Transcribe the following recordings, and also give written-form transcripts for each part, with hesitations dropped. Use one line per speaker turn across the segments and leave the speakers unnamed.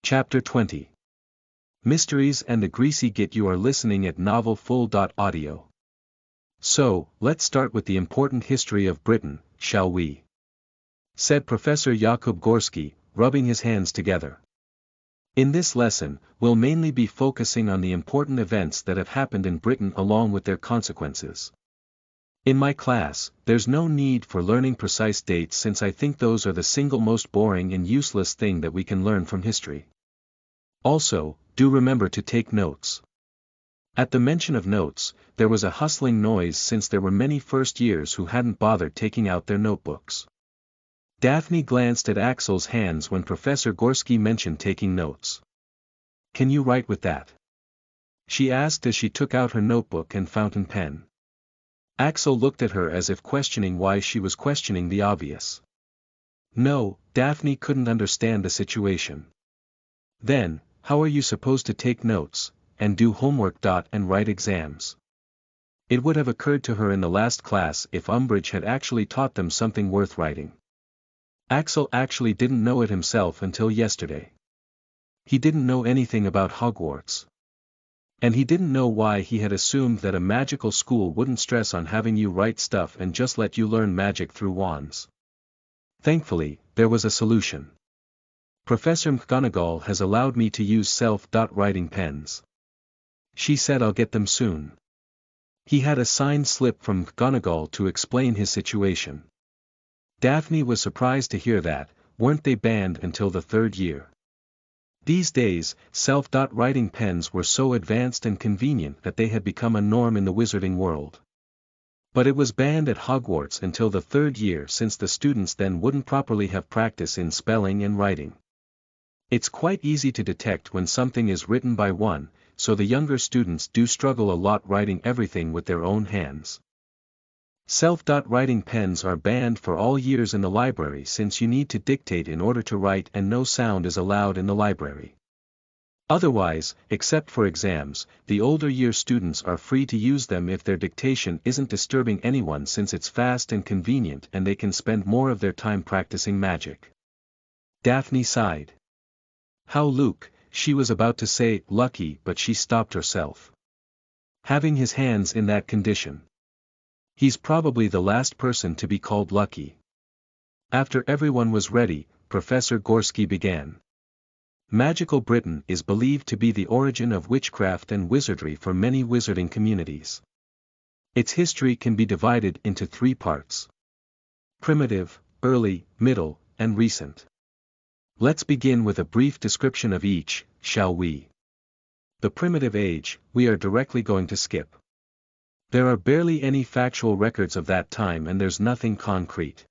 Chapter 20. Mysteries and the Greasy Git. You are listening at novelfull.audio. So, let's start with the important history of Britain, shall we? Said Professor Jakub Gorski, rubbing his hands together. In this lesson, we'll mainly be focusing on the important events that have happened in Britain along with their consequences. In my class, there's no need for learning precise dates since I think those are the single most boring and useless thing that we can learn from history. Also, do remember to take notes. At the mention of notes, there was a hustling noise since there were many first years who hadn't bothered taking out their notebooks. Daphne glanced at Axel's hands when Professor Gorski mentioned taking notes. "Can you write with that?" she asked as she took out her notebook and fountain pen. Axel looked at her as if questioning why she was questioning the obvious. No, Daphne couldn't understand the situation. Then, how are you supposed to take notes, and do homework and write exams? It would have occurred to her in the last class if Umbridge had actually taught them something worth writing. Axel actually didn't know it himself until yesterday. He didn't know anything about Hogwarts. And he didn't know why he had assumed that a magical school wouldn't stress on having you write stuff and just let you learn magic through wands. Thankfully, there was a solution. Professor McGonagall has allowed me to use self-writing pens. She said I'll get them soon. He had a signed slip from McGonagall to explain his situation. Daphne was surprised to hear that, weren't they banned until the third year? These days, self-writing pens were so advanced and convenient that they had become a norm in the wizarding world. But it was banned at Hogwarts until the third year since the students then wouldn't properly have practice in spelling and writing. It's quite easy to detect when something is written by one, so the younger students do struggle a lot writing everything with their own hands. Self-writing pens are banned for all years in the library since you need to dictate in order to write and no sound is allowed in the library. Otherwise, except for exams, the older year students are free to use them if their dictation isn't disturbing anyone since it's fast and convenient and they can spend more of their time practicing magic. Daphne sighed. How Luke, she was about to say lucky but she stopped herself. Having his hands in that condition. He's probably the last person to be called lucky. After everyone was ready, Professor Gorski began. Magical Britain is believed to be the origin of witchcraft and wizardry for many wizarding communities. Its history can be divided into three parts: primitive, early, middle, and recent. Let's begin with a brief description of each, shall we? The primitive age, we are directly going to skip. There are barely any factual records of that time and there's nothing concrete.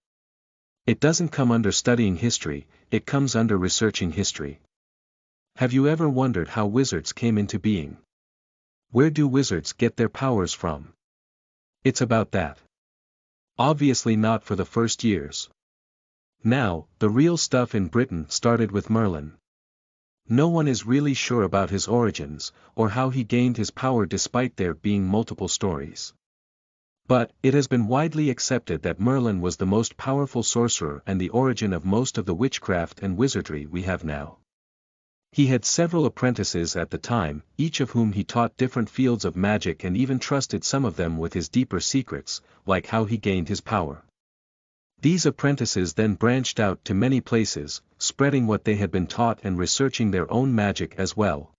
It doesn't come under studying history, it comes under researching history. Have you ever wondered how wizards came into being? Where do wizards get their powers from? It's about that. Obviously not for the first years. Now, the real stuff in Britain started with Merlin. No one is really sure about his origins, or how he gained his power despite there being multiple stories. But, it has been widely accepted that Merlin was the most powerful sorcerer and the origin of most of the witchcraft and wizardry we have now. He had several apprentices at the time, each of whom he taught different fields of magic and even trusted some of them with his deeper secrets, like how he gained his power. These apprentices then branched out to many places, spreading what they had been taught and researching their own magic as well.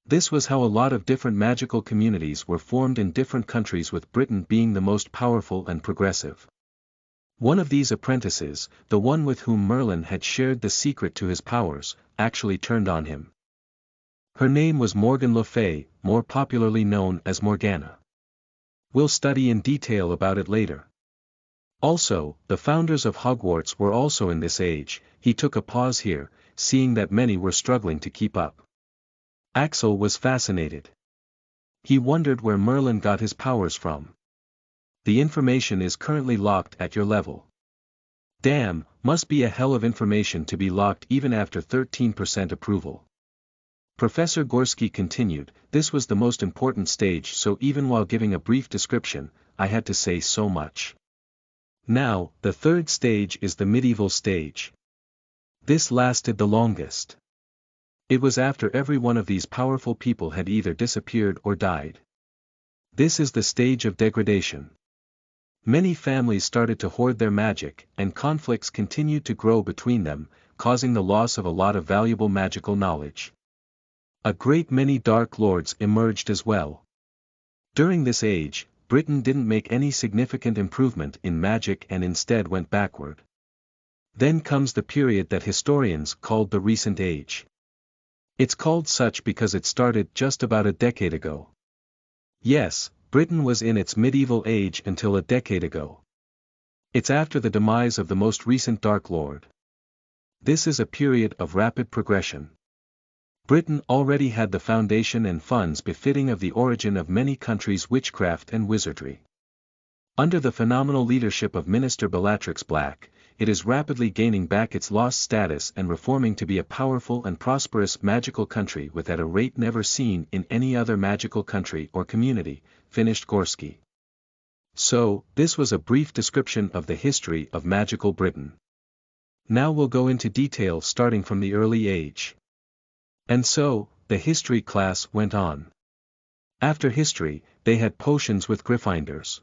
This was how a lot of different magical communities were formed in different countries, with Britain being the most powerful and progressive. One of these apprentices, the one with whom Merlin had shared the secret to his powers, actually turned on him. Her name was Morgan Le Fay, more popularly known as Morgana. We'll study in detail about it later. Also, the founders of Hogwarts were also in this age. He took a pause here, seeing that many were struggling to keep up. Axel was fascinated. He wondered where Merlin got his powers from. The information is currently locked at your level. Damn, must be a hell of information to be locked even after 13% approval. Professor Gorski continued, this was the most important stage, so even while giving a brief description, I had to say so much. Now, the third stage is the medieval stage. This lasted the longest. It was after every one of these powerful people had either disappeared or died. This is the stage of degradation. Many families started to hoard their magic, and conflicts continued to grow between them, causing the loss of a lot of valuable magical knowledge. A great many Dark Lords emerged as well. During this age, Britain didn't make any significant improvement in magic and instead went backward. Then comes the period that historians called the Recent Age. It's called such because it started just about a decade ago. Yes, Britain was in its medieval age until a decade ago. It's after the demise of the most recent Dark Lord. This is a period of rapid progression. Britain already had the foundation and funds befitting of the origin of many countries' witchcraft and wizardry. Under the phenomenal leadership of Minister Bellatrix Black, it is rapidly gaining back its lost status and reforming to be a powerful and prosperous magical country at a rate never seen in any other magical country or community, finished Gorski. So, this was a brief description of the history of magical Britain. Now we'll go into detail starting from the early age. And so, the history class went on. After history, they had potions with Gryffindors.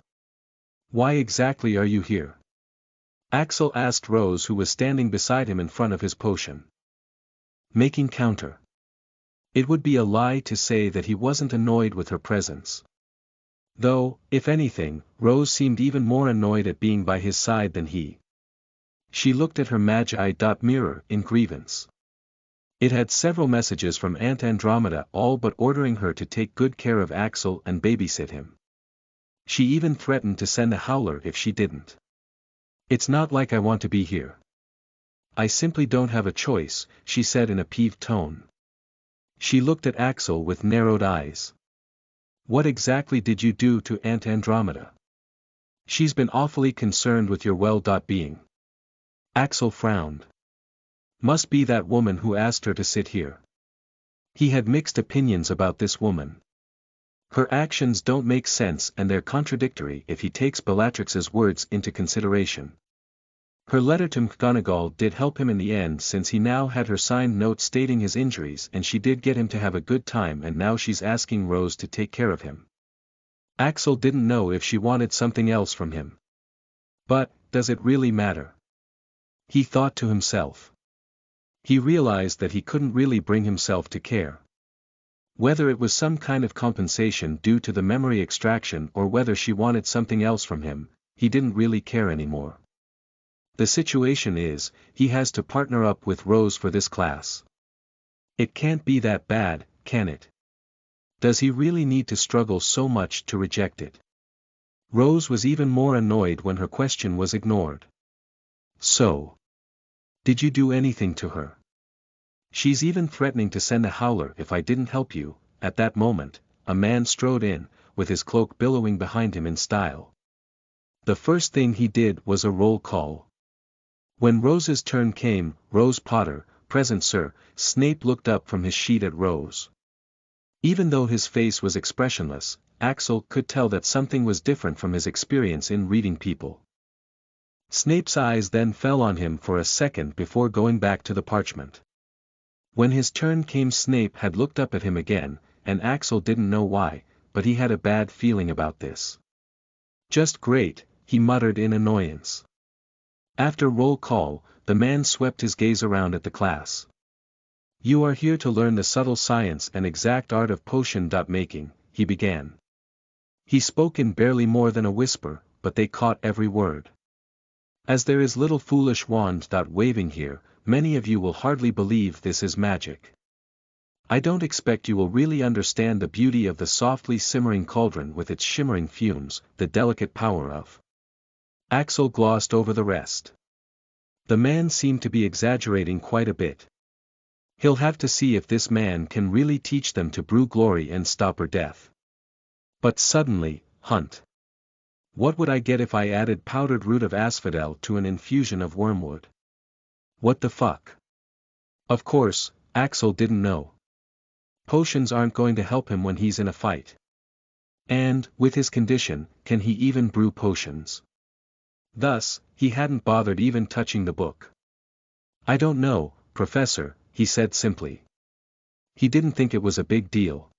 Why exactly are you here? Axel asked Rose, who was standing beside him in front of his potion. Making counter. It would be a lie to say that he wasn't annoyed with her presence. Though, if anything, Rose seemed even more annoyed at being by his side than he. She looked at her magi.mirror in grievance. It had several messages from Aunt Andromeda, all but ordering her to take good care of Axel and babysit him. She even threatened to send a howler if she didn't. It's not like I want to be here. I simply don't have a choice, she said in a peeved tone. She looked at Axel with narrowed eyes. What exactly did you do to Aunt Andromeda? She's been awfully concerned with your well-being. Axel frowned. Must be that woman who asked her to sit here. He had mixed opinions about this woman. Her actions don't make sense and they're contradictory if he takes Bellatrix's words into consideration. Her letter to McGonagall did help him in the end, since he now had her signed note stating his injuries, and she did get him to have a good time, and now she's asking Rose to take care of him. Axel didn't know if she wanted something else from him. But, does it really matter? He thought to himself. He realized that he couldn't really bring himself to care. Whether it was some kind of compensation due to the memory extraction or whether she wanted something else from him, he didn't really care anymore. The situation is, he has to partner up with Rose for this class. It can't be that bad, can it? Does he really need to struggle so much to reject it? Rose was even more annoyed when her question was ignored. So, did you do anything to her? She's even threatening to send a howler if I didn't help you. At that moment, a man strode in, with his cloak billowing behind him in style. The first thing he did was a roll call. When Rose's turn came, Rose Potter, present sir. Snape looked up from his sheet at Rose. Even though his face was expressionless, Axel could tell that something was different from his experience in reading people. Snape's eyes then fell on him for a second before going back to the parchment. When his turn came, Snape had looked up at him again, and Axel didn't know why, but he had a bad feeling about this. Just great, he muttered in annoyance. After roll call, the man swept his gaze around at the class. You are here to learn the subtle science and exact art of potion making, he began. He spoke in barely more than a whisper, but they caught every word. As there is little foolish wand waving here, many of you will hardly believe this is magic. I don't expect you will really understand the beauty of the softly simmering cauldron with its shimmering fumes, the delicate power of. Axel glossed over the rest. The man seemed to be exaggerating quite a bit. He'll have to see if this man can really teach them to brew glory and stop her death. But suddenly, Hunt. What would I get if I added powdered root of asphodel to an infusion of wormwood? What the fuck? Of course, Axel didn't know. Potions aren't going to help him when he's in a fight. And, with his condition, can he even brew potions? Thus, he hadn't bothered even touching the book. I don't know, Professor, he said simply. He didn't think it was a big deal.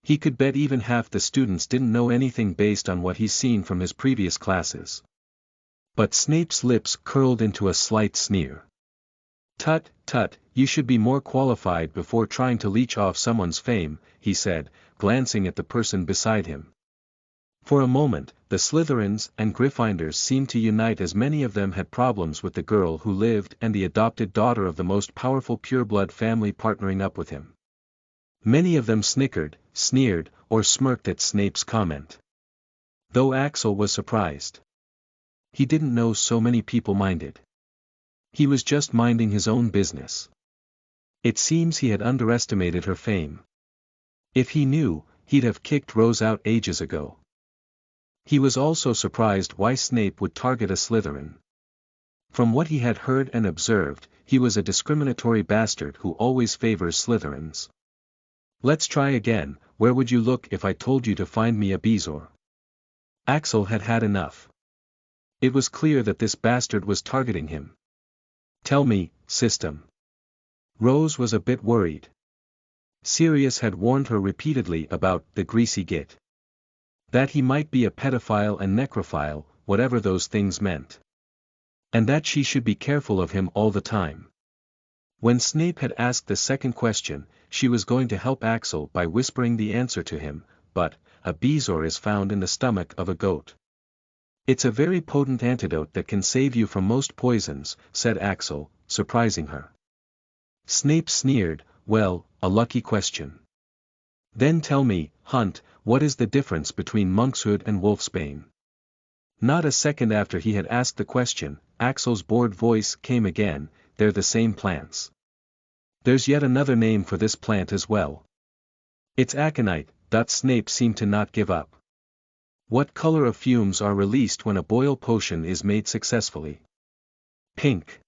He could bet even half the students didn't know anything based on what he's seen from his previous classes. But Snape's lips curled into a slight sneer. "Tut, tut, you should be more qualified before trying to leech off someone's fame," he said, glancing at the person beside him. For a moment, the Slytherins and Gryffindors seemed to unite, as many of them had problems with the girl who lived and the adopted daughter of the most powerful pureblood family partnering up with him. Many of them snickered, sneered, or smirked at Snape's comment. Though Axel was surprised. He didn't know so many people minded. He was just minding his own business. It seems he had underestimated her fame. If he knew, he'd have kicked Rose out ages ago. He was also surprised why Snape would target a Slytherin. From what he had heard and observed, he was a discriminatory bastard who always favors Slytherins. "Let's try again. Where would you look if I told you to find me a Bezoar?" Axel had had enough. It was clear that this bastard was targeting him. "Tell me, system." Rose was a bit worried. Sirius had warned her repeatedly about the greasy git. That he might be a pedophile and necrophile, whatever those things meant. And that she should be careful of him all the time. When Snape had asked the second question, she was going to help Axel by whispering the answer to him, but, a Bezoar is found in the stomach of a goat. "It's a very potent antidote that can save you from most poisons," said Axel, surprising her. Snape sneered, "Well, a lucky question. Then tell me, Hunt, what is the difference between monkshood and wolfsbane?" Not a second after he had asked the question, Axel's bored voice came again, "They're the same plants. There's yet another name for this plant as well. It's aconite." Snape seemed to not give up. "What color of fumes are released when a boil potion is made successfully?" "Pink.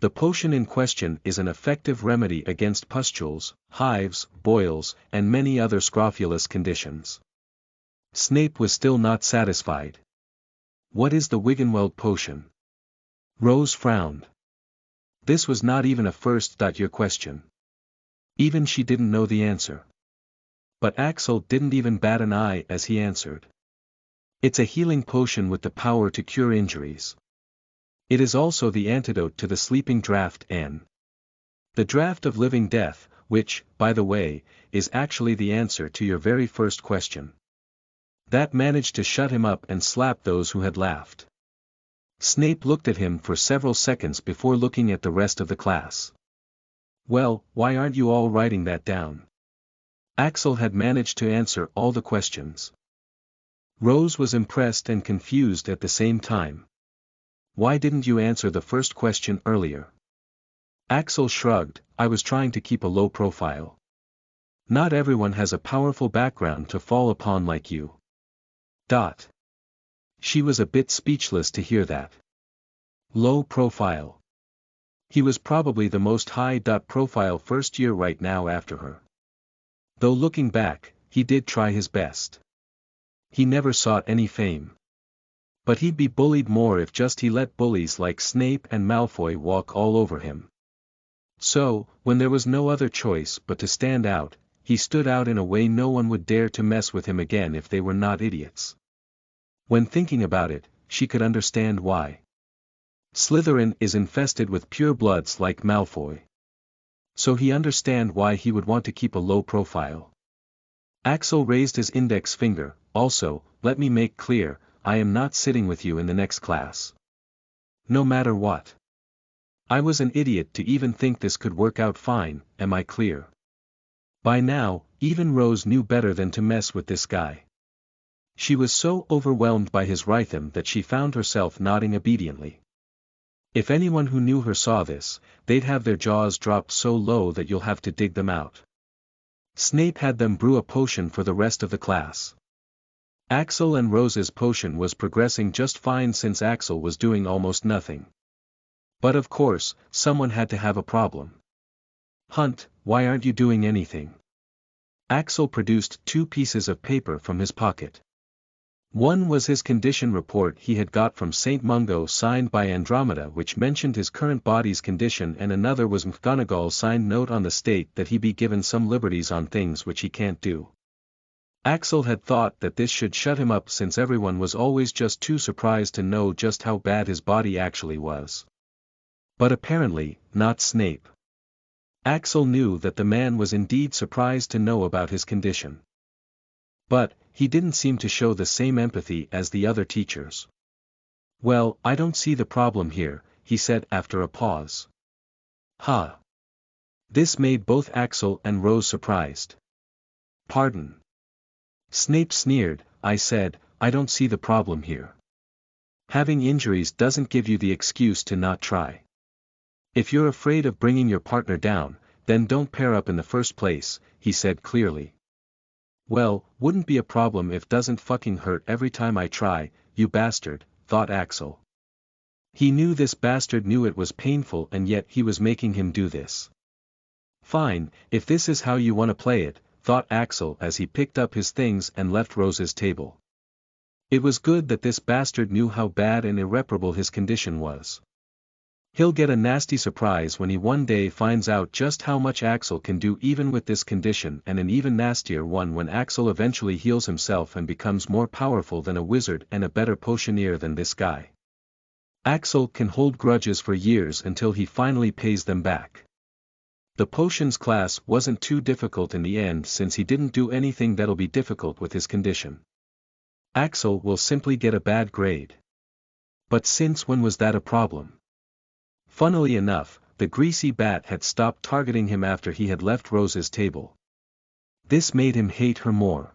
The potion in question is an effective remedy against pustules, hives, boils, and many other scrofulous conditions." Snape was still not satisfied. "What is the Wiggenweld potion?" Rose frowned. This was not even a first-year question. Even she didn't know the answer. But Axel didn't even bat an eye as he answered. "It's a healing potion with the power to cure injuries. It is also the antidote to the sleeping draught and the draught of living death, which, by the way, is actually the answer to your very first question." That managed to shut him up and slap those who had laughed. Snape looked at him for several seconds before looking at the rest of the class. "Well, why aren't you all writing that down?" Axel had managed to answer all the questions. Rose was impressed and confused at the same time. "Why didn't you answer the first question earlier?" Axel shrugged, "I was trying to keep a low profile. Not everyone has a powerful background to fall upon like you." She was a bit speechless to hear that. Low profile. He was probably the most high-profile first year right now after her. Though looking back, he did try his best. He never sought any fame. But he'd be bullied more if just he let bullies like Snape and Malfoy walk all over him. So, when there was no other choice but to stand out, he stood out in a way no one would dare to mess with him again if they were not idiots. When thinking about it, she could understand why. Slytherin is infested with purebloods like Malfoy. So he understand why he would want to keep a low profile. Axel raised his index finger. "Also, let me make clear, I am not sitting with you in the next class. No matter what. I was an idiot to even think this could work out fine, am I clear?" By now, even Rose knew better than to mess with this guy. She was so overwhelmed by his rhythm that she found herself nodding obediently. If anyone who knew her saw this, they'd have their jaws dropped so low that you'll have to dig them out. Snape had them brew a potion for the rest of the class. Axel and Rose's potion was progressing just fine since Axel was doing almost nothing. But of course, someone had to have a problem. "Hunt, why aren't you doing anything?" Axel produced 2 pieces of paper from his pocket. One was his condition report he had got from St. Mungo signed by Andromeda, which mentioned his current body's condition, and another was McGonagall's signed note on the state that he be given some liberties on things which he can't do. Axel had thought that this should shut him up, since everyone was always just too surprised to know just how bad his body actually was. But apparently, not Snape. Axel knew that the man was indeed surprised to know about his condition. But, he didn't seem to show the same empathy as the other teachers. "Well, I don't see the problem here," he said after a pause. "Huh." This made both Axel and Rose surprised. "Pardon?" Snape sneered. "I said, I don't see the problem here. Having injuries doesn't give you the excuse to not try. If you're afraid of bringing your partner down, then don't pair up in the first place," he said clearly. "Well, wouldn't be a problem if doesn't fucking hurt every time I try, you bastard," thought Axel. He knew this bastard knew it was painful, and yet he was making him do this. "Fine, if this is how you want to play it," thought Axel as he picked up his things and left Rose's table. It was good that this bastard knew how bad and irreparable his condition was. He'll get a nasty surprise when he one day finds out just how much Axel can do even with this condition, and an even nastier one when Axel eventually heals himself and becomes more powerful than a wizard and a better potioneer than this guy. Axel can hold grudges for years until he finally pays them back. The potions class wasn't too difficult in the end, since he didn't do anything that'll be difficult with his condition. Axel will simply get a bad grade. But since when was that a problem? Funnily enough, the greasy bat had stopped targeting him after he had left Rose's table. This made him hate her more.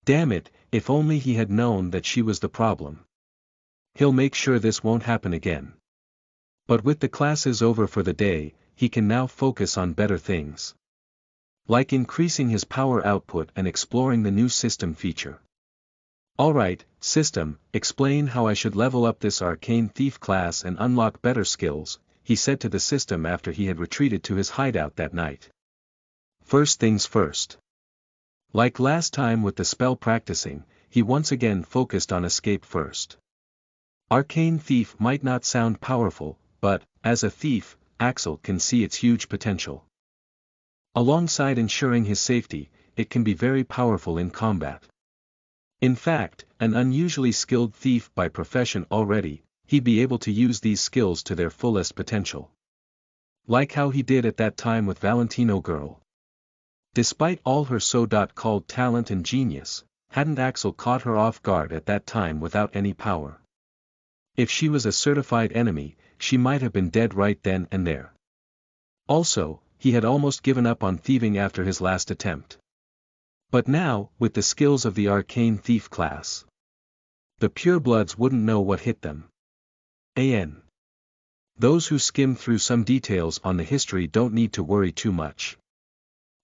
Damn it, if only he had known that she was the problem. He'll make sure this won't happen again. But with the classes over for the day, he can now focus on better things. Like increasing his power output and exploring the new system feature. "Alright, system, explain how I should level up this Arcane Thief class and unlock better skills," he said to the system after he had retreated to his hideout that night. First things first. Like last time with the spell practicing, he once again focused on escape first. Arcane Thief might not sound powerful, but, as a thief, Axel can see its huge potential. Alongside ensuring his safety, it can be very powerful in combat. In fact, an unusually skilled thief by profession already, he'd be able to use these skills to their fullest potential. Like how he did at that time with Valentino Girl. Despite all her so-called talent and genius, hadn't Axel caught her off guard at that time without any power? If she was a certified enemy, she might have been dead right then and there. Also, he had almost given up on thieving after his last attempt. But now, with the skills of the Arcane Thief class, the purebloods wouldn't know what hit them. Those who skim through some details on the history don't need to worry too much.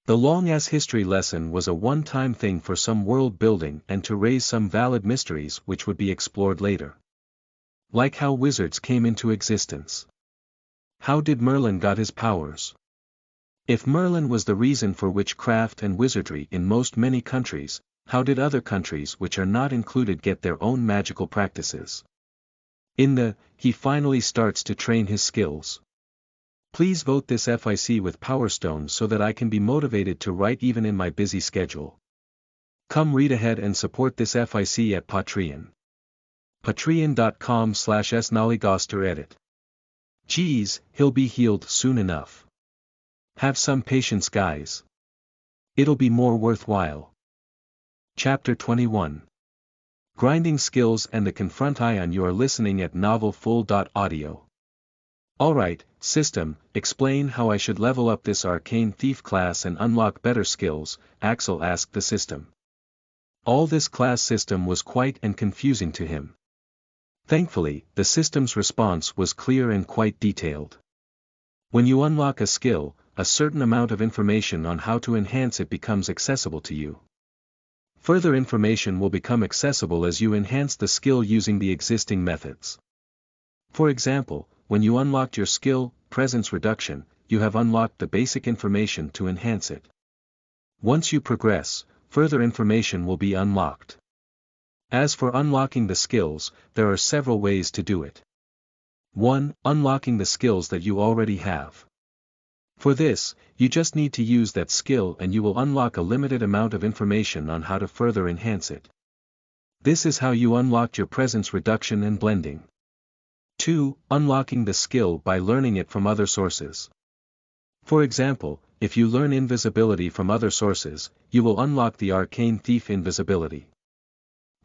The long-ass history lesson was a one-time thing for some world building and to raise some valid mysteries which would be explored later. Like how wizards came into existence. How did Merlin got his powers? If Merlin was the reason for witchcraft and wizardry in many countries, how did other countries which are not included get their own magical practices? He finally starts to train his skills. Please vote this FIC with Power Stone so that I can be motivated to write even in my busy schedule. Come read ahead and support this FIC at Patreon. Patreon.com/snollygosteredit. Geez, he'll be healed soon enough. Have some patience, guys. It'll be more worthwhile. Chapter 21. Grinding Skills and the Confront Ion. You are listening at novelfull.audio. Alright, system, explain how I should level up this Arcane Thief class and unlock better skills, Axel asked the system. All this class system was quite confusing to him. Thankfully, the system's response was clear and quite detailed. When you unlock a skill, a certain amount of information on how to enhance it becomes accessible to you. Further information will become accessible as you enhance the skill using the existing methods. For example, when you unlocked your skill, Presence Reduction, you have unlocked the basic information to enhance it. Once you progress, further information will be unlocked. As for unlocking the skills, there are several ways to do it. 1. Unlocking the skills that you already have. For this, you just need to use that skill and you will unlock a limited amount of information on how to further enhance it. This is how you unlocked your presence reduction and blending. 2. Unlocking the skill by learning it from other sources. For example, if you learn invisibility from other sources, you will unlock the Arcane Thief invisibility.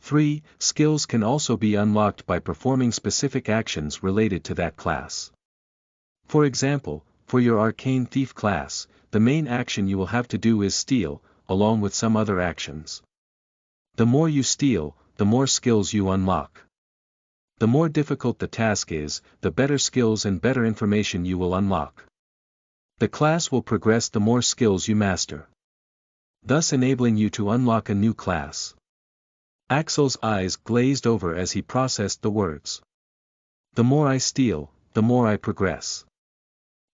3. Skills can also be unlocked by performing specific actions related to that class. For example, for your Arcane Thief class, the main action you will have to do is steal, along with some other actions. The more you steal, the more skills you unlock. The more difficult the task is, the better skills and better information you will unlock. The class will progress the more skills you master, thus enabling you to unlock a new class. Axel's eyes glazed over as he processed the words. The more I steal, the more I progress.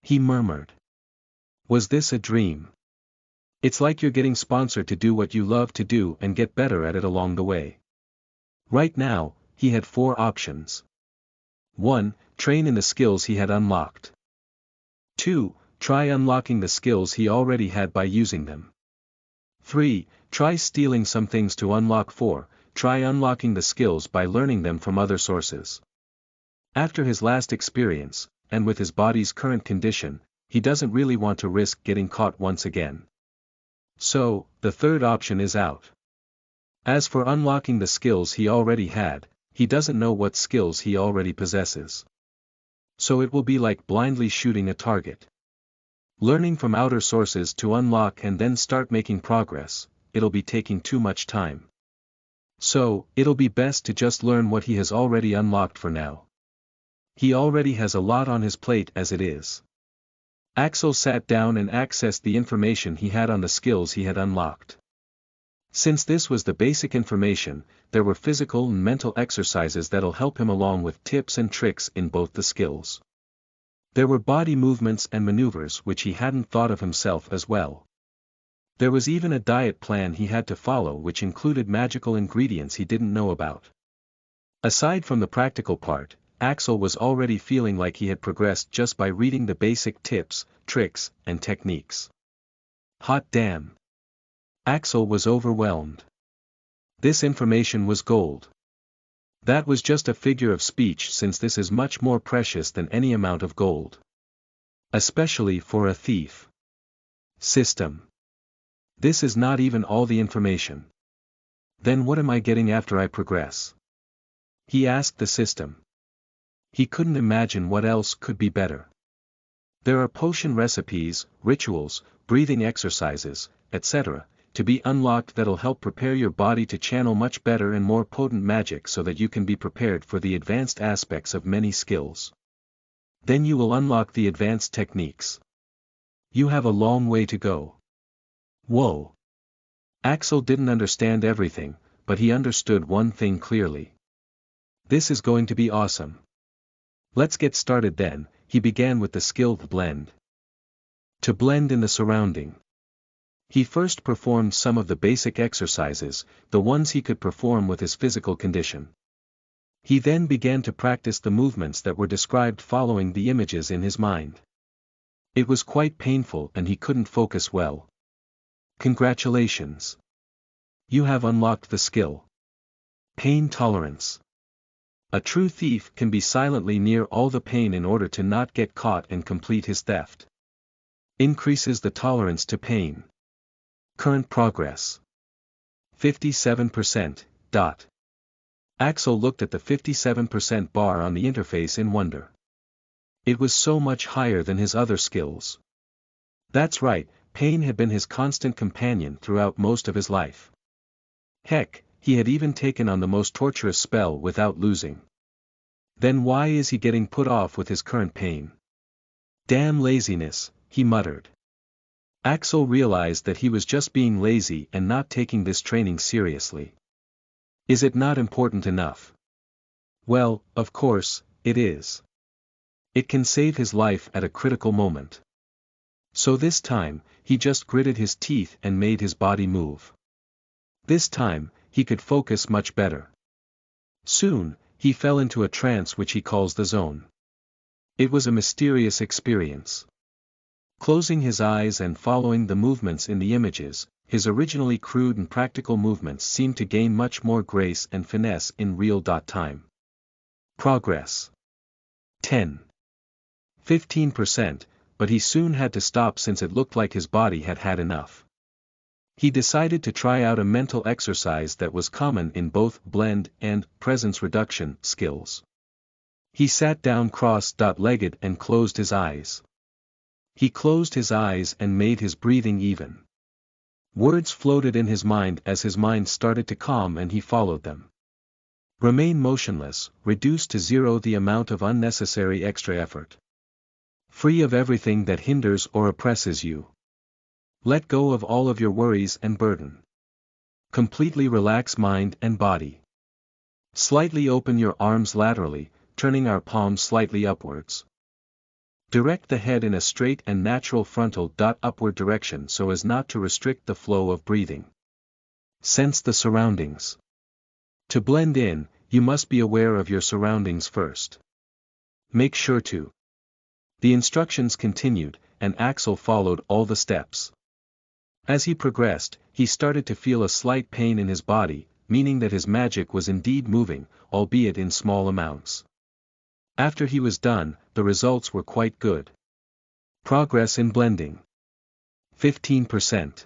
He murmured. Was this a dream? It's like you're getting sponsored to do what you love to do and get better at it along the way. Right now, he had 4 options. 1. Train in the skills he had unlocked. 2. Try unlocking the skills he already had by using them. 3. Try stealing some things to unlock. 4. Try unlocking the skills by learning them from other sources. After his last experience, and with his body's current condition, he doesn't really want to risk getting caught once again. So, the third option is out. As for unlocking the skills he already had, he doesn't know what skills he already possesses. So it will be like blindly shooting a target. Learning from outer sources to unlock and then start making progress, it'll be taking too much time. So, it'll be best to just learn what he has already unlocked for now. He already has a lot on his plate as it is. Axel sat down and accessed the information he had on the skills he had unlocked. Since this was the basic information, there were physical and mental exercises that'll help him along with tips and tricks in both the skills. There were body movements and maneuvers which he hadn't thought of himself as well. There was even a diet plan he had to follow which included magical ingredients he didn't know about. Aside from the practical part, Axel was already feeling like he had progressed just by reading the basic tips, tricks, and techniques. Hot damn! Axel was overwhelmed. This information was gold. That was just a figure of speech since this is much more precious than any amount of gold. Especially for a thief. System. This is not even all the information. Then what am I getting after I progress? He asked the system. He couldn't imagine what else could be better. There are potion recipes, rituals, breathing exercises, etc., to be unlocked that'll help prepare your body to channel much better and more potent magic so that you can be prepared for the advanced aspects of many skills. Then you will unlock the advanced techniques. You have a long way to go. Whoa! Axel didn't understand everything, but he understood one thing clearly. This is going to be awesome. Let's get started then. He began with the skilled blend. To blend in the surrounding. He first performed some of the basic exercises, the ones he could perform with his physical condition. He then began to practice the movements that were described following the images in his mind. It was quite painful and he couldn't focus well. Congratulations! You have unlocked the skill. Pain tolerance. A true thief can be silently near all the pain in order to not get caught and complete his theft. Increases the tolerance to pain. Current progress. 57%. Axel looked at the 57% bar on the interface in wonder. It was so much higher than his other skills. That's right, pain had been his constant companion throughout most of his life. Heck, he had even taken on the most torturous spell without losing. Then why is he getting put off with his current pain? Damn laziness, he muttered. Axel realized that he was just being lazy and not taking this training seriously. Is it not important enough? Well, of course, it is. It can save his life at a critical moment. So this time, he just gritted his teeth and made his body move. This time, he could focus much better. Soon, he fell into a trance which he calls the zone. It was a mysterious experience. Closing his eyes and following the movements in the images, his originally crude and practical movements seemed to gain much more grace and finesse in real time. Progress. 10. 15%, but he soon had to stop since it looked like his body had had enough. He decided to try out a mental exercise that was common in both blend and presence reduction skills. He sat down cross-legged and closed his eyes. He closed his eyes and made his breathing even. Words floated in his mind as his mind started to calm and he followed them. Remain motionless, reduce to zero the amount of unnecessary extra effort. Free of everything that hinders or oppresses you. Let go of all of your worries and burden. Completely relax mind and body. Slightly open your arms laterally, turning our palms slightly upwards. Direct the head in a straight and natural frontal upward direction so as not to restrict the flow of breathing. Sense the surroundings. To blend in, you must be aware of your surroundings first. Make sure to. The instructions continued, and Axel followed all the steps. As he progressed, he started to feel a slight pain in his body, meaning that his magic was indeed moving, albeit in small amounts. After he was done, the results were quite good. Progress in blending. 15%.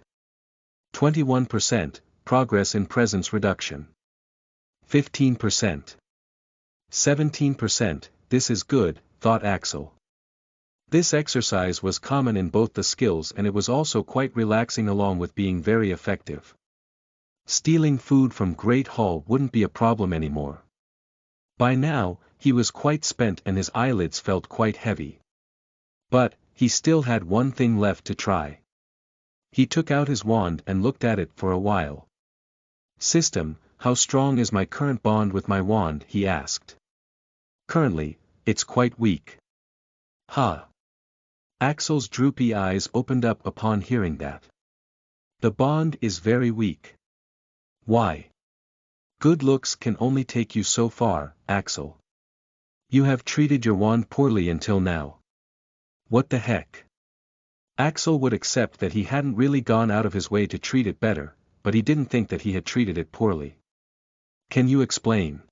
21%, progress in presence reduction. 15%. 17%, this is good, thought Axel. This exercise was common in both the skills and it was also quite relaxing along with being very effective. Stealing food from Great Hall wouldn't be a problem anymore. By now, he was quite spent and his eyelids felt quite heavy. But, he still had one thing left to try. He took out his wand and looked at it for a while. System, how strong is my current bond with my wand? He asked. Currently, it's quite weak. Ha! Axel's droopy eyes opened up upon hearing that. The bond is very weak. Why? Good looks can only take you so far, Axel. You have treated your wand poorly until now. What the heck? Axel would accept that he hadn't really gone out of his way to treat it better, but he didn't think that he had treated it poorly. Can you explain?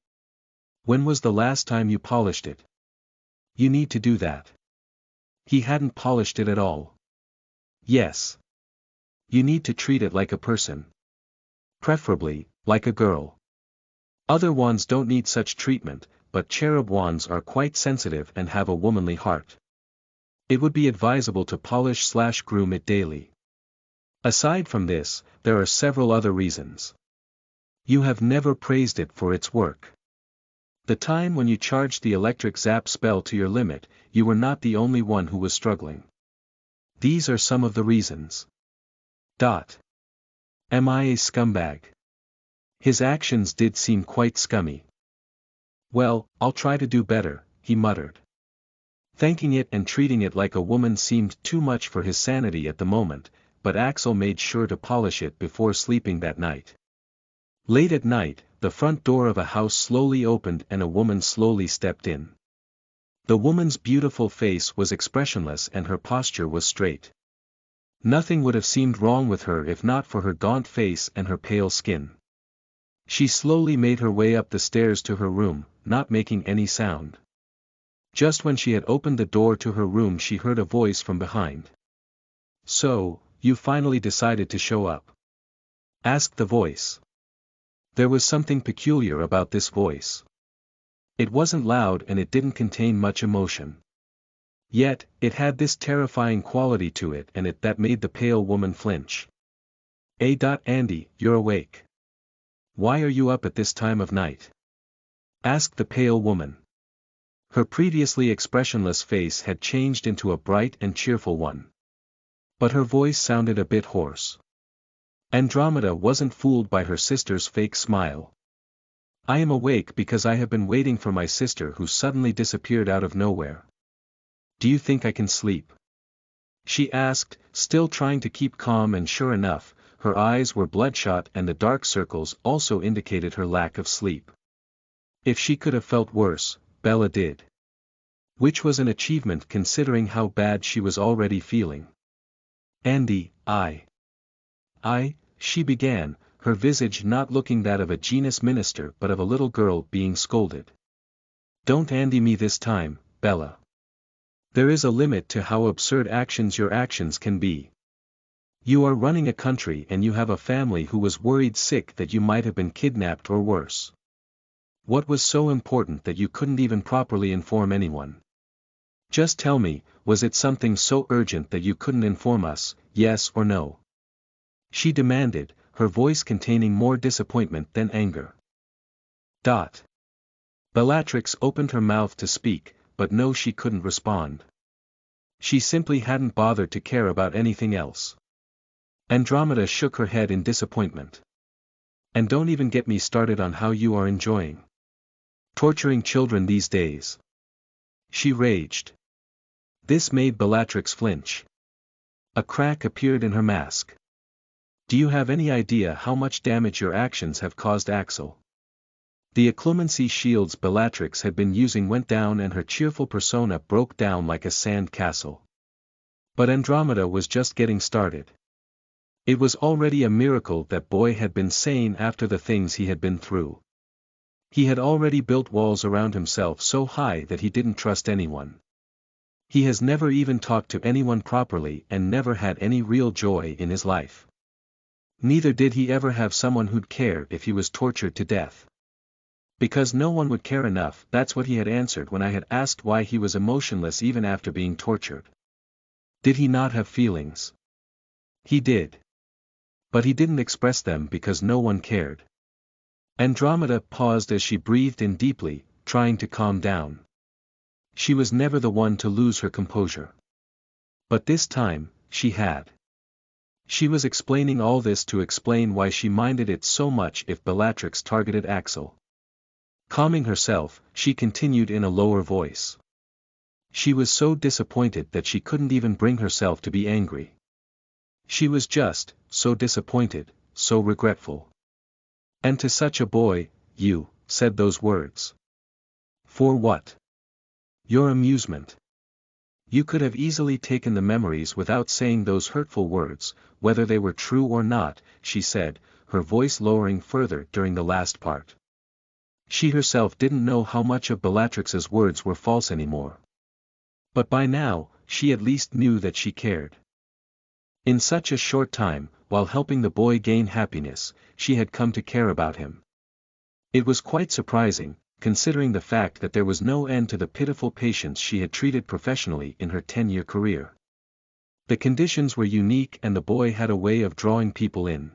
When was the last time you polished it? You need to do that. He hadn't polished it at all. Yes. You need to treat it like a person. Preferably, like a girl. Other wands don't need such treatment, but cherub wands are quite sensitive and have a womanly heart. It would be advisable to polish/groom it daily. Aside from this, there are several other reasons. You have never praised it for its work. The time when you charged the electric zap spell to your limit, you were not the only one who was struggling. These are some of the reasons. Am I a scumbag? His actions did seem quite scummy. Well, I'll try to do better, he muttered. Thanking it and treating it like a woman seemed too much for his sanity at the moment, but Axel made sure to polish it before sleeping that night. Late at night, the front door of a house slowly opened and a woman slowly stepped in. The woman's beautiful face was expressionless and her posture was straight. Nothing would have seemed wrong with her if not for her gaunt face and her pale skin. She slowly made her way up the stairs to her room, not making any sound. Just when she had opened the door to her room she heard a voice from behind. So, you finally decided to show up? Asked the voice. There was something peculiar about this voice. It wasn't loud and it didn't contain much emotion. Yet, it had this terrifying quality to it and that made the pale woman flinch. Andy, you're awake. Why are you up at this time of night? Asked the pale woman. Her previously expressionless face had changed into a bright and cheerful one. But her voice sounded a bit hoarse. Andromeda wasn't fooled by her sister's fake smile. I am awake because I have been waiting for my sister who suddenly disappeared out of nowhere. Do you think I can sleep? She asked, still trying to keep calm, and sure enough, her eyes were bloodshot and the dark circles also indicated her lack of sleep. If she could have felt worse, Bella did. Which was an achievement considering how bad she was already feeling. Andy, she began, her visage not looking that of a Janus minister but of a little girl being scolded. Don't Andy me this time, Bella. There is a limit to how absurd your actions can be. You are running a country and you have a family who was worried sick that you might have been kidnapped or worse. What was so important that you couldn't even properly inform anyone? Just tell me, was it something so urgent that you couldn't inform us, yes or no? She demanded, her voice containing more disappointment than anger. Bellatrix opened her mouth to speak, but no, she couldn't respond. She simply hadn't bothered to care about anything else. Andromeda shook her head in disappointment. And don't even get me started on how you are enjoying torturing children these days. She raged. This made Bellatrix flinch. A crack appeared in her mask. Do you have any idea how much damage your actions have caused Axel? The occlumency shields Bellatrix had been using went down and her cheerful persona broke down like a sand castle. But Andromeda was just getting started. It was already a miracle that boy had been sane after the things he had been through. He had already built walls around himself so high that he didn't trust anyone. He has never even talked to anyone properly and never had any real joy in his life. Neither did he ever have someone who'd care if he was tortured to death. Because no one would care enough, that's what he had answered when I had asked why he was emotionless even after being tortured. Did he not have feelings? He did. But he didn't express them because no one cared. Andromeda paused as she breathed in deeply, trying to calm down. She was never the one to lose her composure. But this time, she had. She was explaining all this to explain why she minded it so much if Bellatrix targeted Axel. Calming herself, she continued in a lower voice. She was so disappointed that she couldn't even bring herself to be angry. She was just, so disappointed, so regretful. And to such a boy, you said those words. For what? Your amusement. You could have easily taken the memories without saying those hurtful words, whether they were true or not, she said, her voice lowering further during the last part. She herself didn't know how much of Bellatrix's words were false anymore. But by now, she at least knew that she cared. In such a short time, while helping the boy gain happiness, she had come to care about him. It was quite surprising, considering the fact that there was no end to the pitiful patients she had treated professionally in her 10-year career. The conditions were unique and the boy had a way of drawing people in.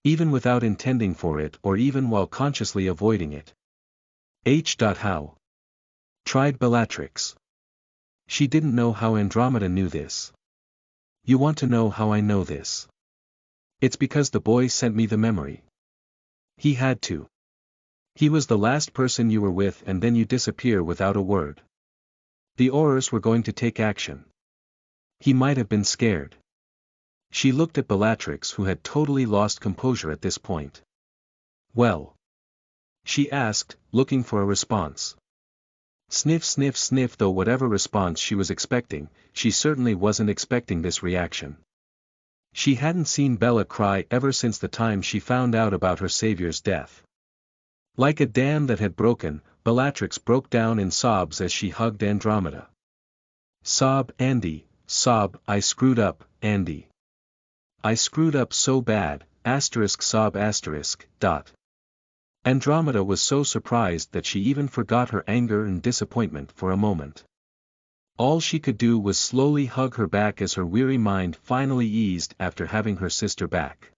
Even without intending for it or even while consciously avoiding it. How? Tried Bellatrix. She didn't know how Andromeda knew this. You want to know how I know this? It's because the boy sent me the memory. He had to. He was the last person you were with and then you disappear without a word. The Aurors were going to take action. He might have been scared. She looked at Bellatrix who had totally lost composure at this point. Well? She asked, looking for a response. Sniff sniff sniff. Though whatever response she was expecting, she certainly wasn't expecting this reaction. She hadn't seen Bella cry ever since the time she found out about her savior's death. Like a dam that had broken, Bellatrix broke down in sobs as she hugged Andromeda. Sob, Andy, sob, I screwed up, Andy. I screwed up so bad, sob. Andromeda was so surprised that she even forgot her anger and disappointment for a moment. All she could do was slowly hug her back as her weary mind finally eased after having her sister back.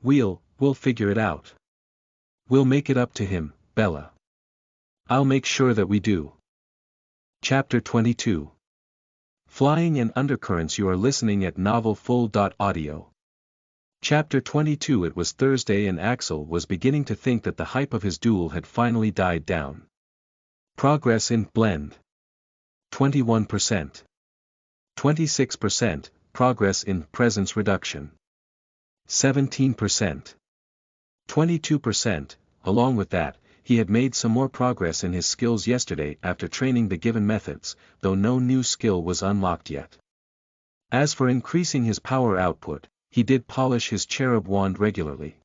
We'll figure it out. We'll make it up to him, Bella. I'll make sure that we do. Chapter 22. Flying in Undercurrents. You are listening at novelfull.audio. Chapter 22. It was Thursday and Axel was beginning to think that the hype of his duel had finally died down. Progress in Blend. 21%. 26%, progress in Presence Reduction. 17%. 22%, along with that, he had made some more progress in his skills yesterday after training the given methods, though no new skill was unlocked yet. As for increasing his power output, he did polish his cherub wand regularly.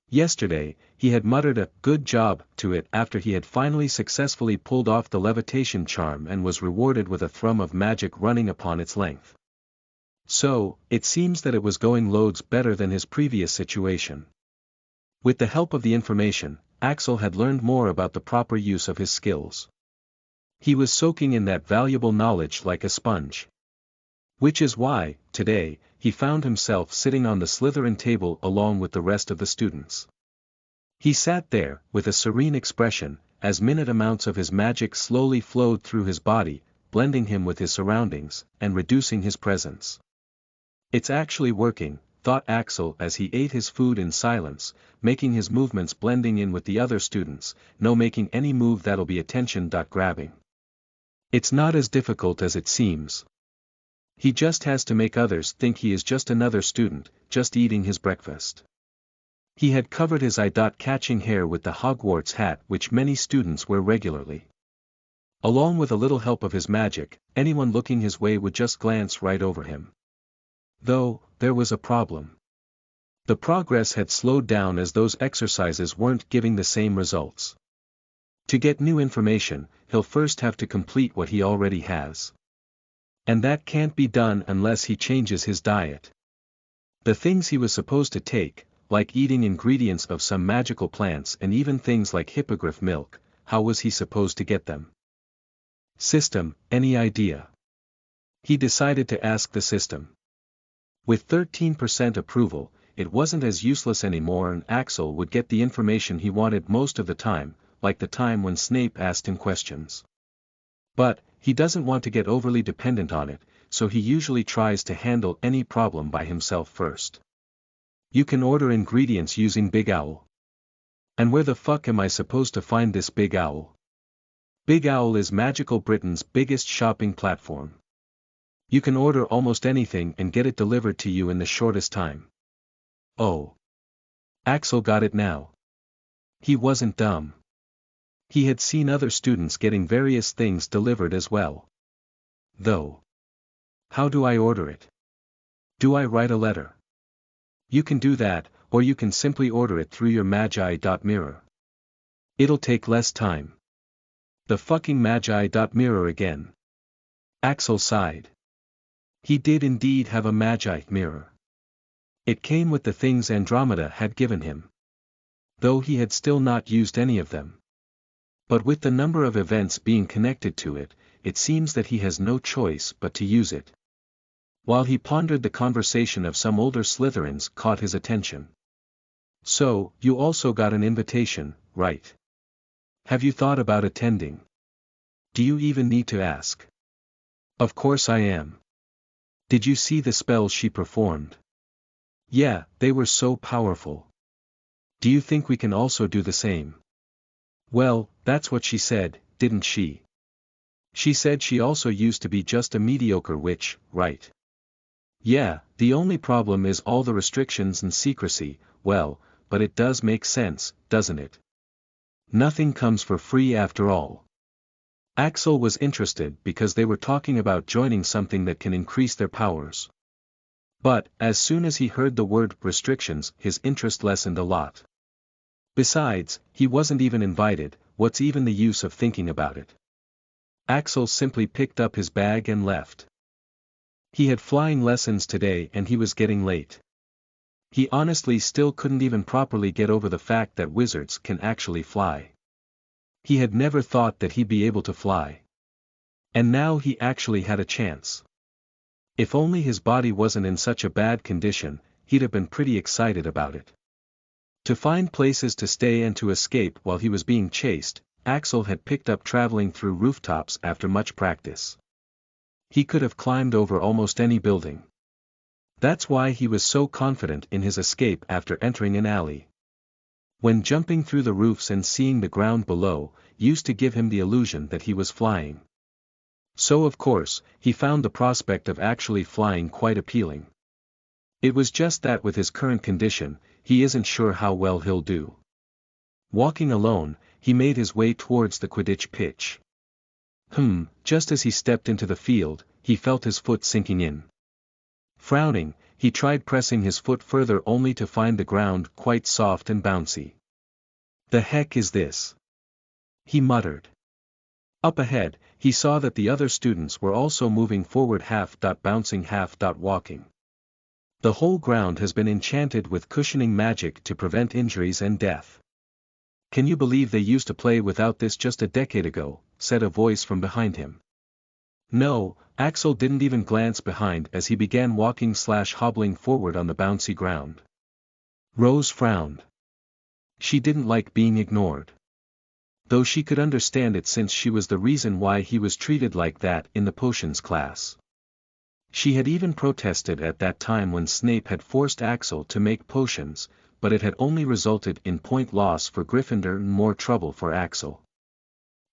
Yesterday, he had muttered a "good job" to it after he had finally successfully pulled off the levitation charm and was rewarded with a thrum of magic running upon its length. So, it seems that it was going loads better than his previous situation. With the help of the information, Axel had learned more about the proper use of his skills. He was soaking in that valuable knowledge like a sponge. Which is why, today, he found himself sitting on the Slytherin table along with the rest of the students. He sat there, with a serene expression, as minute amounts of his magic slowly flowed through his body, blending him with his surroundings, and reducing his presence. It's actually working, thought Axel as he ate his food in silence, making his movements blending in with the other students, no making any move that'll be attention-grabbing. It's not as difficult as it seems. He just has to make others think he is just another student, just eating his breakfast. He had covered his eye-catching hair with the Hogwarts hat which many students wear regularly. Along with a little help of his magic, anyone looking his way would just glance right over him. Though, there was a problem. The progress had slowed down as those exercises weren't giving the same results. To get new information, he'll first have to complete what he already has. And that can't be done unless he changes his diet. The things he was supposed to take, like eating ingredients of some magical plants and even things like hippogriff milk, how was he supposed to get them? System, any idea? He decided to ask the system. With 13% approval, it wasn't as useless anymore and Axel would get the information he wanted most of the time, like the time when Snape asked him questions. But, he doesn't want to get overly dependent on it, so he usually tries to handle any problem by himself first. You can order ingredients using Big Owl. And where the fuck am I supposed to find this Big Owl? Big Owl is Magical Britain's biggest shopping platform. You can order almost anything and get it delivered to you in the shortest time. Oh. Axel got it now. He wasn't dumb. He had seen other students getting various things delivered as well. Though. How do I order it? Do I write a letter? You can do that, or you can simply order it through your Magi.mirror. It'll take less time. The fucking Magi.mirror again. Axel sighed. He did indeed have a Magi mirror. It came with the things Andromeda had given him. Though he had still not used any of them. But with the number of events being connected to it, it seems that he has no choice but to use it. While he pondered, the conversation of some older Slytherins caught his attention. So, you also got an invitation, right? Have you thought about attending? Do you even need to ask? Of course I am. Did you see the spells she performed? Yeah, they were so powerful. Do you think we can also do the same? Well, that's what she said, didn't she? She said she also used to be just a mediocre witch, right? Yeah, the only problem is all the restrictions and secrecy. Well, but it does make sense, doesn't it? Nothing comes for free after all. Axel was interested because they were talking about joining something that can increase their powers. But, as soon as he heard the word restrictions, his interest lessened a lot. Besides, he wasn't even invited, what's even the use of thinking about it? Axel simply picked up his bag and left. He had flying lessons today and he was getting late. He honestly still couldn't even properly get over the fact that wizards can actually fly. He had never thought that he'd be able to fly. And now he actually had a chance. If only his body wasn't in such a bad condition, he'd have been pretty excited about it. To find places to stay and to escape while he was being chased, Axel had picked up traveling through rooftops after much practice. He could have climbed over almost any building. That's why he was so confident in his escape after entering an alley. When jumping through the roofs and seeing the ground below, used to give him the illusion that he was flying. So of course, he found the prospect of actually flying quite appealing. It was just that with his current condition, he isn't sure how well he'll do. Walking alone, he made his way towards the Quidditch pitch. Just as he stepped into the field, he felt his foot sinking in. Frowning, he tried pressing his foot further only to find the ground quite soft and bouncy. "The heck is this?" he muttered. Up ahead, he saw that the other students were also moving forward, half bouncing, half walking. "The whole ground has been enchanted with cushioning magic to prevent injuries and death. Can you believe they used to play without this just a decade ago?" said a voice from behind him. No, Axel didn't even glance behind as he began walking/hobbling forward on the bouncy ground. Rose frowned. She didn't like being ignored. Though she could understand it since she was the reason why he was treated like that in the potions class. She had even protested at that time when Snape had forced Axel to make potions, but it had only resulted in point loss for Gryffindor and more trouble for Axel.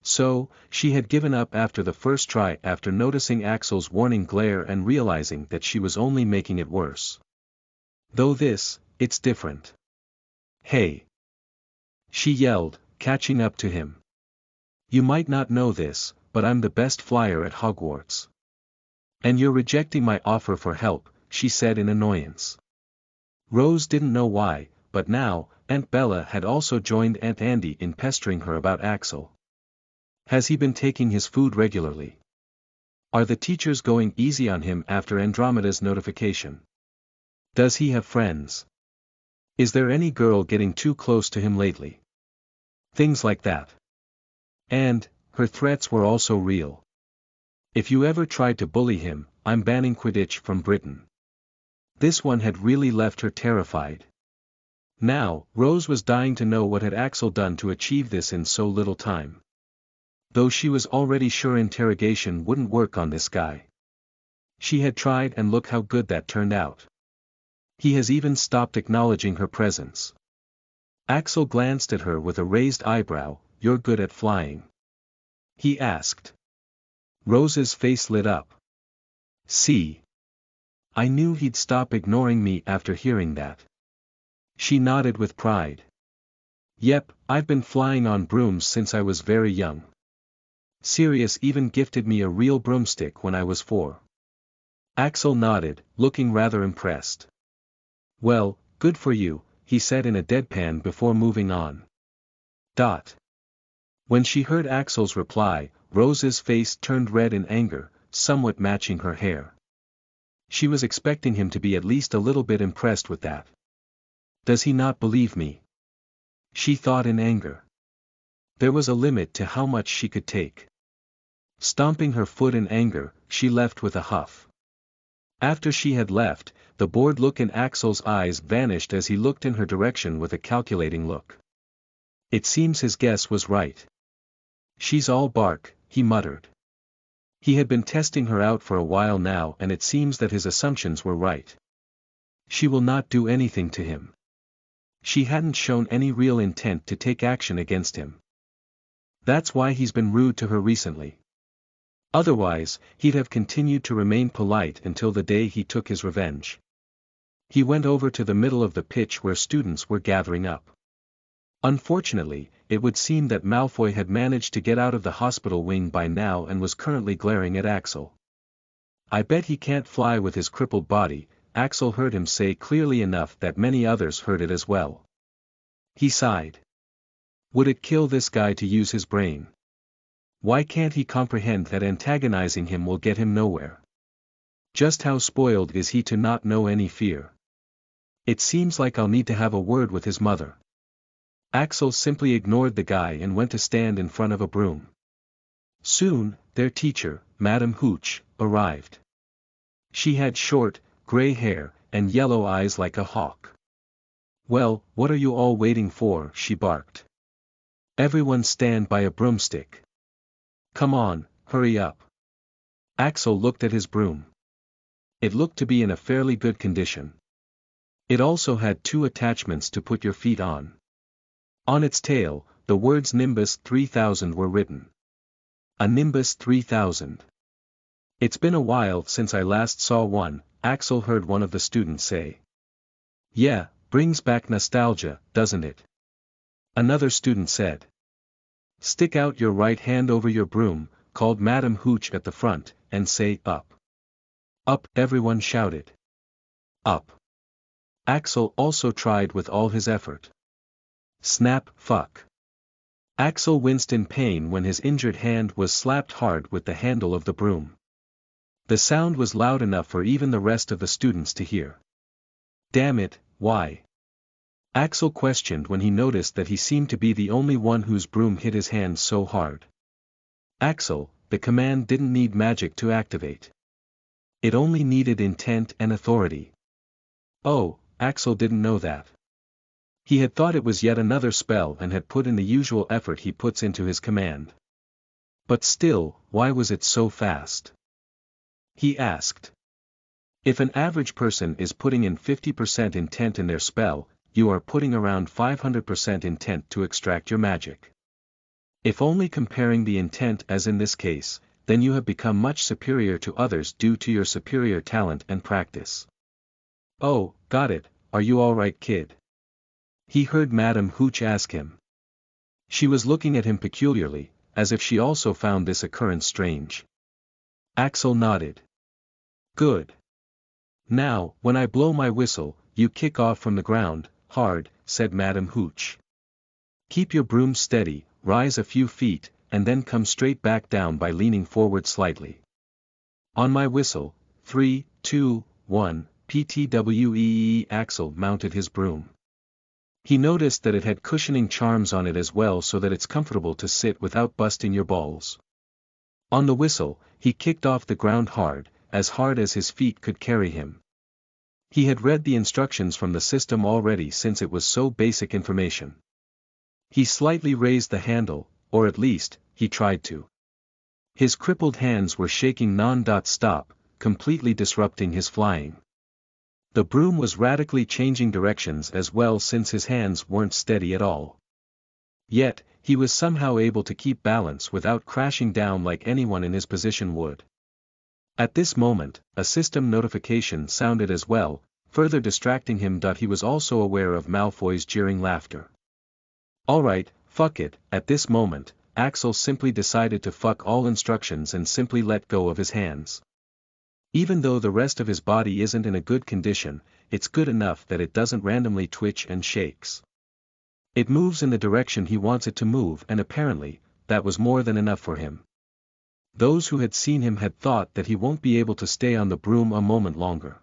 So, she had given up after the first try after noticing Axel's warning glare and realizing that she was only making it worse. Though it's different. "Hey!" she yelled, catching up to him. "You might not know this, but I'm the best flyer at Hogwarts. And you're rejecting my offer for help," she said in annoyance. Rose didn't know why, but now, Aunt Bella had also joined Aunt Andy in pestering her about Axel. Has he been taking his food regularly? Are the teachers going easy on him after Andromeda's notification? Does he have friends? Is there any girl getting too close to him lately? Things like that. And, her threats were also real. "If you ever tried to bully him, I'm banning Quidditch from Britain." This one had really left her terrified. Now, Rose was dying to know what had Axel done to achieve this in so little time. Though she was already sure interrogation wouldn't work on this guy. She had tried, and look how good that turned out. He has even stopped acknowledging her presence. Axel glanced at her with a raised eyebrow. "You're good at flying?" he asked. Rose's face lit up. "See? I knew he'd stop ignoring me after hearing that." She nodded with pride. "Yep, I've been flying on brooms since I was very young. Sirius even gifted me a real broomstick when I was 4. Axel nodded, looking rather impressed. "Well, good for you," he said in a deadpan before moving on. When she heard Axel's reply, Rose's face turned red in anger, somewhat matching her hair. She was expecting him to be at least a little bit impressed with that. "Does he not believe me?" she thought in anger. There was a limit to how much she could take. Stomping her foot in anger, she left with a huff. After she had left, the bored look in Axel's eyes vanished as he looked in her direction with a calculating look. It seems his guess was right. "She's all bark," he muttered. He had been testing her out for a while now, and it seems that his assumptions were right. She will not do anything to him. She hadn't shown any real intent to take action against him. That's why he's been rude to her recently. Otherwise, he'd have continued to remain polite until the day he took his revenge. He went over to the middle of the pitch where students were gathering up. Unfortunately, it would seem that Malfoy had managed to get out of the hospital wing by now and was currently glaring at Axel. "I bet he can't fly with his crippled body," Axel heard him say clearly enough that many others heard it as well. He sighed. Would it kill this guy to use his brain? Why can't he comprehend that antagonizing him will get him nowhere? Just how spoiled is he to not know any fear? It seems like I'll need to have a word with his mother. Axel simply ignored the guy and went to stand in front of a broom. Soon, their teacher, Madame Hooch, arrived. She had short, gray hair, and yellow eyes like a hawk. "Well, what are you all waiting for?" she barked. "Everyone stand by a broomstick. Come on, hurry up." Axel looked at his broom. It looked to be in a fairly good condition. It also had 2 attachments to put your feet on. On its tail, the words Nimbus 3000 were written. A Nimbus 3000. "It's been a while since I last saw one," Axel heard one of the students say. "Yeah, brings back nostalgia, doesn't it?" another student said. Stick out your right hand over your broom, called Madam Hooch at the front, and say, up. Up, everyone shouted. Up. Axel also tried with all his effort. Snap, fuck. Axel winced in pain when his injured hand was slapped hard with the handle of the broom. The sound was loud enough for even the rest of the students to hear. Damn it, why? Axel questioned when he noticed that he seemed to be the only one whose broom hit his hand so hard. Axel, the command didn't need magic to activate. It only needed intent and authority. Oh, Axel didn't know that. He had thought it was yet another spell and had put in the usual effort he puts into his command. But still, why was it so fast? He asked. If an average person is putting in 50% intent in their spell, you are putting around 500% intent to extract your magic. If only comparing the intent as in this case, then you have become much superior to others due to your superior talent and practice. Oh, got it, are you alright, kid? He heard Madam Hooch ask him. She was looking at him peculiarly, as if she also found this occurrence strange. Axel nodded. Good. Now, when I blow my whistle, you kick off from the ground, hard, said Madam Hooch. Keep your broom steady, rise a few feet, and then come straight back down by leaning forward slightly. On my whistle, 3, 2, 1, PTWEE. Axel mounted his broom. He noticed that it had cushioning charms on it as well so that it's comfortable to sit without busting your balls. On the whistle, he kicked off the ground hard as his feet could carry him. He had read the instructions from the system already since it was so basic information. He slightly raised the handle, or at least, he tried to. His crippled hands were shaking non-stop, completely disrupting his flying. The broom was radically changing directions as well since his hands weren't steady at all. Yet, he was somehow able to keep balance without crashing down like anyone in his position would. At this moment, a system notification sounded as well, further distracting him. He was also aware of Malfoy's jeering laughter. Alright, fuck it. At this moment, Axel simply decided to fuck all instructions and simply let go of his hands. Even though the rest of his body isn't in a good condition, it's good enough that it doesn't randomly twitch and shakes. It moves in the direction he wants it to move, and apparently, that was more than enough for him. Those who had seen him had thought that he won't be able to stay on the broom a moment longer.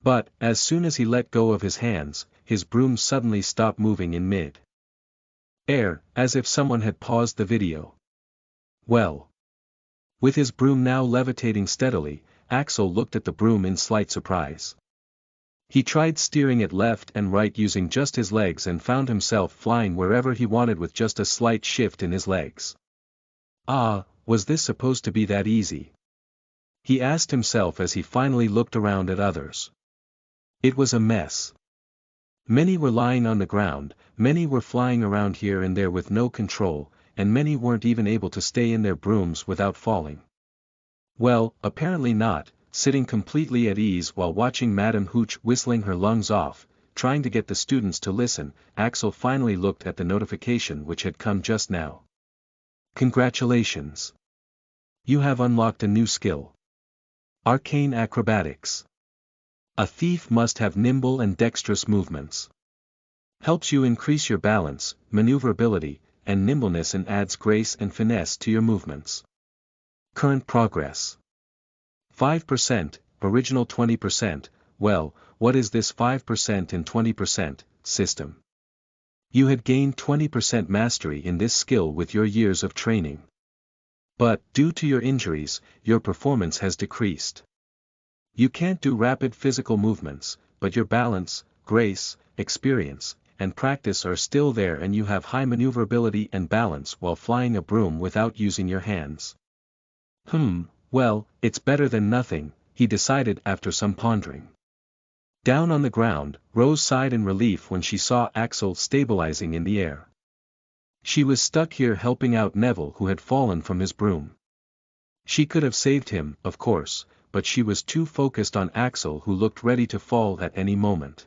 But, as soon as he let go of his hands, his broom suddenly stopped moving in mid-air, as if someone had paused the video. Well. With his broom now levitating steadily, Axel looked at the broom in slight surprise. He tried steering it left and right using just his legs and found himself flying wherever he wanted with just a slight shift in his legs. Ah, was this supposed to be that easy? He asked himself as he finally looked around at others. It was a mess. Many were lying on the ground, many were flying around here and there with no control, and many weren't even able to stay in their brooms without falling. Well, apparently not, sitting completely at ease while watching Madam Hooch whistling her lungs off, trying to get the students to listen. Axel finally looked at the notification which had come just now. Congratulations! You have unlocked a new skill. Arcane Acrobatics. A thief must have nimble and dexterous movements. Helps you increase your balance, maneuverability, and nimbleness and adds grace and finesse to your movements. Current progress. 5%, original 20%, well, what is this 5% and 20% system? You had gained 20% mastery in this skill with your years of training. But, due to your injuries, your performance has decreased. You can't do rapid physical movements, but your balance, grace, experience, and practice are still there, and you have high maneuverability and balance while flying a broom without using your hands. Well, it's better than nothing, he decided after some pondering. Down on the ground, Rose sighed in relief when she saw Axel stabilizing in the air. She was stuck here helping out Neville, who had fallen from his broom. She could have saved him, of course, but she was too focused on Axel, who looked ready to fall at any moment.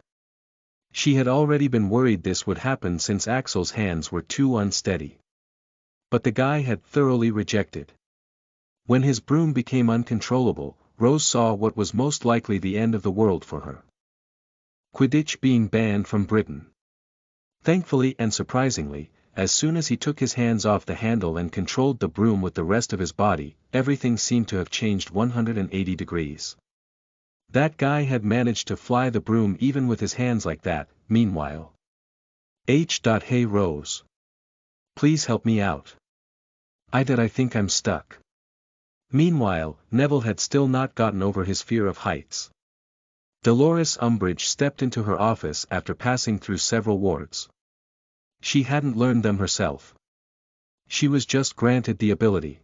She had already been worried this would happen since Axel's hands were too unsteady. But the guy had thoroughly rejected. When his broom became uncontrollable, Rose saw what was most likely the end of the world for her. Quidditch being banned from Britain. Thankfully and surprisingly, as soon as he took his hands off the handle and controlled the broom with the rest of his body, everything seemed to have changed 180 degrees. That guy had managed to fly the broom even with his hands like that. Meanwhile, Hey Rose. Please help me out. I think I'm stuck. Meanwhile, Neville had still not gotten over his fear of heights. Dolores Umbridge stepped into her office after passing through several wards. She hadn't learned them herself. She was just granted the ability.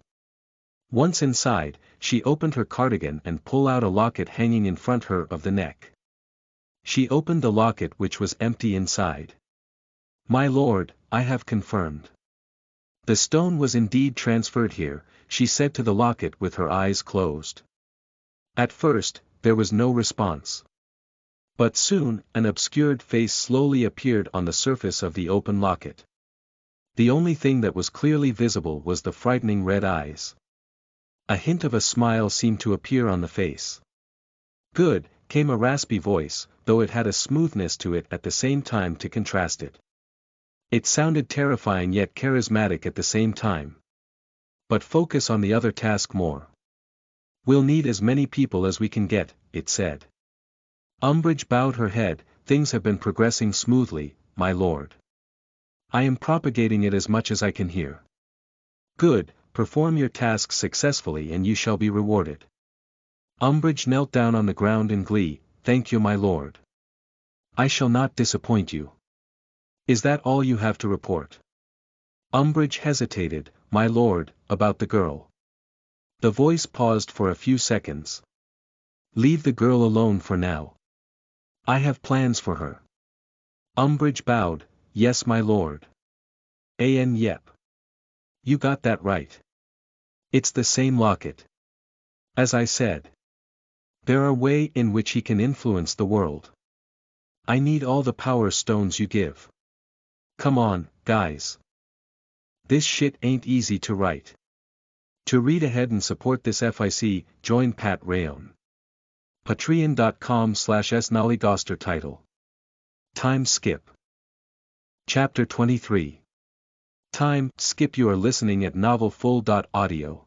Once inside, she opened her cardigan and pulled out a locket hanging in front her of the neck. She opened the locket, which was empty inside. My lord, I have confirmed. The stone was indeed transferred here, she said to the locket with her eyes closed. At first, there was no response. But soon, an obscured face slowly appeared on the surface of the open locket. The only thing that was clearly visible was the frightening red eyes. A hint of a smile seemed to appear on the face. Good, came a raspy voice, though it had a smoothness to it at the same time to contrast it. It sounded terrifying yet charismatic at the same time. But focus on the other task more. We'll need as many people as we can get, it said. Umbridge bowed her head. Things have been progressing smoothly, my lord. I am propagating it as much as I can here. Good, perform your tasks successfully and you shall be rewarded. Umbridge knelt down on the ground in glee. Thank you, my lord. I shall not disappoint you. Is that all you have to report? Umbridge hesitated. My lord, about the girl. The voice paused for a few seconds. Leave the girl alone for now. I have plans for her. Umbridge bowed. Yes, my lord. Yep. You got that right. It's the same locket. As I said. There are ways in which he can influence the world. I need all the power stones you give. Come on, guys. This shit ain't easy to write. To read ahead and support this FIC, join Pat Rayon. Patreon.com/snollygoster title. Time skip. Chapter 23. Time skip. You are listening at novelfull.audio.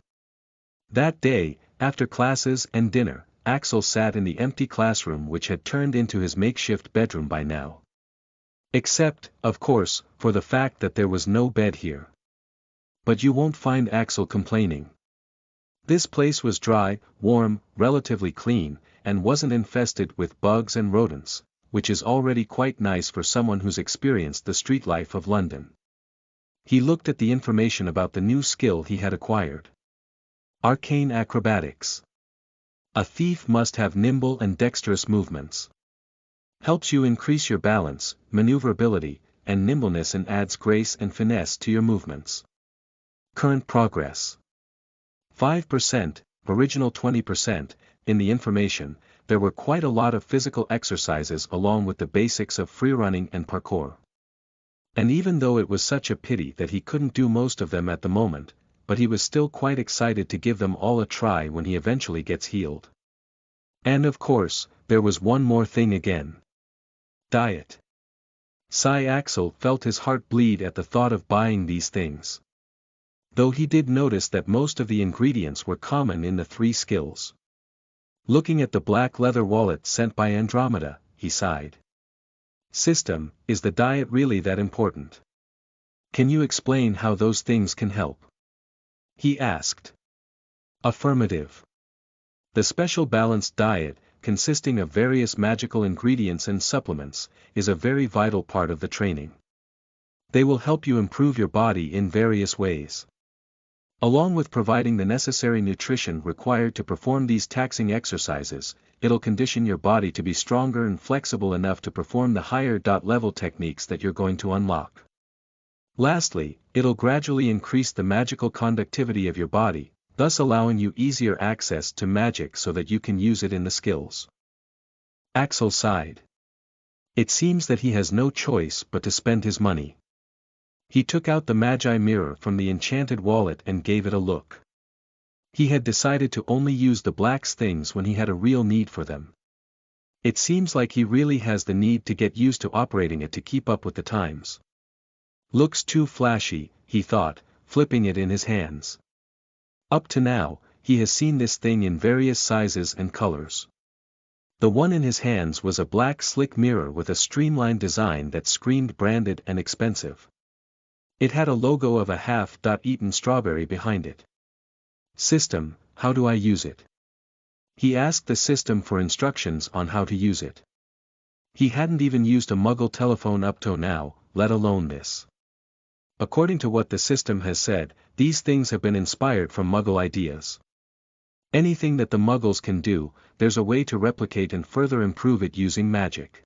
That day, after classes and dinner, Axel sat in the empty classroom which had turned into his makeshift bedroom by now. Except, of course, for the fact that there was no bed here. But you won't find Axel complaining. This place was dry, warm, relatively clean, and wasn't infested with bugs and rodents, which is already quite nice for someone who's experienced the street life of London. He looked at the information about the new skill he had acquired. Arcane Acrobatics. A thief must have nimble and dexterous movements. Helps you increase your balance, maneuverability, and nimbleness and adds grace and finesse to your movements. Current progress. 5%, original 20%, in the information, there were quite a lot of physical exercises along with the basics of freerunning and parkour. And even though it was such a pity that he couldn't do most of them at the moment, but he was still quite excited to give them all a try when he eventually gets healed. And of course, there was one more thing again. Diet. Axel felt his heart bleed at the thought of buying these things. Though he did notice that most of the ingredients were common in the three skills. Looking at the black leather wallet sent by Andromeda, he sighed. System, is the diet really that important? Can you explain how those things can help? He asked. Affirmative. The special balanced diet, consisting of various magical ingredients and supplements, is a very vital part of the training. They will help you improve your body in various ways. Along with providing the necessary nutrition required to perform these taxing exercises, it'll condition your body to be stronger and flexible enough to perform the higher level techniques that you're going to unlock. Lastly, it'll gradually increase the magical conductivity of your body, thus allowing you easier access to magic so that you can use it in the skills. Axel sighed. It seems that he has no choice but to spend his money. He took out the Magi mirror from the enchanted wallet and gave it a look. He had decided to only use the black's things when he had a real need for them. It seems like he really has the need to get used to operating it to keep up with the times. Looks too flashy, he thought, flipping it in his hands. Up to now, he has seen this thing in various sizes and colors. The one in his hands was a black slick mirror with a streamlined design that screamed branded and expensive. It had a logo of a half-eaten strawberry behind it. System, how do I use it? He asked the system for instructions on how to use it. He hadn't even used a Muggle telephone up to now, let alone this. According to what the system has said, these things have been inspired from Muggle ideas. Anything that the Muggles can do, there's a way to replicate and further improve it using magic.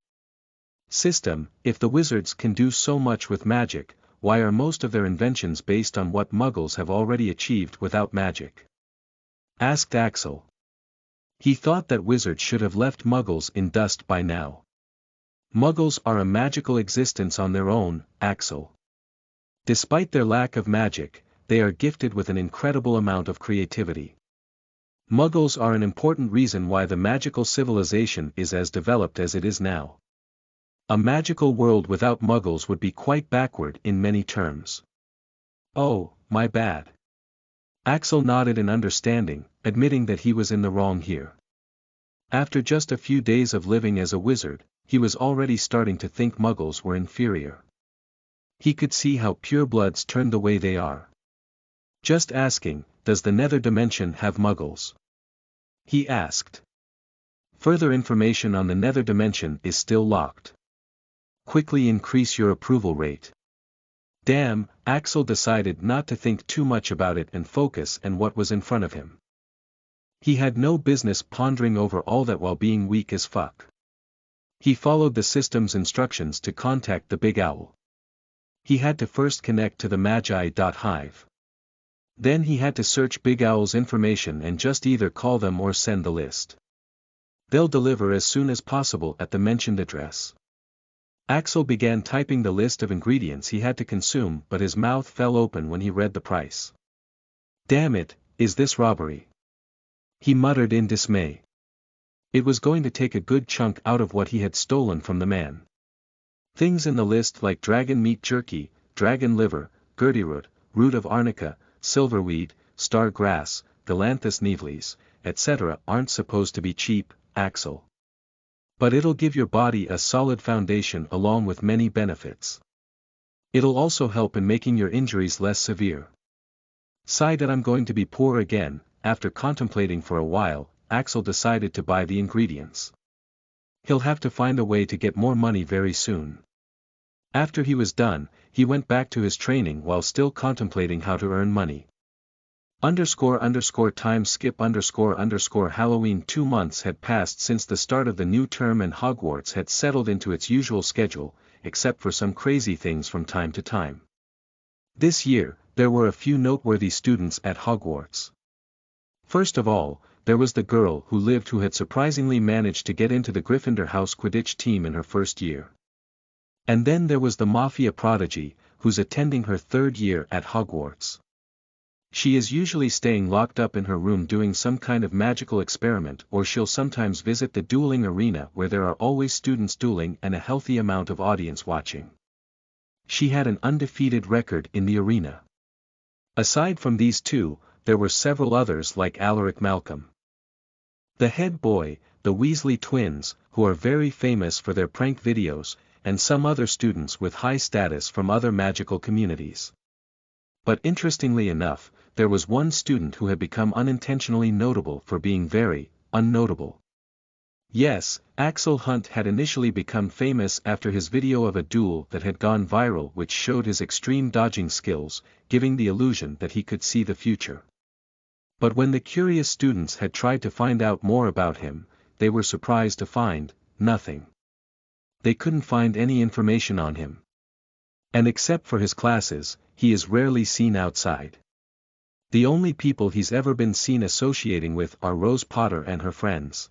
System, if the wizards can do so much with magic, why are most of their inventions based on what Muggles have already achieved without magic? Asked Axel. He thought that wizards should have left Muggles in dust by now. Muggles are a magical existence on their own, Axel. Despite their lack of magic, they are gifted with an incredible amount of creativity. Muggles are an important reason why the magical civilization is as developed as it is now. A magical world without Muggles would be quite backward in many terms. Oh, my bad. Axel nodded in understanding, admitting that he was in the wrong here. After just a few days of living as a wizard, he was already starting to think Muggles were inferior. He could see how purebloods turned the way they are. Just asking, does the nether dimension have Muggles? He asked. Further information on the nether dimension is still locked. Quickly increase your approval rate. Damn, Axel decided not to think too much about it and focus on what was in front of him. He had no business pondering over all that while being weak as fuck. He followed the system's instructions to contact the Big Owl. He had to first connect to the Magi.hive. Then he had to search Big Owl's information and just either call them or send the list. They'll deliver as soon as possible at the mentioned address. Axel began typing the list of ingredients he had to consume, but his mouth fell open when he read the price. Damn it, is this robbery? He muttered in dismay. It was going to take a good chunk out of what he had stolen from the man. Things in the list like dragon meat jerky, dragon liver, gertieroot, root of arnica, silverweed, star grass, galanthus nivelis, etc. aren't supposed to be cheap, Axel. But it'll give your body a solid foundation along with many benefits. It'll also help in making your injuries less severe. Sigh that I'm going to be poor again. After contemplating for a while, Axel decided to buy the ingredients. He'll have to find a way to get more money very soon. After he was done, he went back to his training while still contemplating how to earn money. Time skip _ Halloween 2 months had passed since the start of the new term and Hogwarts had settled into its usual schedule, except for some crazy things from time to time. This year, there were a few noteworthy students at Hogwarts. First of all, there was the girl who lived who had surprisingly managed to get into the Gryffindor House Quidditch team in her first year. And then there was the Mafia prodigy, who's attending her 3rd year at Hogwarts. She is usually staying locked up in her room doing some kind of magical experiment, or she'll sometimes visit the dueling arena where there are always students dueling and a healthy amount of audience watching. She had an undefeated record in the arena. Aside from these two, there were several others like Alaric Malcolm. The head boy, the Weasley twins, who are very famous for their prank videos, and some other students with high status from other magical communities. But interestingly enough, there was one student who had become unintentionally notable for being very unnotable. Yes, Axel Hunt had initially become famous after his video of a duel that had gone viral, which showed his extreme dodging skills, giving the illusion that he could see the future. But when the curious students had tried to find out more about him, they were surprised to find nothing. They couldn't find any information on him. And except for his classes, he is rarely seen outside. The only people he's ever been seen associating with are Rose Potter and her friends.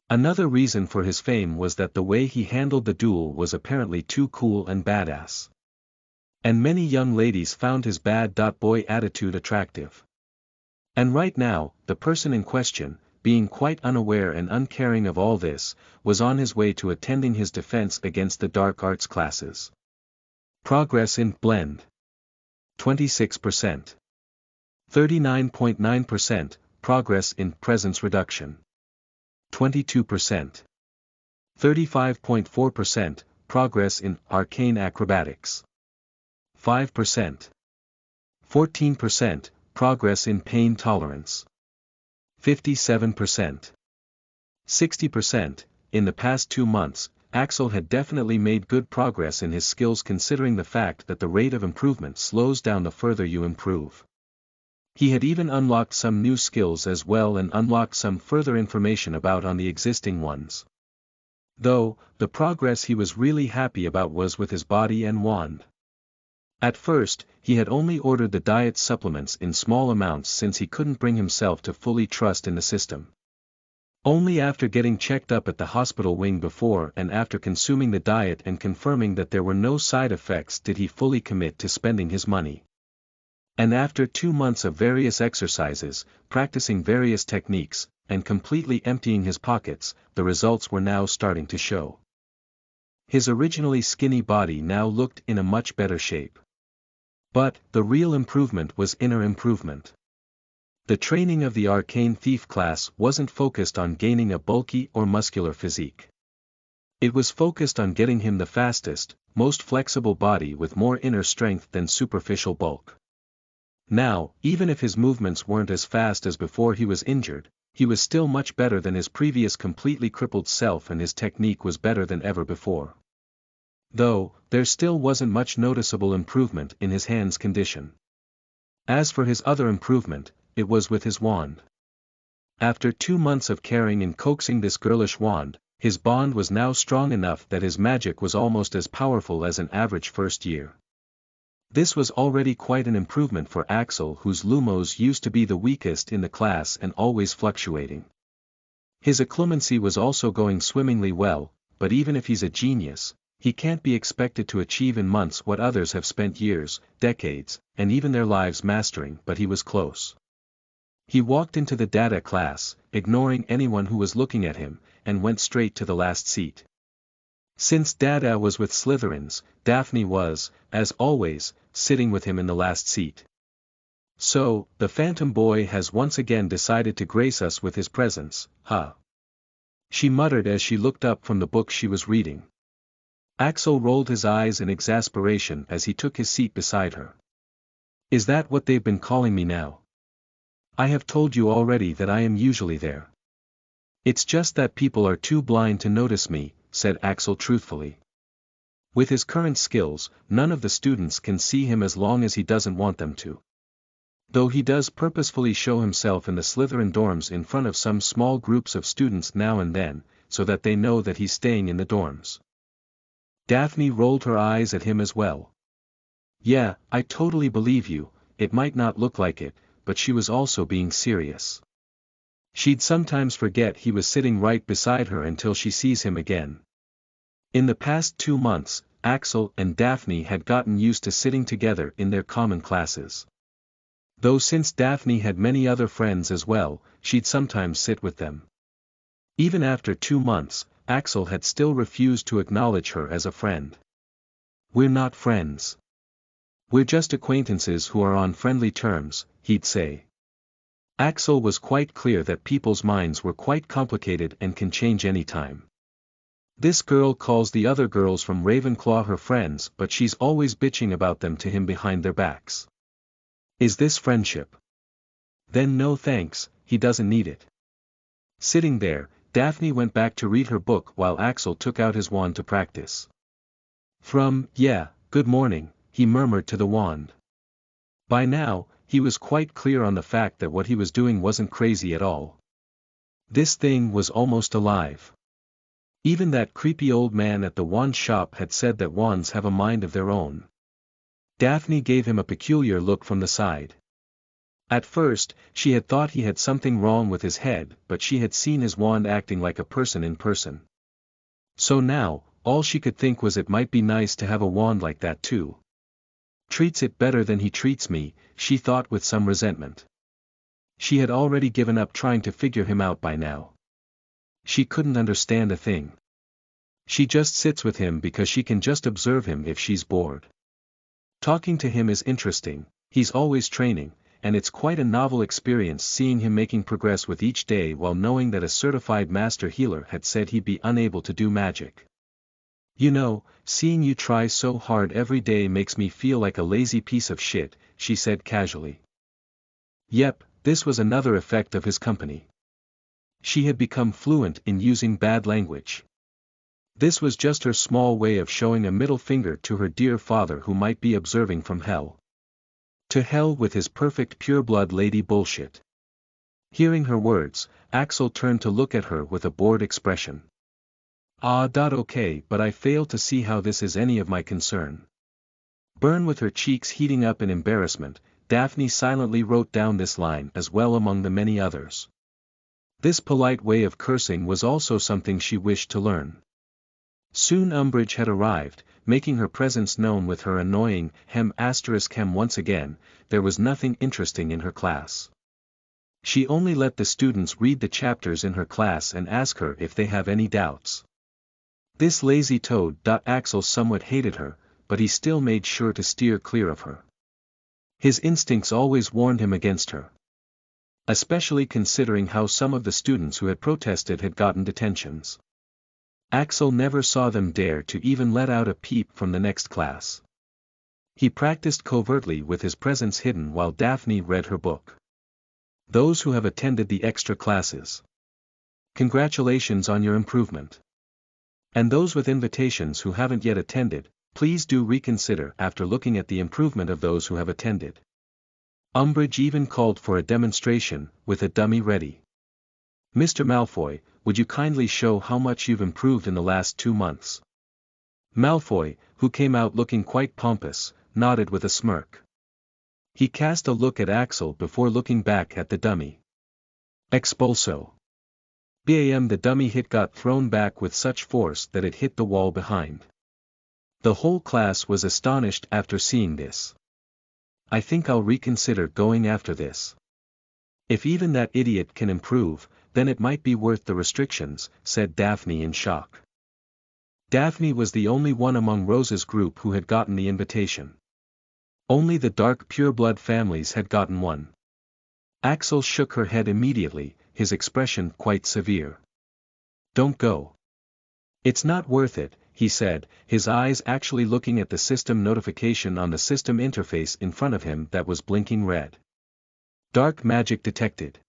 Another reason for his fame was that the way he handled the duel was apparently too cool and badass. And many young ladies found his bad boy attitude attractive. And right now, the person in question, being quite unaware and uncaring of all this, was on his way to attending his defense against the dark arts classes. Progress in blend. 26%. 39.9%, progress in presence reduction. 22%. 35.4%, progress in arcane acrobatics. 5%. 14%, progress in pain tolerance. 57%. 60%, in the past 2 months, Axel had definitely made good progress in his skills considering the fact that the rate of improvement slows down the further you improve. He had even unlocked some new skills as well and unlocked some further information about on the existing ones. Though, the progress he was really happy about was with his body and wand. At first, he had only ordered the diet supplements in small amounts since he couldn't bring himself to fully trust in the system. Only after getting checked up at the hospital wing before and after consuming the diet and confirming that there were no side effects did he fully commit to spending his money. And after 2 months of various exercises, practicing various techniques, and completely emptying his pockets, the results were now starting to show. His originally skinny body now looked in a much better shape. But, the real improvement was inner improvement. The training of the Arcane Thief class wasn't focused on gaining a bulky or muscular physique. It was focused on getting him the fastest, most flexible body with more inner strength than superficial bulk. Now, even if his movements weren't as fast as before he was injured, he was still much better than his previous completely crippled self and his technique was better than ever before. Though, there still wasn't much noticeable improvement in his hand's condition. As for his other improvement, it was with his wand. After 2 months of carrying and coaxing this girlish wand, his bond was now strong enough that his magic was almost as powerful as an average first year. This was already quite an improvement for Axel, whose lumos used to be the weakest in the class and always fluctuating. His occlumency was also going swimmingly well, but even if he's a genius, he can't be expected to achieve in months what others have spent years, decades, and even their lives mastering, but he was close. He walked into the data class, ignoring anyone who was looking at him, and went straight to the last seat. Since Dada was with Slytherins, Daphne was, as always, sitting with him in the last seat. So, the Phantom Boy has once again decided to grace us with his presence, huh? She muttered as she looked up from the book she was reading. Axel rolled his eyes in exasperation as he took his seat beside her. Is that what they've been calling me now? I have told you already that I am usually there. It's just that people are too blind to notice me, said Axel truthfully. With his current skills, none of the students can see him as long as he doesn't want them to. Though he does purposefully show himself in the Slytherin dorms in front of some small groups of students now and then, so that they know that he's staying in the dorms. Daphne rolled her eyes at him as well. Yeah, I totally believe you, it might not look like it, but she was also being serious. She'd sometimes forget he was sitting right beside her until she sees him again. In the past 2 months, Axel and Daphne had gotten used to sitting together in their common classes. Though since Daphne had many other friends as well, she'd sometimes sit with them. Even after 2 months, Axel had still refused to acknowledge her as a friend. We're not friends. We're just acquaintances who are on friendly terms, he'd say. Axel was quite clear that people's minds were quite complicated and can change any time. This girl calls the other girls from Ravenclaw her friends, but she's always bitching about them to him behind their backs. Is this friendship? Then no thanks, he doesn't need it. Sitting there, Daphne went back to read her book while Axel took out his wand to practice. Yeah, good morning, he murmured to the wand. By now, he was quite clear on the fact that what he was doing wasn't crazy at all. This thing was almost alive. Even that creepy old man at the wand shop had said that wands have a mind of their own. Daphne gave him a peculiar look from the side. At first, she had thought he had something wrong with his head, but she had seen his wand acting like a person in person. So now, all she could think was it might be nice to have a wand like that too. Treats it better than he treats me, she thought with some resentment. She had already given up trying to figure him out by now. She couldn't understand a thing. She just sits with him because she can just observe him if she's bored. Talking to him is interesting, he's always training, and it's quite a novel experience seeing him making progress with each day while knowing that a certified master healer had said he'd be unable to do magic. You know, seeing you try so hard every day makes me feel like a lazy piece of shit, she said casually. Yep, this was another effect of his company. She had become fluent in using bad language. This was just her small way of showing a middle finger to her dear father who might be observing from hell. To hell with his perfect pureblood lady bullshit. Hearing her words, Axel turned to look at her with a bored expression. Okay, but I fail to see how this is any of my concern. Burn with her cheeks heating up in embarrassment, Daphne silently wrote down this line as well among the many others. This polite way of cursing was also something she wished to learn. Soon Umbridge had arrived, making her presence known with her annoying hem*. Once again, there was nothing interesting in her class. She only let the students read the chapters in her class and ask her if they have any doubts. This lazy toad. Axel somewhat hated her, but he still made sure to steer clear of her. His instincts always warned him against her. Especially considering how some of the students who had protested had gotten detentions. Axel never saw them dare to even let out a peep from the next class. He practiced covertly with his presence hidden while Daphne read her book. Those who have attended the extra classes. Congratulations on your improvement. And those with invitations who haven't yet attended, please do reconsider after looking at the improvement of those who have attended. Umbridge even called for a demonstration, with a dummy ready. Mr. Malfoy, would you kindly show how much you've improved in the last 2 months? Malfoy, who came out looking quite pompous, nodded with a smirk. He cast a look at Axel before looking back at the dummy. Expulso. Bam! The dummy got thrown back with such force that it hit the wall behind. The whole class was astonished after seeing this. I think I'll reconsider going after this. If even that idiot can improve, then it might be worth the restrictions, said Daphne in shock. Daphne was the only one among Rose's group who had gotten the invitation. Only the dark pureblood families had gotten one. Axel shook her head immediately, his expression quite severe. Don't go. It's not worth it, he said, his eyes actually looking at the system notification on the system interface in front of him that was blinking red. Dark magic detected.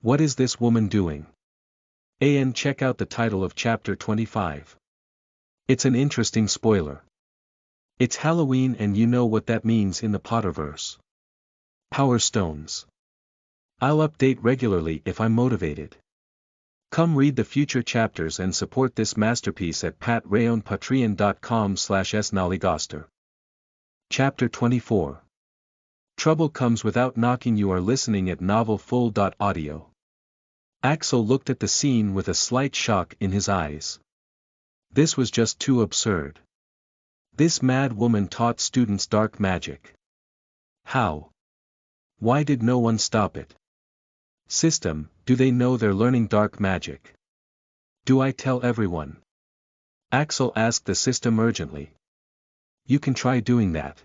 What is this woman doing? Check out the title of chapter 25. It's an interesting spoiler. It's Halloween and you know what that means in the Potterverse. Power stones. I'll update regularly if I'm motivated. Come read the future chapters and support this masterpiece at patreon.com/snollygoster. Chapter 24. Trouble comes without knocking. You are listening at novelfull.audio. Axel looked at the scene with a slight shock in his eyes. This was just too absurd. This mad woman taught students dark magic. How? Why did no one stop it? System, do they know they're learning dark magic? Do I tell everyone? Axel asked the system urgently. You can try doing that.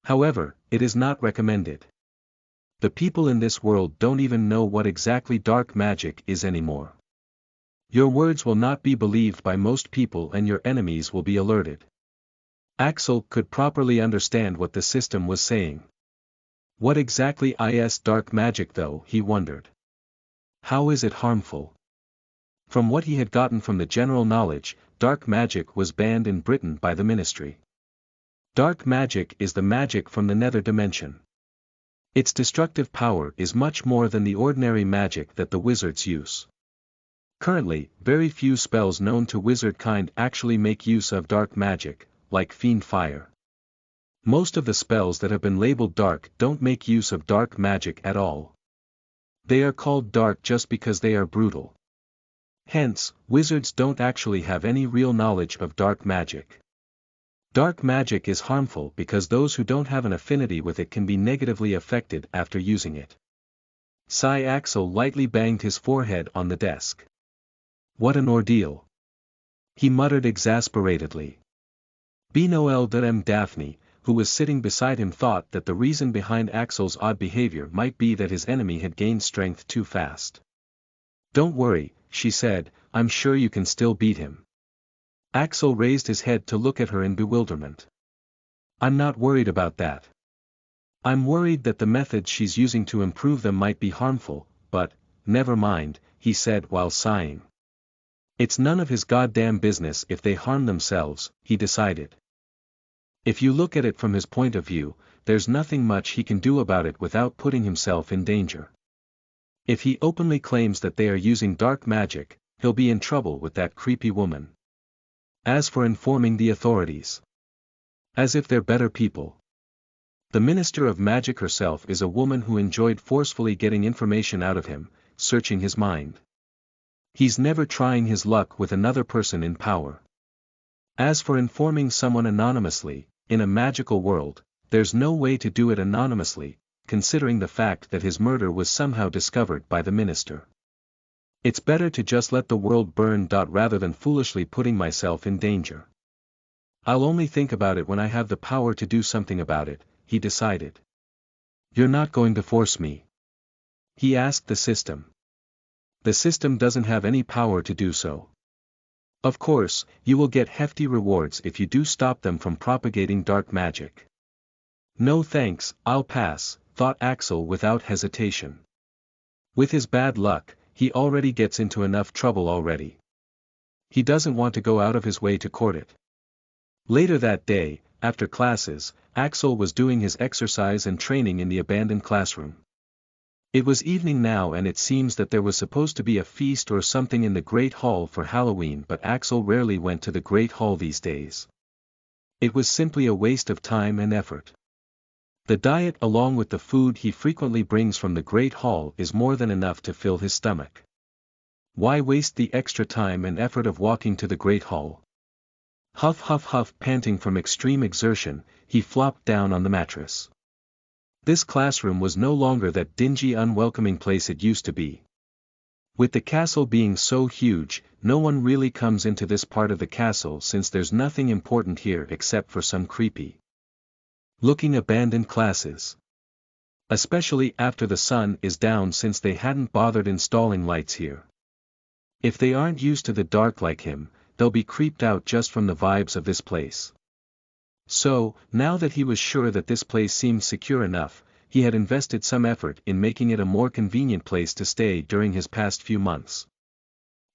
However, it is not recommended. The people in this world don't even know what exactly dark magic is anymore. Your words will not be believed by most people and your enemies will be alerted. Axel could properly understand what the system was saying. What exactly is dark magic though, he wondered. How is it harmful? From what he had gotten from the general knowledge, dark magic was banned in Britain by the ministry. Dark magic is the magic from the nether dimension. Its destructive power is much more than the ordinary magic that the wizards use. Currently, very few spells known to wizard kind actually make use of dark magic, like Fiend Fire. Most of the spells that have been labeled dark don't make use of dark magic at all. They are called dark just because they are brutal. Hence, wizards don't actually have any real knowledge of dark magic. Dark magic is harmful because those who don't have an affinity with it can be negatively affected after using it. Axel lightly banged his forehead on the desk. What an ordeal! He muttered exasperatedly. Benoel Daphne, who was sitting beside him, thought that the reason behind Axel's odd behavior might be that his enemy had gained strength too fast. Don't worry, she said, I'm sure you can still beat him. Axel raised his head to look at her in bewilderment. I'm not worried about that. I'm worried that the methods she's using to improve them might be harmful, but, never mind, he said while sighing. It's none of his goddamn business if they harm themselves, he decided. If you look at it from his point of view, there's nothing much he can do about it without putting himself in danger. If he openly claims that they are using dark magic, he'll be in trouble with that creepy woman. As for informing the authorities, as if they're better people. The Minister of Magic herself is a woman who enjoyed forcefully getting information out of him, searching his mind. He's never trying his luck with another person in power. As for informing someone anonymously, in a magical world, there's no way to do it anonymously, considering the fact that his murder was somehow discovered by the minister. It's better to just let the world burn. Rather than foolishly putting myself in danger. I'll only think about it when I have the power to do something about it, he decided. You're not going to force me? He asked the system. The system doesn't have any power to do so. Of course, you will get hefty rewards if you do stop them from propagating dark magic. No thanks, I'll pass, thought Axel without hesitation. With his bad luck, he already gets into enough trouble already. He doesn't want to go out of his way to court it. Later that day, after classes, Axel was doing his exercise and training in the abandoned classroom. It was evening now and it seems that there was supposed to be a feast or something in the Great Hall for Halloween, but Axel rarely went to the Great Hall these days. It was simply a waste of time and effort. The diet along with the food he frequently brings from the Great Hall is more than enough to fill his stomach. Why waste the extra time and effort of walking to the Great Hall? Huff huff huff, panting from extreme exertion, he flopped down on the mattress. This classroom was no longer that dingy unwelcoming place it used to be. With the castle being so huge, no one really comes into this part of the castle since there's nothing important here except for some creepy looking abandoned classes. Especially after the sun is down, since they hadn't bothered installing lights here. If they aren't used to the dark like him, they'll be creeped out just from the vibes of this place. So, now that he was sure that this place seemed secure enough, he had invested some effort in making it a more convenient place to stay during his past few months.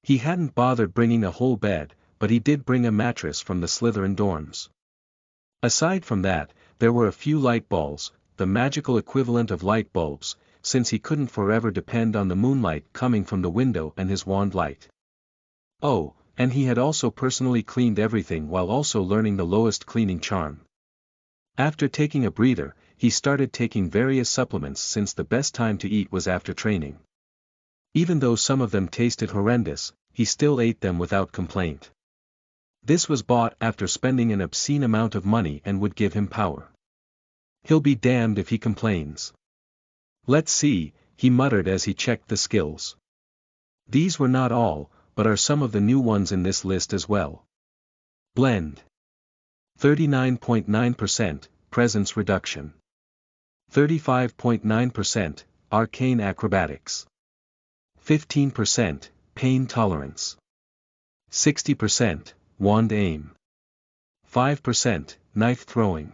He hadn't bothered bringing a whole bed, but he did bring a mattress from the Slytherin dorms. Aside from that, there were a few light balls, the magical equivalent of light bulbs, since he couldn't forever depend on the moonlight coming from the window and his wand light. Oh, and he had also personally cleaned everything while also learning the lowest cleaning charm. After taking a breather, he started taking various supplements since the best time to eat was after training. Even though some of them tasted horrendous, he still ate them without complaint. This was bought after spending an obscene amount of money and would give him power. He'll be damned if he complains. Let's see, he muttered as he checked the skills. These were not all, but are some of the new ones in this list as well. Blend. 39.9%, presence reduction. 35.9%, arcane acrobatics. 15%, pain tolerance. 60%, wand aim. 5%, knife throwing.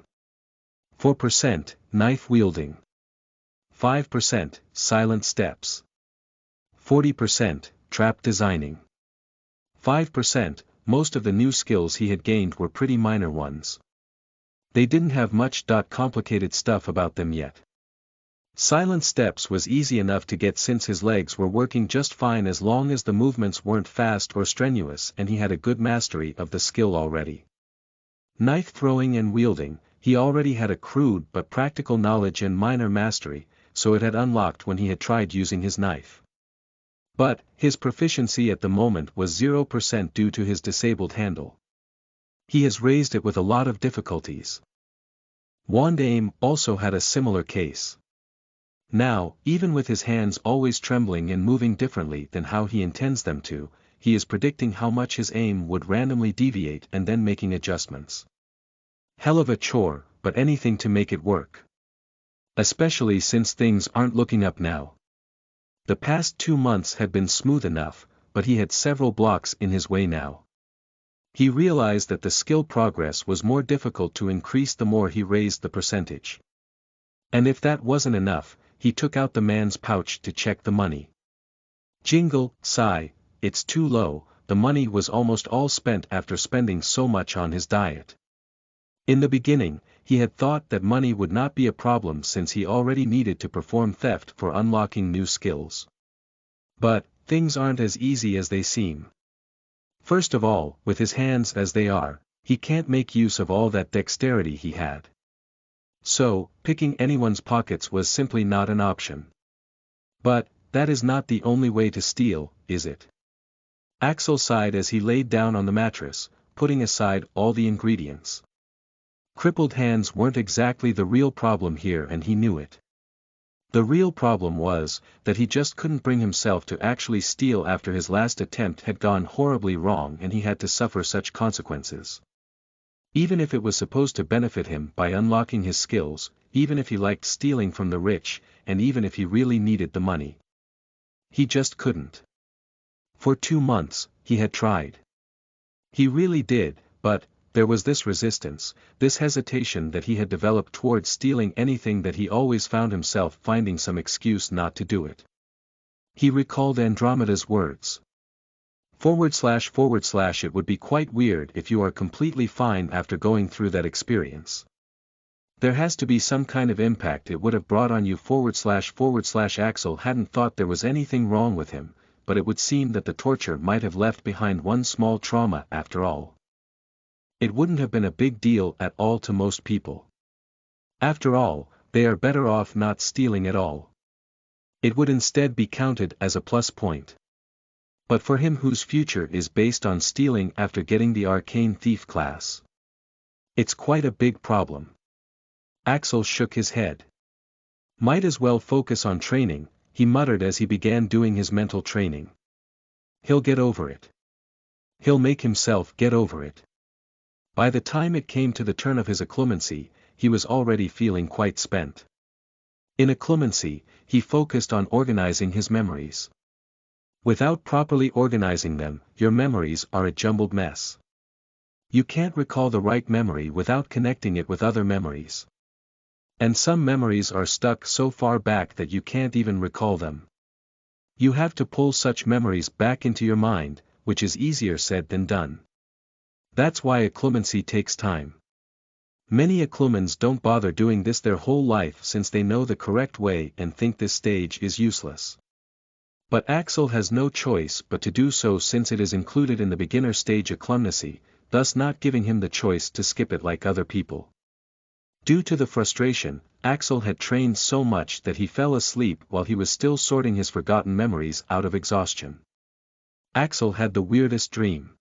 4%, knife wielding. 5%, silent steps. 40%, trap designing. 5%, most of the new skills he had gained were pretty minor ones. They didn't have much complicated stuff about them yet. Silent steps was easy enough to get since his legs were working just fine as long as the movements weren't fast or strenuous and he had a good mastery of the skill already. Knife throwing and wielding, he already had a crude but practical knowledge and minor mastery, so it had unlocked when he had tried using his knife. But, his proficiency at the moment was 0% due to his disabled handle. He has raised it with a lot of difficulties. Wand Aim also had a similar case. Now, even with his hands always trembling and moving differently than how he intends them to, he is predicting how much his aim would randomly deviate and then making adjustments. Hell of a chore, but anything to make it work. Especially since things aren't looking up now. The past 2 months had been smooth enough, but he had several blocks in his way now. He realized that the skill progress was more difficult to increase the more he raised the percentage. And if that wasn't enough, he took out the man's pouch to check the money. Jingle, sigh, it's too low, the money was almost all spent after spending so much on his diet. In the beginning, he had thought that money would not be a problem since he already needed to perform theft for unlocking new skills. But, things aren't as easy as they seem. First of all, with his hands as they are, he can't make use of all that dexterity he had. So, picking anyone's pockets was simply not an option. But, that is not the only way to steal, is it? Axel sighed as he laid down on the mattress, putting aside all the ingredients. Crippled hands weren't exactly the real problem here and he knew it. The real problem was, that he just couldn't bring himself to actually steal after his last attempt had gone horribly wrong and he had to suffer such consequences. Even if it was supposed to benefit him by unlocking his skills, even if he liked stealing from the rich, and even if he really needed the money. He just couldn't. For 2 months, he had tried. He really did, but, there was this resistance, this hesitation that he had developed towards stealing anything that he always found himself finding some excuse not to do it. He recalled Andromeda's words. // it would be quite weird if you are completely fine after going through that experience. There has to be some kind of impact it would have brought on you // Axel hadn't thought there was anything wrong with him, but it would seem that the torture might have left behind one small trauma after all. It wouldn't have been a big deal at all to most people. After all, they are better off not stealing at all. It would instead be counted as a plus point. But for him whose future is based on stealing after getting the Arcane Thief class, it's quite a big problem. Axel shook his head. Might as well focus on training, he muttered as he began doing his mental training. He'll get over it. He'll make himself get over it. By the time it came to the turn of his occlumency, he was already feeling quite spent. In occlumency, he focused on organizing his memories. Without properly organizing them, your memories are a jumbled mess. You can't recall the right memory without connecting it with other memories. And some memories are stuck so far back that you can't even recall them. You have to pull such memories back into your mind, which is easier said than done. That's why occlumency takes time. Many occlumens don't bother doing this their whole life since they know the correct way and think this stage is useless. But Axel has no choice but to do so since it is included in the beginner stage occlumency, thus not giving him the choice to skip it like other people. Due to the frustration, Axel had trained so much that he fell asleep while he was still sorting his forgotten memories out of exhaustion. Axel had the weirdest dream.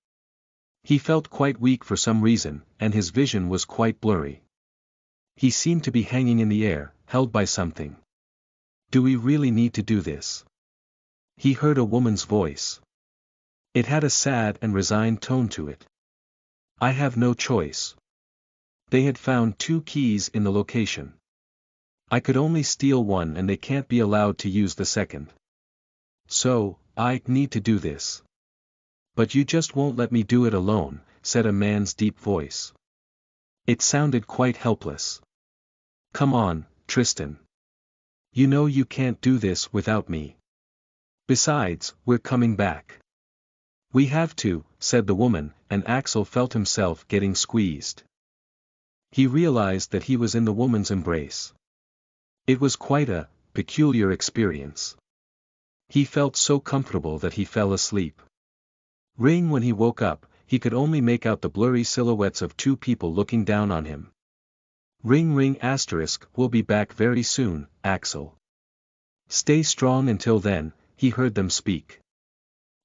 He felt quite weak for some reason, and his vision was quite blurry. He seemed to be hanging in the air, held by something. Do we really need to do this? He heard a woman's voice. It had a sad and resigned tone to it. I have no choice. They had found 2 keys in the location. I could only steal one and they can't be allowed to use the second. So, I need to do this. But you just won't let me do it alone, said a man's deep voice. It sounded quite helpless. Come on, Tristan. You know you can't do this without me. Besides, we're coming back. We have to, said the woman, and Axel felt himself getting squeezed. He realized that he was in the woman's embrace. It was quite a peculiar experience. He felt so comfortable that he fell asleep. Ring when he woke up, he could only make out the blurry silhouettes of 2 people looking down on him. Ring ring asterisk, we'll be back very soon, Axel. Stay strong until then, he heard them speak.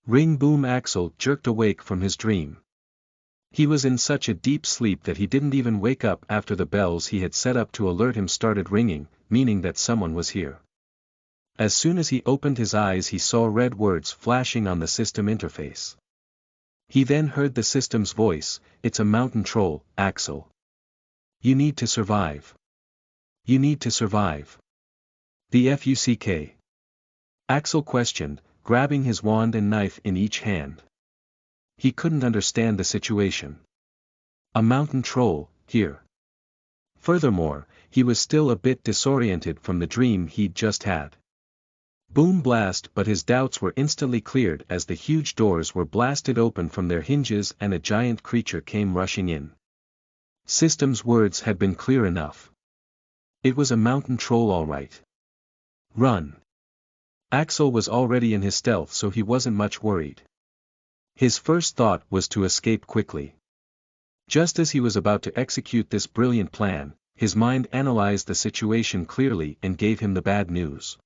Ring boom Axel jerked awake from his dream. He was in such a deep sleep that he didn't even wake up after the bells he had set up to alert him started ringing, meaning that someone was here. As soon as he opened his eyes he saw red words flashing on the system interface. He then heard the system's voice, "It's a mountain troll, Axel. You need to survive. You need to survive." The fuck? Axel questioned, grabbing his wand and knife in each hand. He couldn't understand the situation. A mountain troll, here. Furthermore, he was still a bit disoriented from the dream he'd just had. Boom blast, but his doubts were instantly cleared as the huge doors were blasted open from their hinges and a giant creature came rushing in. System's words had been clear enough. It was a mountain troll all right. Run. Axel was already in his stealth so he wasn't much worried. His first thought was to escape quickly. Just as he was about to execute this brilliant plan, his mind analyzed the situation clearly and gave him the bad news.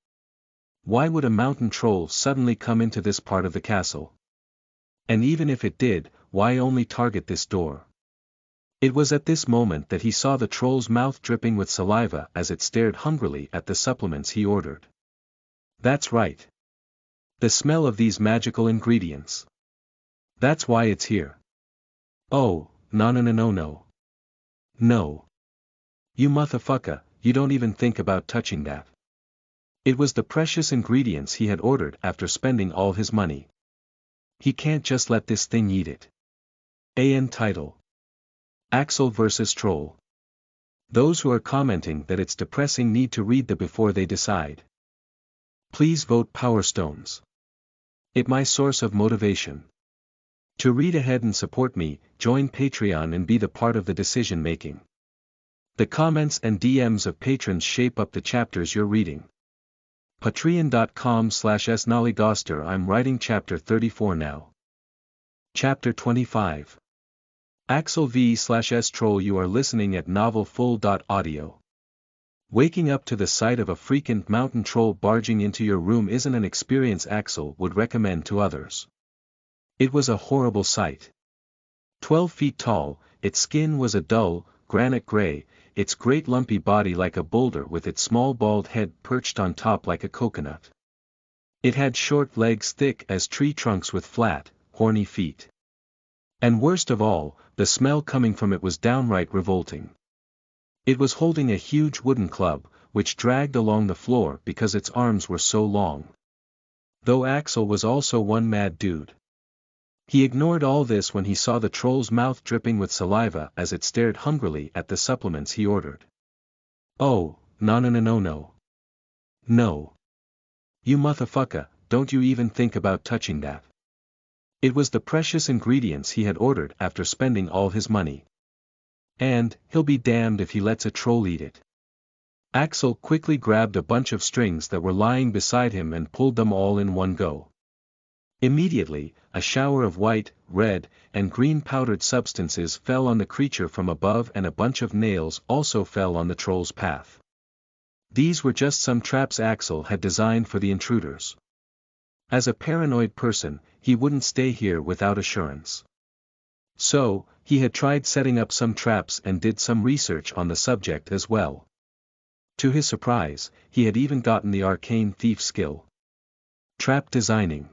Why would a mountain troll suddenly come into this part of the castle? And even if it did, why only target this door? It was at this moment that he saw the troll's mouth dripping with saliva as it stared hungrily at the supplements he ordered. That's right. The smell of these magical ingredients. That's why it's here. Oh, no. No. You motherfucker, you don't even think about touching that. It was the precious ingredients he had ordered after spending all his money. He can't just let this thing eat it. AN title. Axel vs. Troll. Those who are commenting that it's depressing need to read the before they decide. Please vote Power Stones. It my source of motivation. To read ahead and support me, join Patreon and be the part of the decision making. The comments and DMs of patrons shape up the chapters you're reading. Patreon.com/snollygoster. I'm writing chapter 34 now. Chapter 25. Axel v/S Troll. You are listening at novelfull.audio. Waking up to the sight of a freaking mountain troll barging into your room isn't an experience Axel would recommend to others. It was a horrible sight. 12 feet tall, its skin was a dull, granite gray, its great lumpy body like a boulder with its small bald head perched on top like a coconut. It had short legs thick as tree trunks with flat, horny feet. And worst of all, the smell coming from it was downright revolting. It was holding a huge wooden club, which dragged along the floor because its arms were so long. Though Axel was also one mad dude. He ignored all this when he saw the troll's mouth dripping with saliva as it stared hungrily at the supplements he ordered. Oh, no. No. You motherfucker, don't you even think about touching that. It was the precious ingredients he had ordered after spending all his money. And, he'll be damned if he lets a troll eat it. Axel quickly grabbed a bunch of strings that were lying beside him and pulled them all in one go. Immediately, a shower of white, red, and green powdered substances fell on the creature from above and a bunch of nails also fell on the troll's path. These were just some traps Axel had designed for the intruders. As a paranoid person, he wouldn't stay here without assurance. So, he had tried setting up some traps and did some research on the subject as well. To his surprise, he had even gotten the Arcane Thief skill. Trap designing.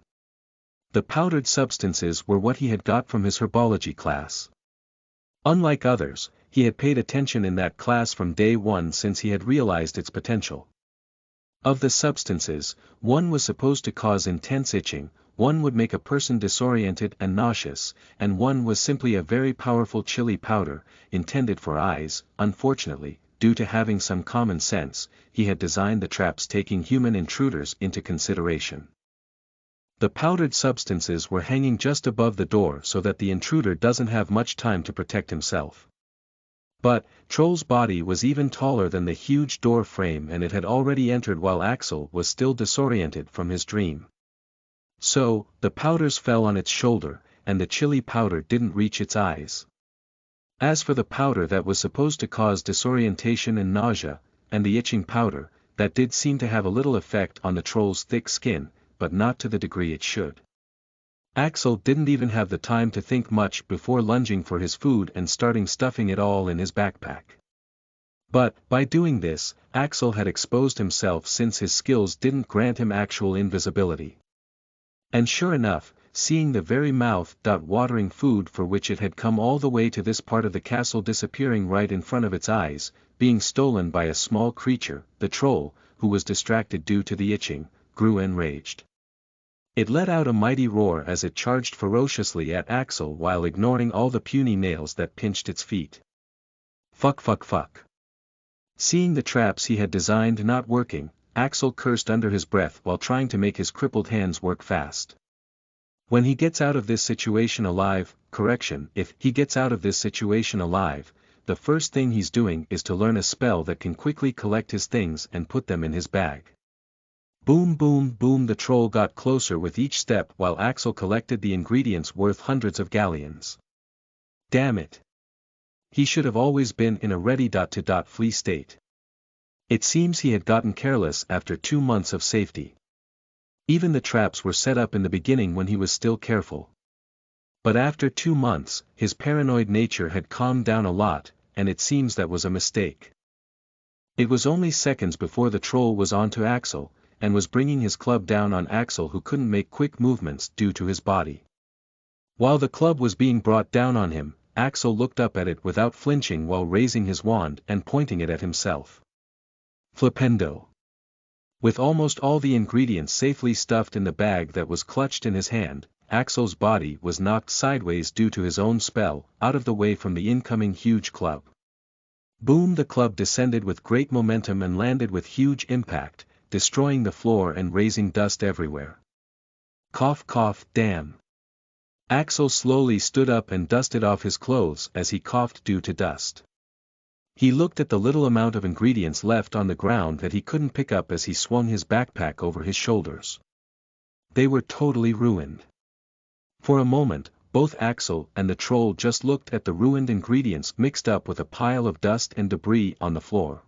The powdered substances were what he had got from his herbology class. Unlike others, he had paid attention in that class from day one since he had realized its potential. Of the substances, one was supposed to cause intense itching, one would make a person disoriented and nauseous, and one was simply a very powerful chili powder, intended for eyes. Unfortunately, due to having some common sense, he had designed the traps taking human intruders into consideration. The powdered substances were hanging just above the door so that the intruder doesn't have much time to protect himself. But, Troll's body was even taller than the huge door frame and it had already entered while Axel was still disoriented from his dream. So, the powders fell on its shoulder, and the chili powder didn't reach its eyes. As for the powder that was supposed to cause disorientation and nausea, and the itching powder, that did seem to have a little effect on the troll's thick skin, but not to the degree it should. Axel didn't even have the time to think much before lunging for his food and starting stuffing it all in his backpack. But, by doing this, Axel had exposed himself since his skills didn't grant him actual invisibility. And sure enough, seeing the very mouth-watering food for which it had come all the way to this part of the castle disappearing right in front of its eyes, being stolen by a small creature, the troll, who was distracted due to the itching, grew enraged. It let out a mighty roar as it charged ferociously at Axel while ignoring all the puny nails that pinched its feet. Fuck fuck fuck. Seeing the traps he had designed not working, Axel cursed under his breath while trying to make his crippled hands work fast. When he gets out of this situation alive, if he gets out of this situation alive, the first thing he's doing is to learn a spell that can quickly collect his things and put them in his bag. Boom boom boom, the troll got closer with each step while Axel collected the ingredients worth hundreds of galleons. Damn it. He should have always been in a ready-to-flee state. It seems he had gotten careless after 2 months of safety. Even the traps were set up in the beginning when he was still careful. But after 2 months, his paranoid nature had calmed down a lot, and it seems that was a mistake. It was only seconds before the troll was on to Axel, and was bringing his club down on Axel, who couldn't make quick movements due to his body. While the club was being brought down on him, Axel looked up at it without flinching while raising his wand and pointing it at himself. Flipendo. With almost all the ingredients safely stuffed in the bag that was clutched in his hand, Axel's body was knocked sideways due to his own spell, out of the way from the incoming huge club. Boom, the club descended with great momentum and landed with huge impact, destroying the floor and raising dust everywhere. Cough cough, damn. Axel slowly stood up and dusted off his clothes as he coughed due to dust. He looked at the little amount of ingredients left on the ground that he couldn't pick up as he swung his backpack over his shoulders. They were totally ruined. For a moment, both Axel and the troll just looked at the ruined ingredients mixed up with a pile of dust and debris on the floor.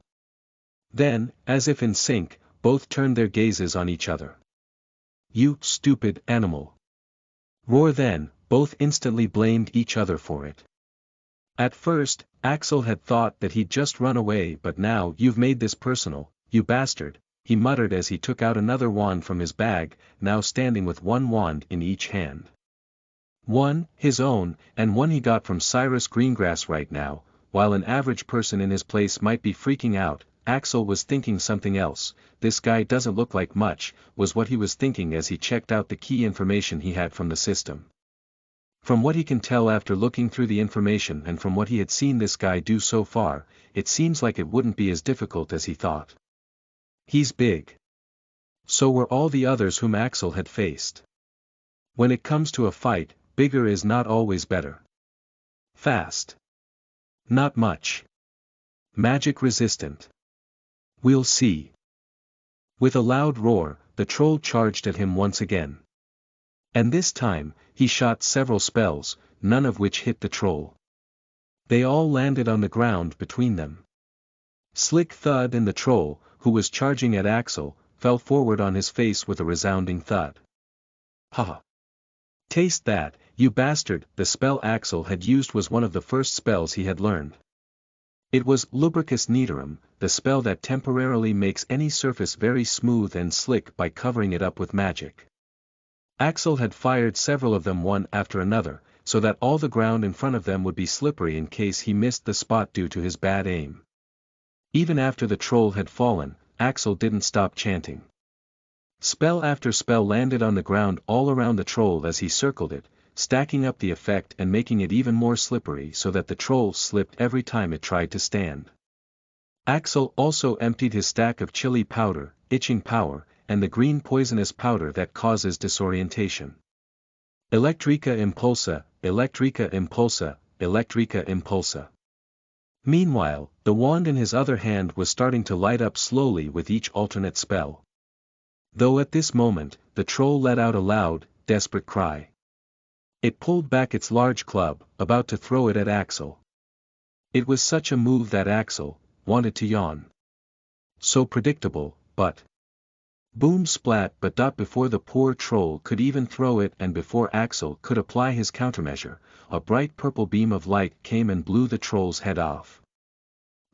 Then, as if in sync, both turned their gazes on each other. "You stupid animal!" Roar. Then, both instantly blamed each other for it. At first, Axel had thought that he'd just run away, but now, "You've made this personal, you bastard," he muttered as he took out another wand from his bag, now standing with one wand in each hand. One, his own, and one he got from Cyrus Greengrass right now. While an average person in his place might be freaking out, Axel was thinking something else. "This guy doesn't look like much," was what he was thinking as he checked out the key information he had from the system. From what he can tell after looking through the information and from what he had seen this guy do so far, it seems like it wouldn't be as difficult as he thought. He's big. So were all the others whom Axel had faced. When it comes to a fight, bigger is not always better. Fast. Not much. Magic resistant. We'll see. With a loud roar, the troll charged at him once again. And this time, he shot several spells, none of which hit the troll. They all landed on the ground between them. Slick thud, and the troll, who was charging at Axel, fell forward on his face with a resounding thud. Ha! Taste that, you bastard! The spell Axel had used was one of the first spells he had learned. It was Lubricus Nitrum, the spell that temporarily makes any surface very smooth and slick by covering it up with magic. Axel had fired several of them one after another, so that all the ground in front of them would be slippery in case he missed the spot due to his bad aim. Even after the troll had fallen, Axel didn't stop chanting. Spell after spell landed on the ground all around the troll as he circled it, stacking up the effect and making it even more slippery so that the troll slipped every time it tried to stand. Axel also emptied his stack of chili powder, itching power, and the green poisonous powder that causes disorientation. Electrica impulsa, Electrica impulsa, Electrica impulsa. Meanwhile, the wand in his other hand was starting to light up slowly with each alternate spell. Though at this moment, the troll let out a loud, desperate cry. It pulled back its large club, about to throw it at Axel. It was such a move that Axel wanted to yawn. So predictable, but Boom splat, but before the poor troll could even throw it and before Axel could apply his countermeasure, a bright purple beam of light came and blew the troll's head off.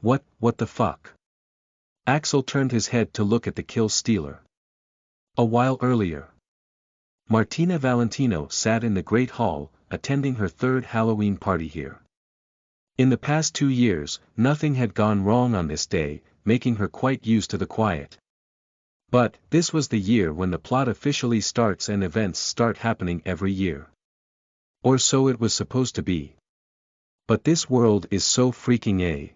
What the fuck? Axel turned his head to look at the kill stealer. A while earlier, Martina Valentino sat in the Great Hall, attending her third Halloween party here. In the past 2 years, nothing had gone wrong on this day, making her quite used to the quiet. But, this was the year when the plot officially starts and events start happening every year. Or so it was supposed to be. But this world is so freaking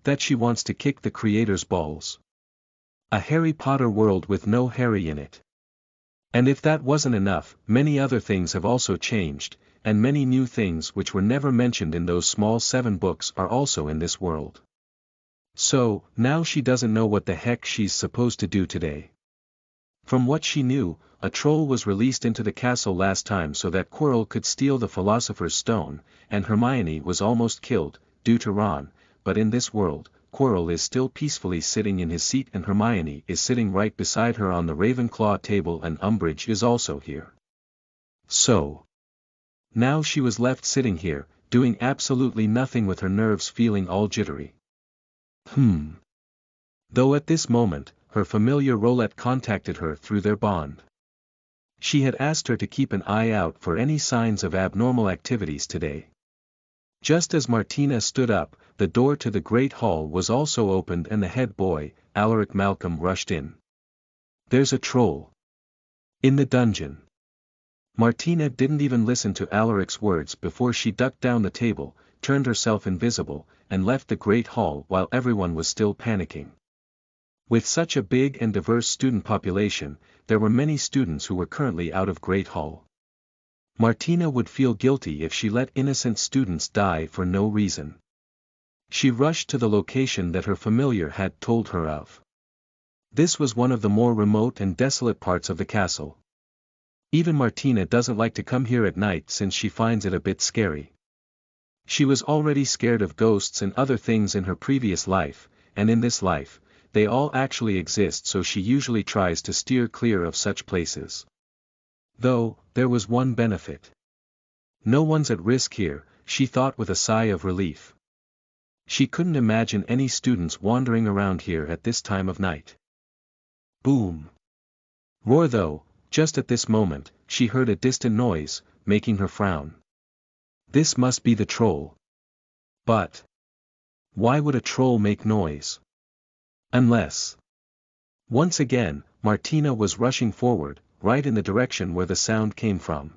that she wants to kick the creator's balls. A Harry Potter world with no Harry in it. And if that wasn't enough, many other things have also changed, and many new things which were never mentioned in those small 7 books are also in this world. So, now she doesn't know what the heck she's supposed to do today. From what she knew, a troll was released into the castle last time so that Quirrell could steal the Philosopher's Stone, and Hermione was almost killed, due to Ron, but in this world, Quirrell is still peacefully sitting in his seat and Hermione is sitting right beside her on the Ravenclaw table and Umbridge is also here. So, now she was left sitting here, doing absolutely nothing with her nerves feeling all jittery. Though at this moment, her familiar Rolette contacted her through their bond. She had asked her to keep an eye out for any signs of abnormal activities today. Just as Martina stood up, the door to the Great Hall was also opened and the head boy, Alaric Malcolm, rushed in. There's a troll in the dungeon. Martina didn't even listen to Alaric's words before she ducked down the table, turned herself invisible, and left the Great Hall while everyone was still panicking. With such a big and diverse student population, there were many students who were currently out of Great Hall. Martina would feel guilty if she let innocent students die for no reason. She rushed to the location that her familiar had told her of. This was one of the more remote and desolate parts of the castle. Even Martina doesn't like to come here at night since she finds it a bit scary. She was already scared of ghosts and other things in her previous life, and in this life, they all actually exist, so she usually tries to steer clear of such places. Though, there was one benefit. No one's at risk here, she thought with a sigh of relief. She couldn't imagine any students wandering around here at this time of night. Boom! Roar though, just at this moment, she heard a distant noise, making her frown. This must be the troll. But why would a troll make noise? Unless... Once again, Martina was rushing forward, right in the direction where the sound came from.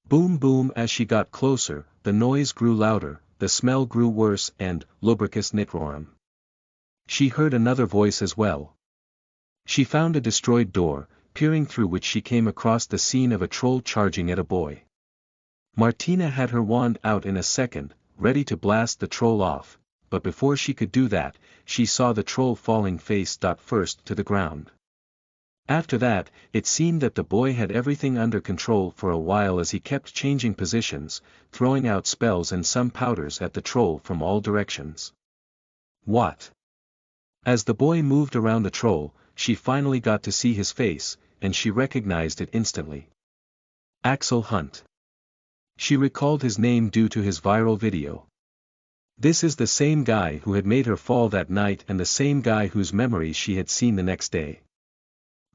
Boom boom. As she got closer, the noise grew louder, the smell grew worse and, lubricus nitrorum. She heard another voice as well. She found a destroyed door, peering through which she came across the scene of a troll charging at a boy. Martina had her wand out in a second, ready to blast the troll off, but before she could do that, she saw the troll falling face first to the ground. After that, it seemed that the boy had everything under control for a while as he kept changing positions, throwing out spells and some powders at the troll from all directions. What? As the boy moved around the troll, she finally got to see his face, and she recognized it instantly. Axel Hunt. She recalled his name due to his viral video. This is the same guy who had made her fall that night and the same guy whose memories she had seen the next day.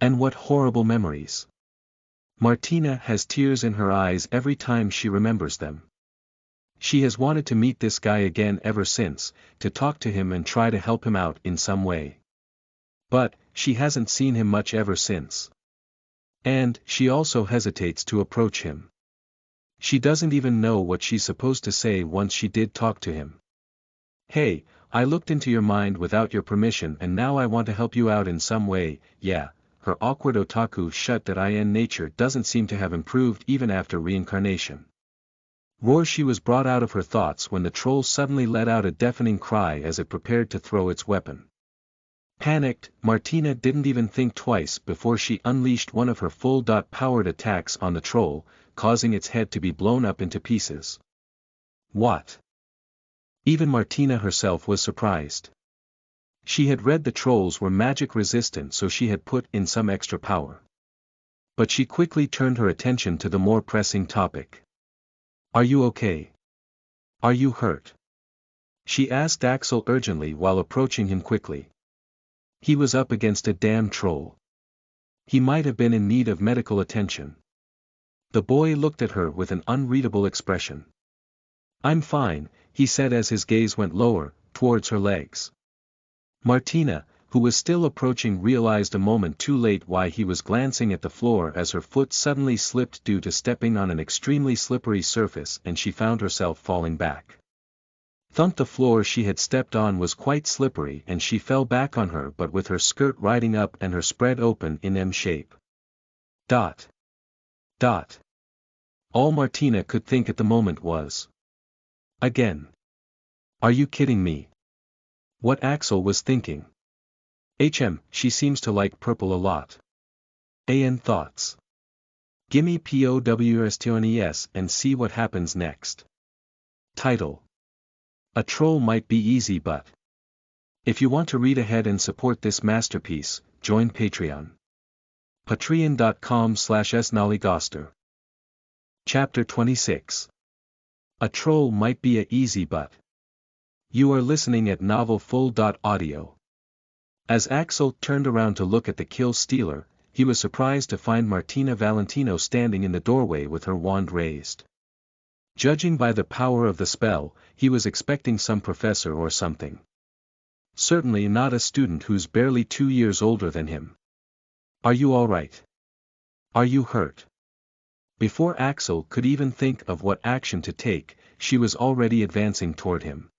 And what horrible memories. Martina has tears in her eyes every time she remembers them. She has wanted to meet this guy again ever since, to talk to him and try to help him out in some way. But, she hasn't seen him much ever since. And, she also hesitates to approach him. She doesn't even know what she's supposed to say once she did talk to him. Hey, I looked into your mind without your permission and now I want to help you out in some way. Yeah. Her awkward otaku shut-in nature doesn't seem to have improved even after reincarnation. Roar. She was brought out of her thoughts when the troll suddenly let out a deafening cry as it prepared to throw its weapon. Panicked, Martina didn't even think twice before she unleashed one of her full-powered attacks on the troll, causing its head to be blown up into pieces. What? Even Martina herself was surprised. She had read the trolls were magic resistant, so she had put in some extra power. But she quickly turned her attention to the more pressing topic. Are you okay? Are you hurt? She asked Axel urgently while approaching him quickly. He was up against a damn troll. He might have been in need of medical attention. The boy looked at her with an unreadable expression. I'm fine, he said as his gaze went lower, towards her legs. Martina, who was still approaching, realized a moment too late why he was glancing at the floor as her foot suddenly slipped due to stepping on an extremely slippery surface and she found herself falling back. Thump! The floor she had stepped on was quite slippery and she fell back on her, but with her skirt riding up and her spread open in M shape. Dot. Dot. All Martina could think at the moment was. Again. Are you kidding me? What Axel was thinking. She seems to like purple a lot. AN thoughts. Gimme POWERSTONES and see what happens next. Title. A troll might be easy, but. If you want to read ahead and support this masterpiece, join Patreon. Patreon.com/snollygoster. Chapter 26. A troll might be a easy but. You are listening at novelfull.audio. As Axel turned around to look at the kill stealer, he was surprised to find Martina Valentino standing in the doorway with her wand raised. Judging by the power of the spell, he was expecting some professor or something. Certainly not a student who's barely 2 years older than him. Are you all right? Are you hurt? Before Axel could even think of what action to take, she was already advancing toward him.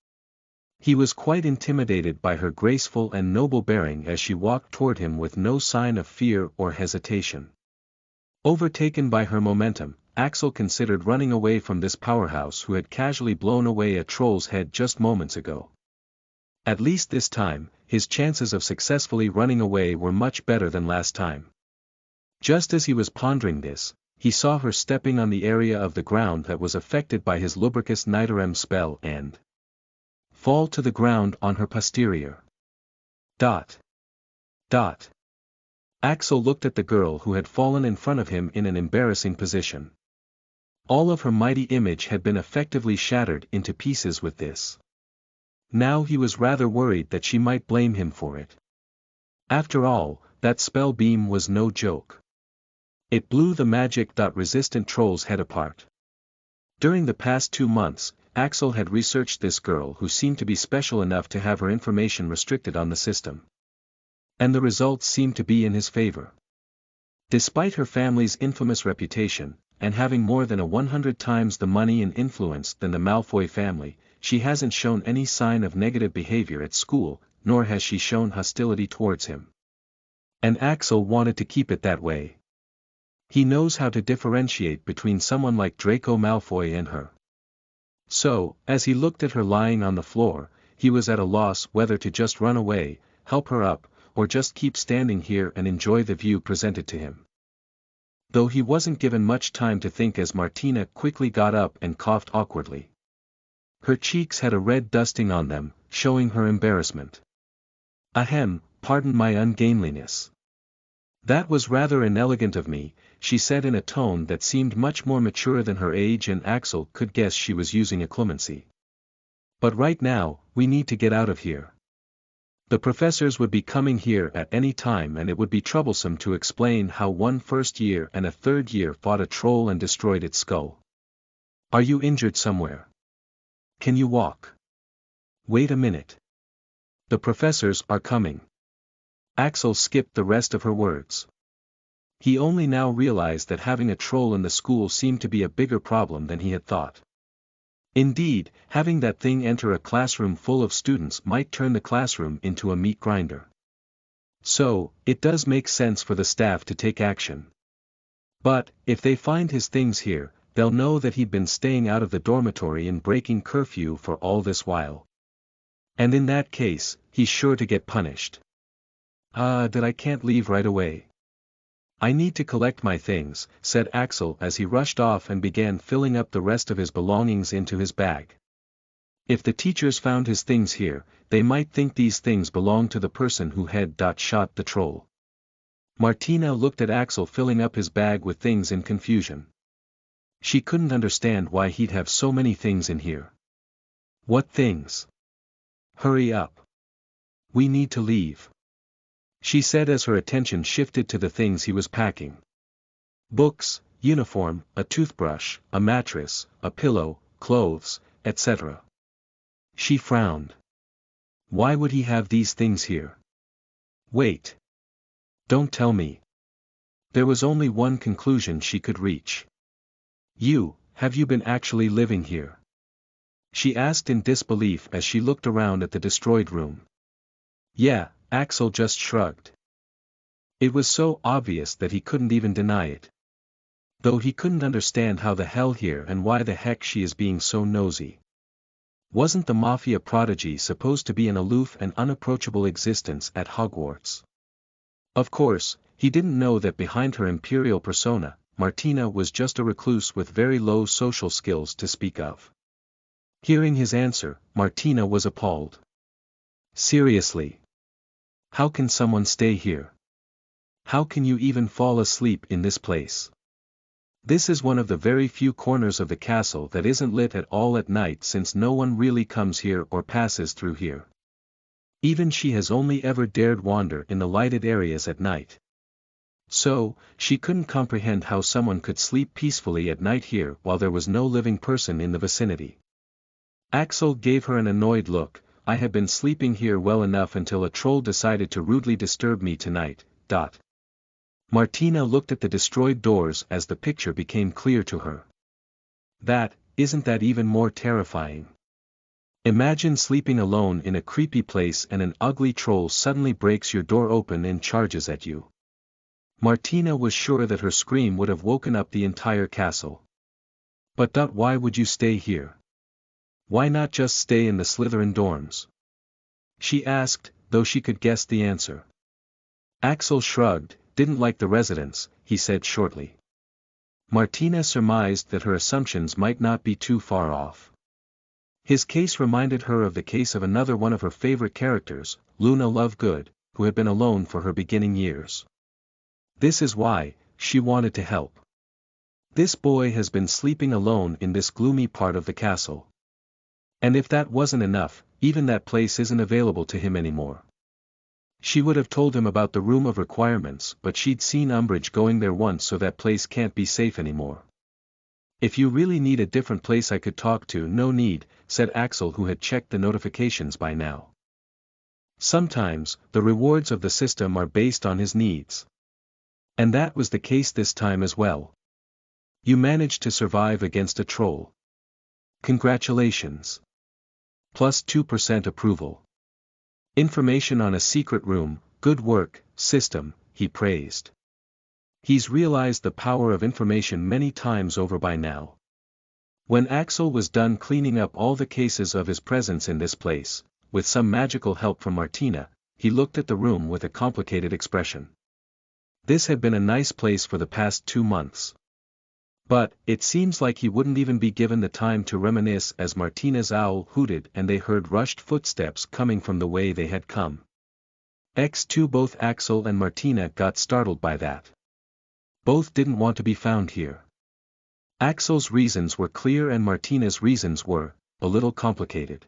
He was quite intimidated by her graceful and noble bearing as she walked toward him with no sign of fear or hesitation. Overtaken by her momentum, Axel considered running away from this powerhouse who had casually blown away a troll's head just moments ago. At least this time, his chances of successfully running away were much better than last time. Just as he was pondering this, he saw her stepping on the area of the ground that was affected by his Lubricus Nidoram spell and fall to the ground on her posterior. Dot. Dot. Axel looked at the girl who had fallen in front of him in an embarrassing position. All of her mighty image had been effectively shattered into pieces with this. Now he was rather worried that she might blame him for it. After all, that spell beam was no joke. It blew the magic-resistant troll's head apart. During the past 2 months, Axel had researched this girl who seemed to be special enough to have her information restricted on the system. And the results seemed to be in his favor. Despite her family's infamous reputation, and having more than 100 times the money and influence than the Malfoy family, she hasn't shown any sign of negative behavior at school, nor has she shown hostility towards him. And Axel wanted to keep it that way. He knows how to differentiate between someone like Draco Malfoy and her. So, as he looked at her lying on the floor, he was at a loss whether to just run away, help her up, or just keep standing here and enjoy the view presented to him. Though he wasn't given much time to think as Martina quickly got up and coughed awkwardly. Her cheeks had a red dusting on them, showing her embarrassment. Ahem, pardon my ungainliness. That was rather inelegant of me, she said in a tone that seemed much more mature than her age, and Axel could guess she was using a clemency. But right now, we need to get out of here. The professors would be coming here at any time and it would be troublesome to explain how one first year and a third year fought a troll and destroyed its skull. Are you injured somewhere? Can you walk? Wait a minute. The professors are coming. Axel skipped the rest of her words. He only now realized that having a troll in the school seemed to be a bigger problem than he had thought. Indeed, having that thing enter a classroom full of students might turn the classroom into a meat grinder. So, it does make sense for the staff to take action. But, if they find his things here, they'll know that he'd been staying out of the dormitory and breaking curfew for all this while. And in that case, he's sure to get punished. That I can't leave right away. I need to collect my things, said Axel as he rushed off and began filling up the rest of his belongings into his bag. If the teachers found his things here, they might think these things belonged to the person who had shot the troll. Martina looked at Axel filling up his bag with things in confusion. She couldn't understand why he'd have so many things in here. What things? Hurry up. We need to leave, she said as her attention shifted to the things he was packing. Books, uniform, a toothbrush, a mattress, a pillow, clothes, etc. She frowned. Why would he have these things here? Wait. Don't tell me. There was only one conclusion she could reach. Have you been actually living here? She asked in disbelief as she looked around at the destroyed room. Yeah, Axel just shrugged. It was so obvious that he couldn't even deny it. Though he couldn't understand how the hell here and why the heck she is being so nosy. Wasn't the mafia prodigy supposed to be an aloof and unapproachable existence at Hogwarts? Of course, he didn't know that behind her imperial persona, Martina was just a recluse with very low social skills to speak of. Hearing his answer, Martina was appalled. Seriously? How can someone stay here? How can you even fall asleep in this place? This is one of the very few corners of the castle that isn't lit at all at night since no one really comes here or passes through here. Even she has only ever dared wander in the lighted areas at night. So, she couldn't comprehend how someone could sleep peacefully at night here while there was no living person in the vicinity. Axel gave her an annoyed look. I have been sleeping here well enough until a troll decided to rudely disturb me tonight. Martina looked at the destroyed doors as the picture became clear to her. Isn't that even more terrifying? Imagine sleeping alone in a creepy place and an ugly troll suddenly breaks your door open and charges at you. Martina was sure that her scream would have woken up the entire castle. But why would you stay here? Why not just stay in the Slytherin dorms? She asked, though she could guess the answer. Axel shrugged. Didn't like the residence, he said shortly. Martina surmised that her assumptions might not be too far off. His case reminded her of the case of another one of her favorite characters, Luna Lovegood, who had been alone for her beginning years. This is why, she wanted to help. This boy has been sleeping alone in this gloomy part of the castle. And if that wasn't enough, even that place isn't available to him anymore. She would have told him about the Room of Requirements, but she'd seen Umbridge going there once, so that place can't be safe anymore. If you really need a different place I could talk to, no need, said Axel, who had checked the notifications by now. Sometimes, the rewards of the system are based on his needs. And that was the case this time as well. You managed to survive against a troll. Congratulations. Plus 2% approval. Information on a secret room, good work, system, he praised. He's realized the power of information many times over by now. When Axel was done cleaning up all the cases of his presence in this place, with some magical help from Martina, he looked at the room with a complicated expression. This had been a nice place for the past 2 months. But, it seems like he wouldn't even be given the time to reminisce as Martina's owl hooted and they heard rushed footsteps coming from the way they had come. Both Axel and Martina got startled by that. Both didn't want to be found here. Axel's reasons were clear and Martina's reasons were, a little complicated.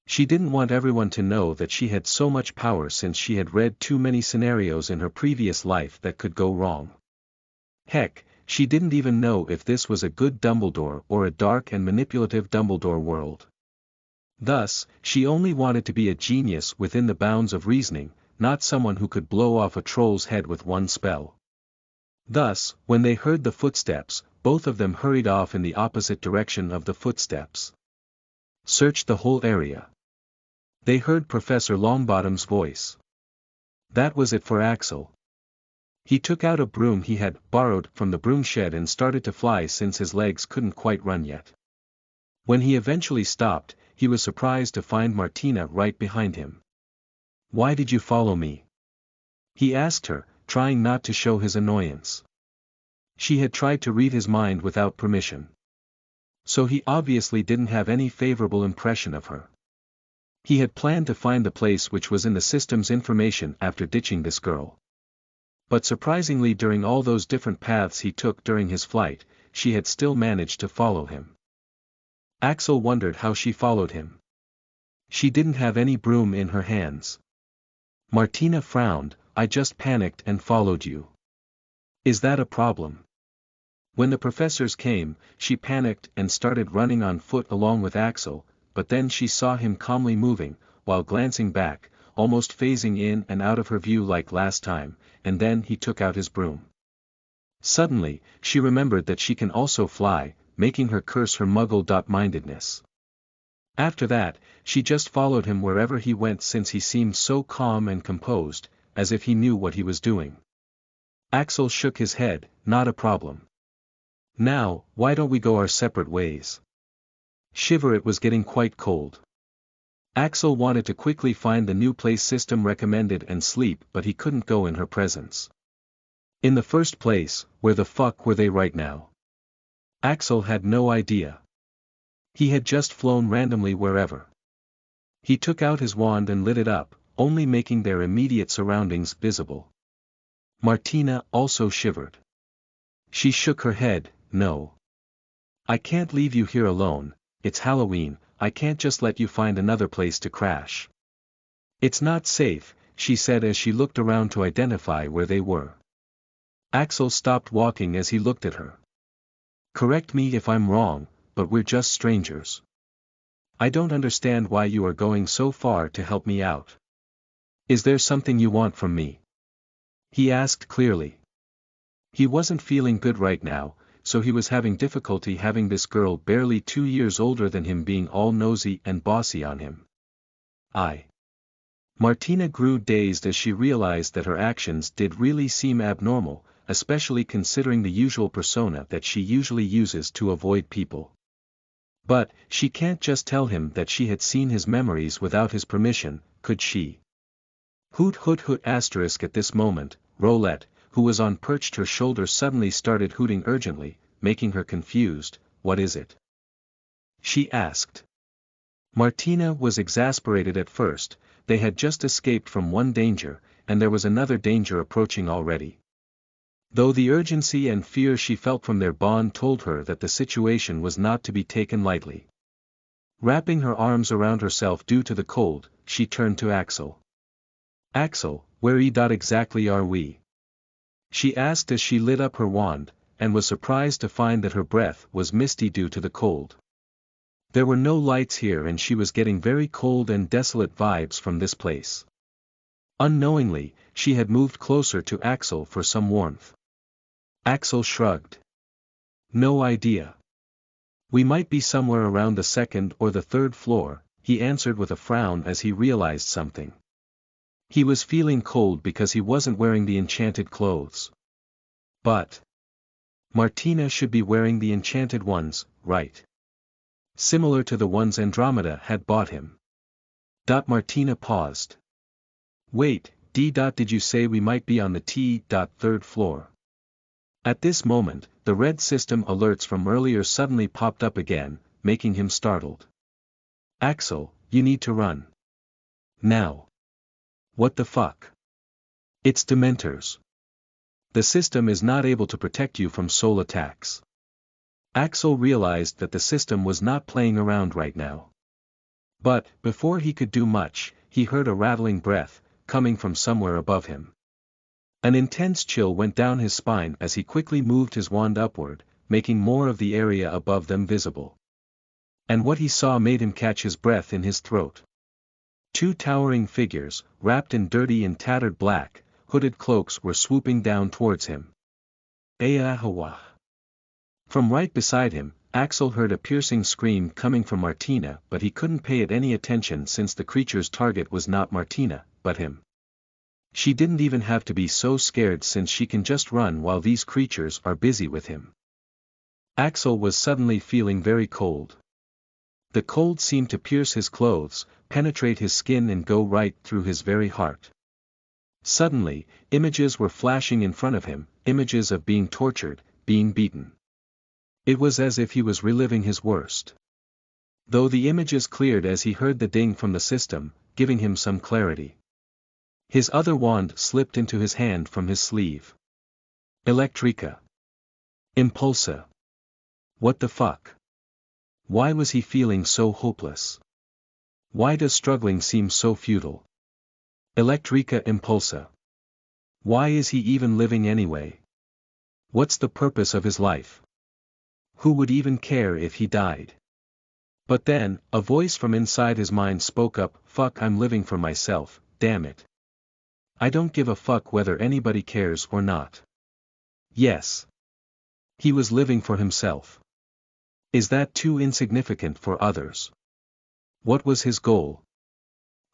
She didn't want everyone to know that she had so much power since she had read too many scenarios in her previous life that could go wrong. Heck, she didn't even know if this was a good Dumbledore or a dark and manipulative Dumbledore world. Thus, she only wanted to be a genius within the bounds of reasoning, not someone who could blow off a troll's head with one spell. Thus, when they heard the footsteps, both of them hurried off in the opposite direction of the footsteps. Search the whole area. They heard Professor Longbottom's voice. That was it for Axel. He took out a broom he had borrowed from the broom shed and started to fly since his legs couldn't quite run yet. When he eventually stopped, he was surprised to find Martina right behind him. Why did you follow me? He asked her, trying not to show his annoyance. She had tried to read his mind without permission. So he obviously didn't have any favorable impression of her. He had planned to find the place which was in the system's information after ditching this girl. But surprisingly, during all those different paths he took during his flight, she had still managed to follow him. Axel wondered how she followed him. She didn't have any broom in her hands. Martina frowned. I just panicked and followed you. Is that a problem? When the professors came, she panicked and started running on foot along with Axel, but then she saw him calmly moving, while glancing back, almost phasing in and out of her view like last time, and then he took out his broom. Suddenly, she remembered that she can also fly, making her curse her muggle-mindedness. After that, she just followed him wherever he went since he seemed so calm and composed, as if he knew what he was doing. Axel shook his head. Not a problem. Now, why don't we go our separate ways? Shiver, it was getting quite cold. Axel wanted to quickly find the new place system recommended and sleep, but he couldn't go in her presence. In the first place, where the fuck were they right now? Axel had no idea. He had just flown randomly wherever. He took out his wand and lit it up, only making their immediate surroundings visible. Martina also shivered. She shook her head. No. I can't leave you here alone. It's Halloween, I can't just let you find another place to crash. It's not safe, she said as she looked around to identify where they were. Axel stopped walking as he looked at her. Correct me if I'm wrong, but we're just strangers. I don't understand why you are going so far to help me out. Is there something you want from me? He asked clearly. He wasn't feeling good right now, so he was having difficulty having this girl barely 2 years older than him being all nosy and bossy on him. Martina grew dazed as she realized that her actions did really seem abnormal, especially considering the usual persona that she usually uses to avoid people. But, she can't just tell him that she had seen his memories without his permission, could she? Hoot hoot hoot asterisk. At this moment, Rolette, who was on perched her shoulder, suddenly started hooting urgently, making her confused. What is it? She asked. Martina was exasperated at first. They had just escaped from one danger, and there was another danger approaching already. Though the urgency and fear she felt from their bond told her that the situation was not to be taken lightly. Wrapping her arms around herself due to the cold, she turned to Axel. Axel, where exactly are we? She asked as she lit up her wand, and was surprised to find that her breath was misty due to the cold. There were no lights here and she was getting very cold and desolate vibes from this place. Unknowingly, she had moved closer to Axel for some warmth. Axel shrugged. No idea. We might be somewhere around the 2nd or the 3rd floor, he answered with a frown as he realized something. He was feeling cold because he wasn't wearing the enchanted clothes. But Martina should be wearing the enchanted ones, right? Similar to the ones Andromeda had bought him. Martina paused. Wait, did you say we might be on the 3rd floor? At this moment, the red system alerts from earlier suddenly popped up again, making him startled. Axel, you need to run. Now. What the fuck? It's Dementors. The system is not able to protect you from soul attacks. Axel realized that the system was not playing around right now. But, before he could do much, he heard a rattling breath, coming from somewhere above him. An intense chill went down his spine as he quickly moved his wand upward, making more of the area above them visible. And what he saw made him catch his breath in his throat. 2 towering figures, wrapped in dirty and tattered black, hooded cloaks were swooping down towards him. Ayahawa. From right beside him, Axel heard a piercing scream coming from Martina, but he couldn't pay it any attention since the creature's target was not Martina, but him. She didn't even have to be so scared since she can just run while these creatures are busy with him. Axel was suddenly feeling very cold. The cold seemed to pierce his clothes, penetrate his skin and go right through his very heart. Suddenly, images were flashing in front of him, images of being tortured, being beaten. It was as if he was reliving his worst. Though the images cleared as he heard the ding from the system, giving him some clarity. His other wand slipped into his hand from his sleeve. Electrica. Impulsa. What the fuck? Why was he feeling so hopeless? Why does struggling seem so futile? Electrica Impulsa. Why is he even living anyway? What's the purpose of his life? Who would even care if he died? But then, a voice from inside his mind spoke up, fuck, I'm living for myself, damn it. I don't give a fuck whether anybody cares or not. Yes. He was living for himself. Is that too insignificant for others? What was his goal?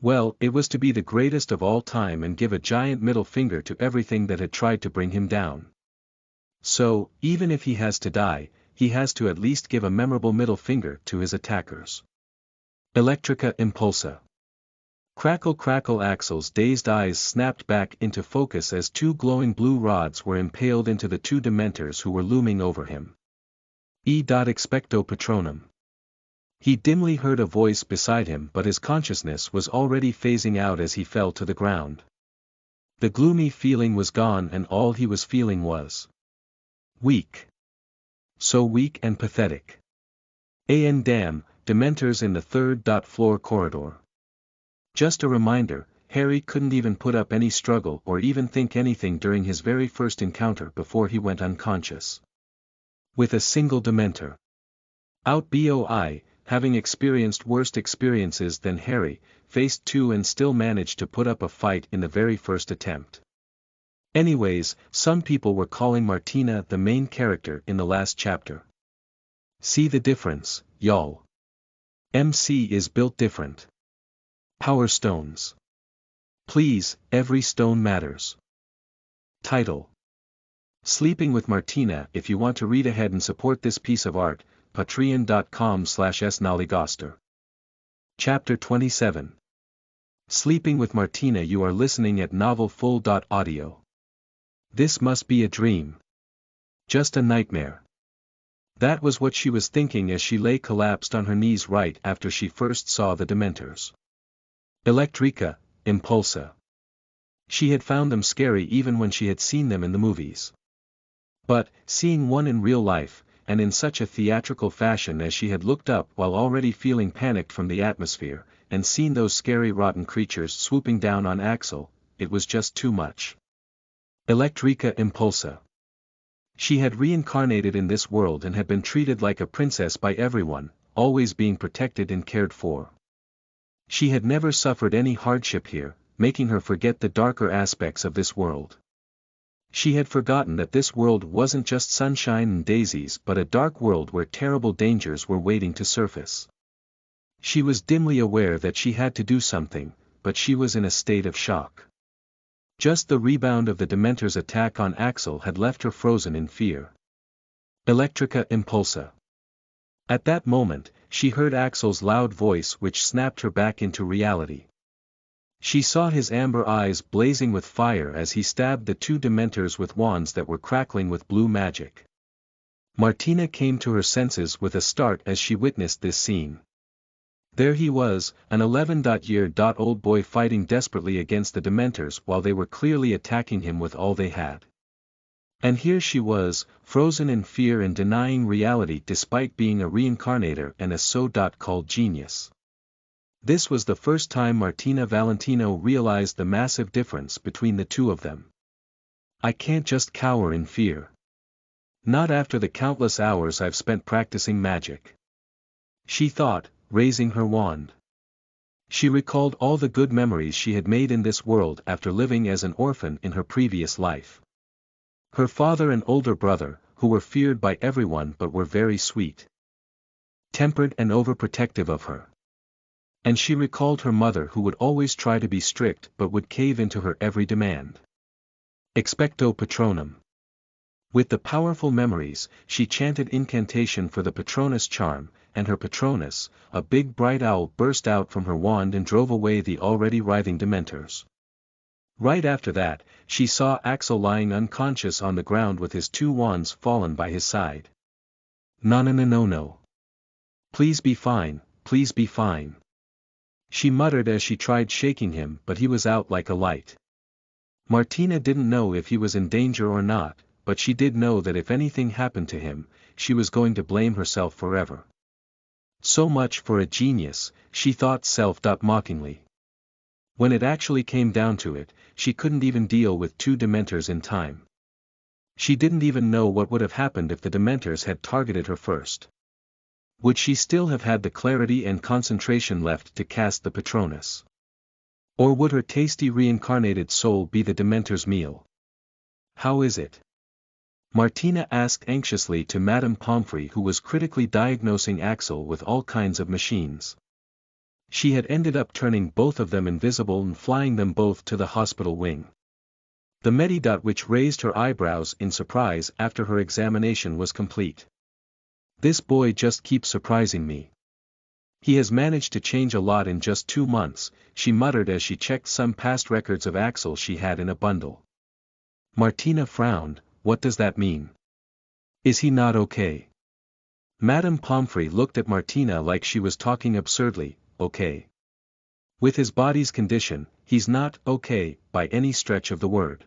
Well, it was to be the greatest of all time and give a giant middle finger to everything that had tried to bring him down. So, even if he has to die, he has to at least give a memorable middle finger to his attackers. Electrica Impulsa. Crackle crackle. Axel's dazed eyes snapped back into focus as two glowing blue rods were impaled into the two dementors who were looming over him. Expecto Patronum. He dimly heard a voice beside him, but his consciousness was already phasing out as he fell to the ground. The gloomy feeling was gone and all he was feeling was weak. So weak and pathetic. Damn, dementors in the third-floor corridor. Just a reminder, Harry couldn't even put up any struggle or even think anything during his very first encounter before he went unconscious. With a single dementor. Out Boi, having experienced worse experiences than Harry, faced two and still managed to put up a fight in the very first attempt. Anyways, some people were calling Martina the main character in the last chapter. See the difference, y'all. MC is built different. Power stones. Please, every stone matters. Title. Sleeping with Martina. If you want to read ahead and support this piece of art, patreon.com/snollygoster. Chapter 27. Sleeping with Martina. You are listening at novelfull.audio. This must be a dream. Just a nightmare. That was what she was thinking as she lay collapsed on her knees right after she first saw the dementors. Electrica, Impulsa. She had found them scary even when she had seen them in the movies. But, seeing one in real life, and in such a theatrical fashion as she had looked up while already feeling panicked from the atmosphere, and seen those scary rotten creatures swooping down on Axel, it was just too much. Electrica Impulsa. She had reincarnated in this world and had been treated like a princess by everyone, always being protected and cared for. She had never suffered any hardship here, making her forget the darker aspects of this world. She had forgotten that this world wasn't just sunshine and daisies but a dark world where terrible dangers were waiting to surface. She was dimly aware that she had to do something, but she was in a state of shock. Just the rebound of the Dementor's attack on Axel had left her frozen in fear. Electrica Impulsa. At that moment, she heard Axel's loud voice which snapped her back into reality. She saw his amber eyes blazing with fire as he stabbed the two Dementors with wands that were crackling with blue magic. Martina came to her senses with a start as she witnessed this scene. There he was, an 11-year-old boy fighting desperately against the Dementors while they were clearly attacking him with all they had. And here she was, frozen in fear and denying reality despite being a reincarnator and a so-called genius. This was the first time Martina Valentino realized the massive difference between the two of them. I can't just cower in fear. Not after the countless hours I've spent practicing magic. She thought, raising her wand. She recalled all the good memories she had made in this world after living as an orphan in her previous life. Her father and older brother, who were feared by everyone but were very sweet, tempered and overprotective of her. And she recalled her mother who would always try to be strict but would cave into her every demand. Expecto Patronum. With the powerful memories, she chanted incantation for the Patronus charm, and her Patronus, a big bright owl, burst out from her wand and drove away the already writhing Dementors. Right after that, she saw Axel lying unconscious on the ground with his two wands fallen by his side. No no no no no. Please be fine, please be fine. She muttered as she tried shaking him, but he was out like a light. Martina didn't know if he was in danger or not, but she did know that if anything happened to him, she was going to blame herself forever. So much for a genius, she thought self-mockingly. When it actually came down to it, she couldn't even deal with 2 Dementors in time. She didn't even know what would have happened if the Dementors had targeted her first. Would she still have had the clarity and concentration left to cast the Patronus? Or would her tasty reincarnated soul be the Dementor's meal? How is it? Martina asked anxiously to Madame Pomfrey, who was critically diagnosing Axel with all kinds of machines. She had ended up turning both of them invisible and flying them both to the hospital wing. The Medidot which raised her eyebrows in surprise after her examination was complete. This boy just keeps surprising me. He has managed to change a lot in just 2 months, she muttered as she checked some past records of Axel she had in a bundle. Martina frowned. What does that mean? Is he not okay? Madame Pomfrey looked at Martina like she was talking absurdly. Okay. With his body's condition, he's not okay by any stretch of the word.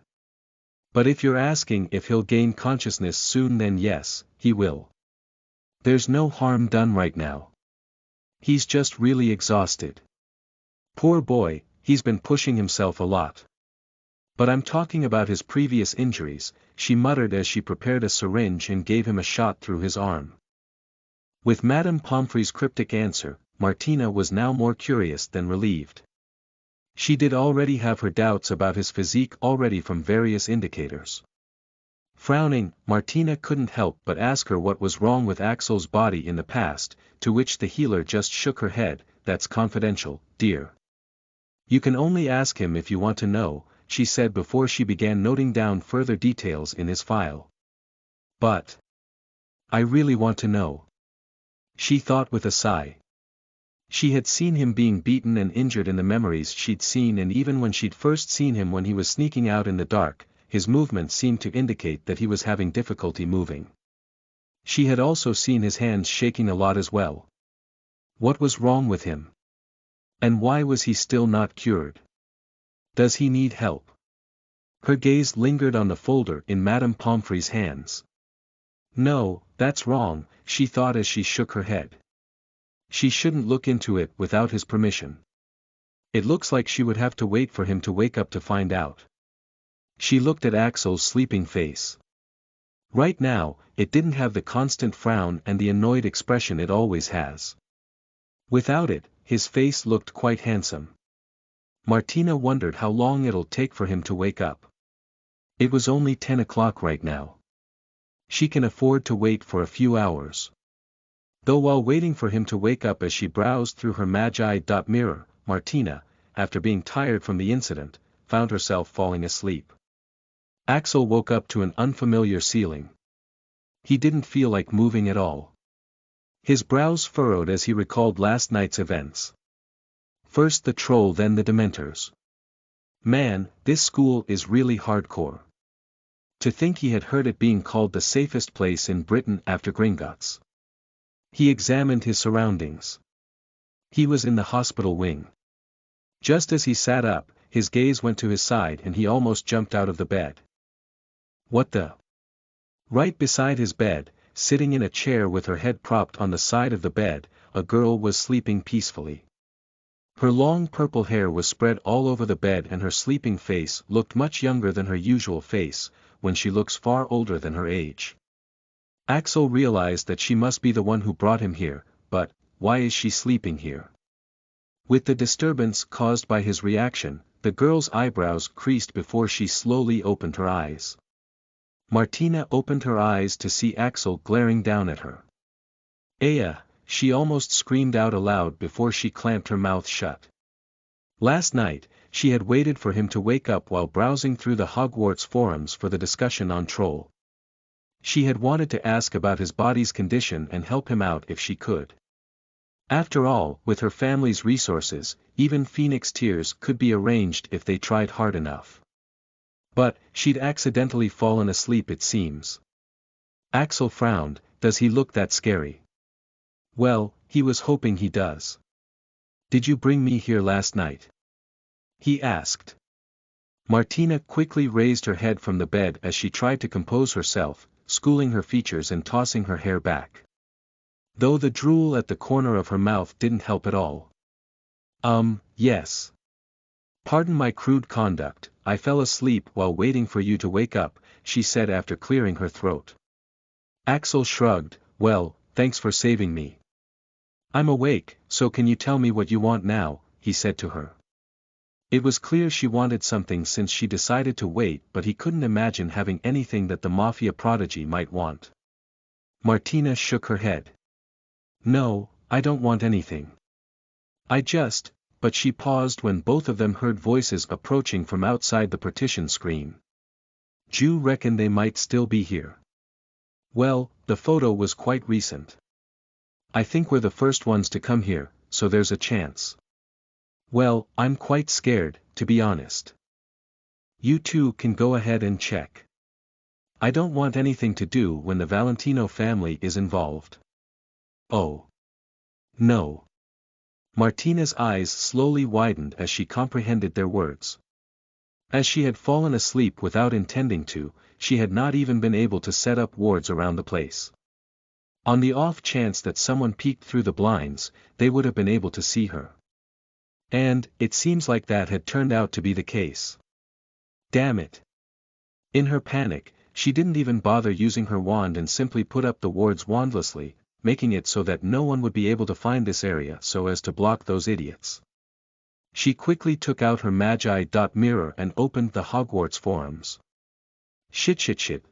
But if you're asking if he'll gain consciousness soon, then yes, he will. There's no harm done right now. He's just really exhausted. Poor boy, he's been pushing himself a lot. But I'm talking about his previous injuries, she muttered as she prepared a syringe and gave him a shot through his arm. With Madame Pomfrey's cryptic answer, Martina was now more curious than relieved. She did already have her doubts about his physique already from various indicators. Frowning, Martina couldn't help but ask her what was wrong with Axel's body in the past, to which the healer just shook her head. That's confidential, dear. You can only ask him if you want to know, she said before she began noting down further details in his file. But I really want to know, she thought with a sigh. She had seen him being beaten and injured in the memories she'd seen, and even when she'd first seen him when he was sneaking out in the dark, his movements seemed to indicate that he was having difficulty moving. She had also seen his hands shaking a lot as well. What was wrong with him? And why was he still not cured? Does he need help? Her gaze lingered on the folder in Madame Pomfrey's hands. No, that's wrong, she thought as she shook her head. She shouldn't look into it without his permission. It looks like she would have to wait for him to wake up to find out. She looked at Axel's sleeping face. Right now, it didn't have the constant frown and the annoyed expression it always has. Without it, his face looked quite handsome. Martina wondered how long it'll take for him to wake up. It was only 10 o'clock right now. She can afford to wait for a few hours. Though while waiting for him to wake up, as she browsed through her Magi.mirror, Martina, after being tired from the incident, found herself falling asleep. Axel woke up to an unfamiliar ceiling. He didn't feel like moving at all. His brows furrowed as he recalled last night's events. First the troll, then the Dementors. Man, this school is really hardcore. To think he had heard it being called the safest place in Britain after Gringotts. He examined his surroundings. He was in the hospital wing. Just as he sat up, his gaze went to his side and he almost jumped out of the bed. What the? Right beside his bed, sitting in a chair with her head propped on the side of the bed, a girl was sleeping peacefully. Her long purple hair was spread all over the bed and her sleeping face looked much younger than her usual face, when she looks far older than her age. Axel realized that she must be the one who brought him here, but why is she sleeping here? With the disturbance caused by his reaction, the girl's eyebrows creased before she slowly opened her eyes. Martina opened her eyes to see Axel glaring down at her. Aya, she almost screamed out aloud before she clamped her mouth shut. Last night, she had waited for him to wake up while browsing through the Hogwarts forums for the discussion on Troll. She had wanted to ask about his body's condition and help him out if she could. After all, with her family's resources, even Phoenix Tears could be arranged if they tried hard enough. But she'd accidentally fallen asleep, it seems. Axel frowned, Does he look that scary? Well, he was hoping he does. Did you bring me here last night? He asked. Martina quickly raised her head from the bed as she tried to compose herself, schooling her features and tossing her hair back. Though the drool at the corner of her mouth didn't help at all. Yes. Pardon my crude conduct, I fell asleep while waiting for you to wake up, she said after clearing her throat. Axel shrugged, well, thanks for saving me. I'm awake, so can you tell me what you want now, he said to her. It was clear she wanted something since she decided to wait, but he couldn't imagine having anything that the mafia prodigy might want. Martina shook her head. No, I don't want anything. But she paused when both of them heard voices approaching from outside the partition screen. You reckon they might still be here? Well, the photo was quite recent. I think we're the first ones to come here, so there's a chance. Well, I'm quite scared, to be honest. You two can go ahead and check. I don't want anything to do when the Valentino family is involved. Oh. No. Martina's eyes slowly widened as she comprehended their words. As she had fallen asleep without intending to, she had not even been able to set up wards around the place. On the off chance that someone peeked through the blinds, they would have been able to see her. And, it seems like that had turned out to be the case. Damn it. In her panic, she didn't even bother using her wand and simply put up the wards wandlessly, making it so that no one would be able to find this area so as to block those idiots. She quickly took out her Magi mirror and opened the Hogwarts forums. Shit,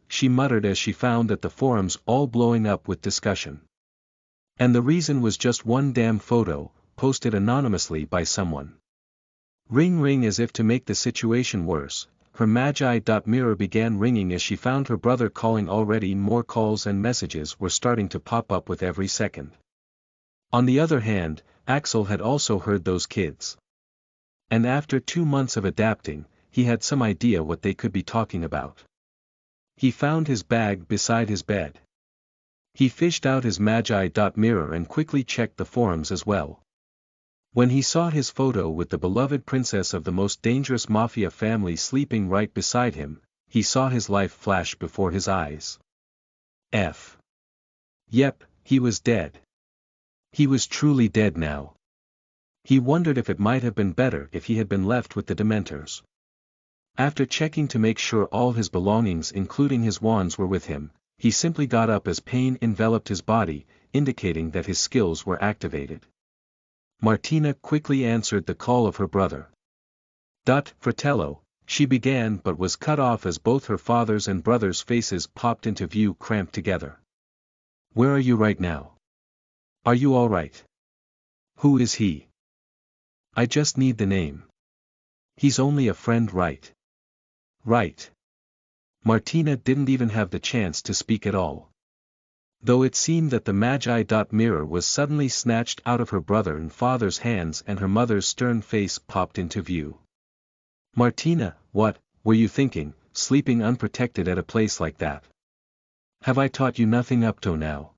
she muttered as she found that the forums all blowing up with discussion. And the reason was just one damn photo, posted anonymously by someone. Ring as if to make the situation worse, her Magi mirror began ringing as she found her brother calling. Already more calls and messages were starting to pop up with every second. On the other hand, Axel had also heard those kids. And after 2 months of adapting, he had some idea what they could be talking about. He found his bag beside his bed. He fished out his Magi mirror and quickly checked the forums as well. When he saw his photo with the beloved princess of the most dangerous mafia family sleeping right beside him, he saw his life flash before his eyes. Yep, he was dead. He was truly dead now. He wondered if it might have been better if he had been left with the Dementors. After checking to make sure all his belongings including his wands were with him, he simply got up as pain enveloped his body, indicating that his skills were activated. Martina quickly answered the call of her brother. Fratello, she began but was cut off as both her father's and brother's faces popped into view cramped together. Where are you right now? Are you all right? Who is he? I just need the name. He's only a friend, right? Right. Martina didn't even have the chance to speak at all. Though it seemed that the Magi mirror was suddenly snatched out of her brother and father's hands and her mother's stern face popped into view. Martina, what were you thinking, sleeping unprotected at a place like that? Have I taught you nothing up to now?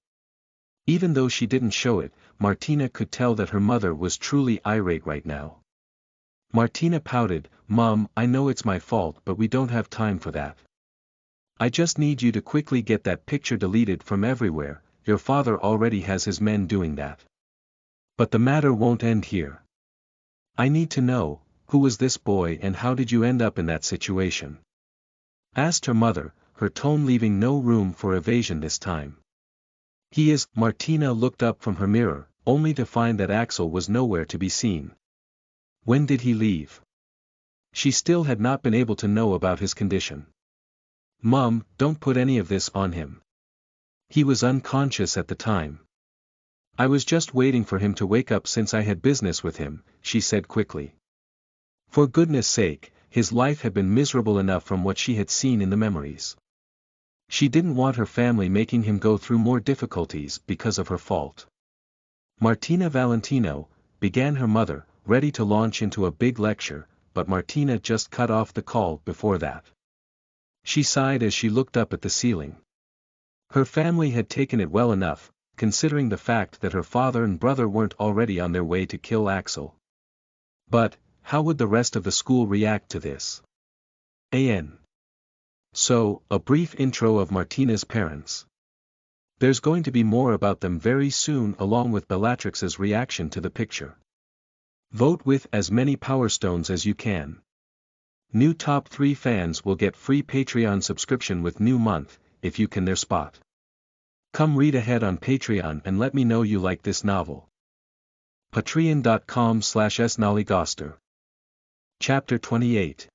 Even though she didn't show it, Martina could tell that her mother was truly irate right now. Martina pouted, Mom, I know it's my fault but we don't have time for that. I just need you to quickly get that picture deleted from everywhere, your father already has his men doing that. But the matter won't end here. I need to know, who was this boy and how did you end up in that situation? Asked her mother, her tone leaving no room for evasion this time. He is. Martina looked up from her mirror, only to find that Axel was nowhere to be seen. When did he leave? She still had not been able to know about his condition. Mom, don't put any of this on him. He was unconscious at the time. I was just waiting for him to wake up since I had business with him, she said quickly. For goodness sake, his life had been miserable enough from what she had seen in the memories. She didn't want her family making him go through more difficulties because of her fault. Martina Valentino, began her mother, ready to launch into a big lecture, but Martina just cut off the call before that. She sighed as she looked up at the ceiling. Her family had taken it well enough, considering the fact that her father and brother weren't already on their way to kill Axel. But, how would the rest of the school react to this? So, a brief intro of Martina's parents. There's going to be more about them very soon along with Bellatrix's reaction to the picture. Vote with as many Power Stones as you can. New top 3 fans will get free Patreon subscription with new month, if you can their spot. Come read ahead on Patreon and let me know you like this novel. Patreon.com/snollygoster. Chapter 28.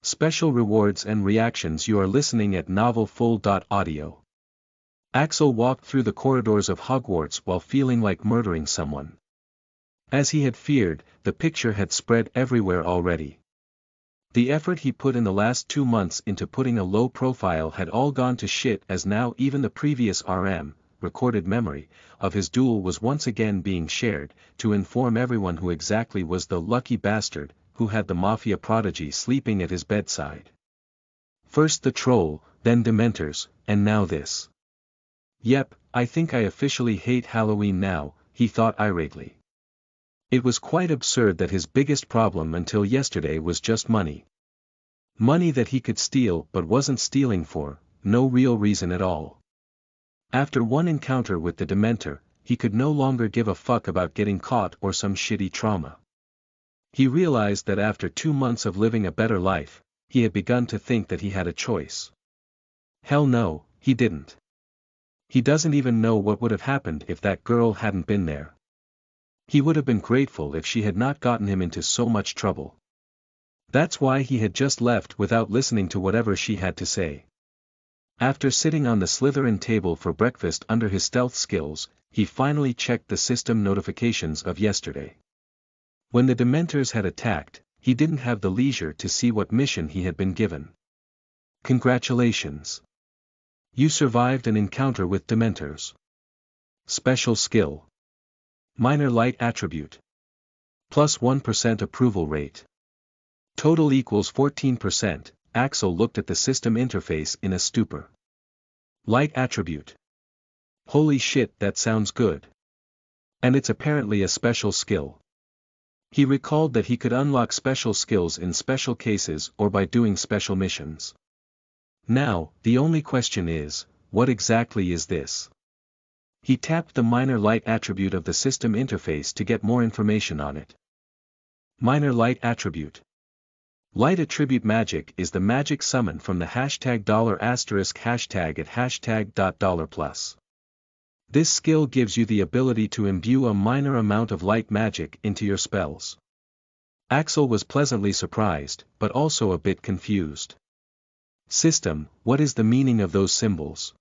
Special rewards and reactions. You are listening at novelfull.audio. Axel walked through the corridors of Hogwarts while feeling like murdering someone. As he had feared, the picture had spread everywhere already. The effort he put in the last 2 months into putting a low profile had all gone to shit, as now even the previous recorded memory, of his duel was once again being shared, to inform everyone who exactly was the lucky bastard, who had the Mafia prodigy sleeping at his bedside. First the troll, then Dementors, and now this. Yep, I think I officially hate Halloween now, he thought irately. It was quite absurd that his biggest problem until yesterday was just money. Money that he could steal but wasn't stealing for, no real reason at all. After one encounter with the Dementor, he could no longer give a fuck about getting caught or some shitty trauma. He realized that after 2 months of living a better life, he had begun to think that he had a choice. Hell no, he didn't. He doesn't even know what would have happened if that girl hadn't been there. He would have been grateful if she had not gotten him into so much trouble. That's why he had just left without listening to whatever she had to say. After sitting on the Slytherin table for breakfast under his stealth skills, he finally checked the system notifications of yesterday. When the Dementors had attacked, he didn't have the leisure to see what mission he had been given. Congratulations. You survived an encounter with Dementors. Special skill. Minor light attribute. Plus 1% approval rate. Total equals 14%. Axel looked at the system interface in a stupor. Light attribute. Holy shit, that sounds good. And it's apparently a special skill. He recalled that he could unlock special skills in special cases or by doing special missions. Now, the only question is, what exactly is this? He tapped the minor light attribute of the system interface to get more information on it. Minor light attribute. Light attribute magic is the magic summon from the hashtag $*# at hashtag. This skill gives you the ability to imbue a minor amount of light magic into your spells. Axel was pleasantly surprised, but also a bit confused. System, what is the meaning of those symbols?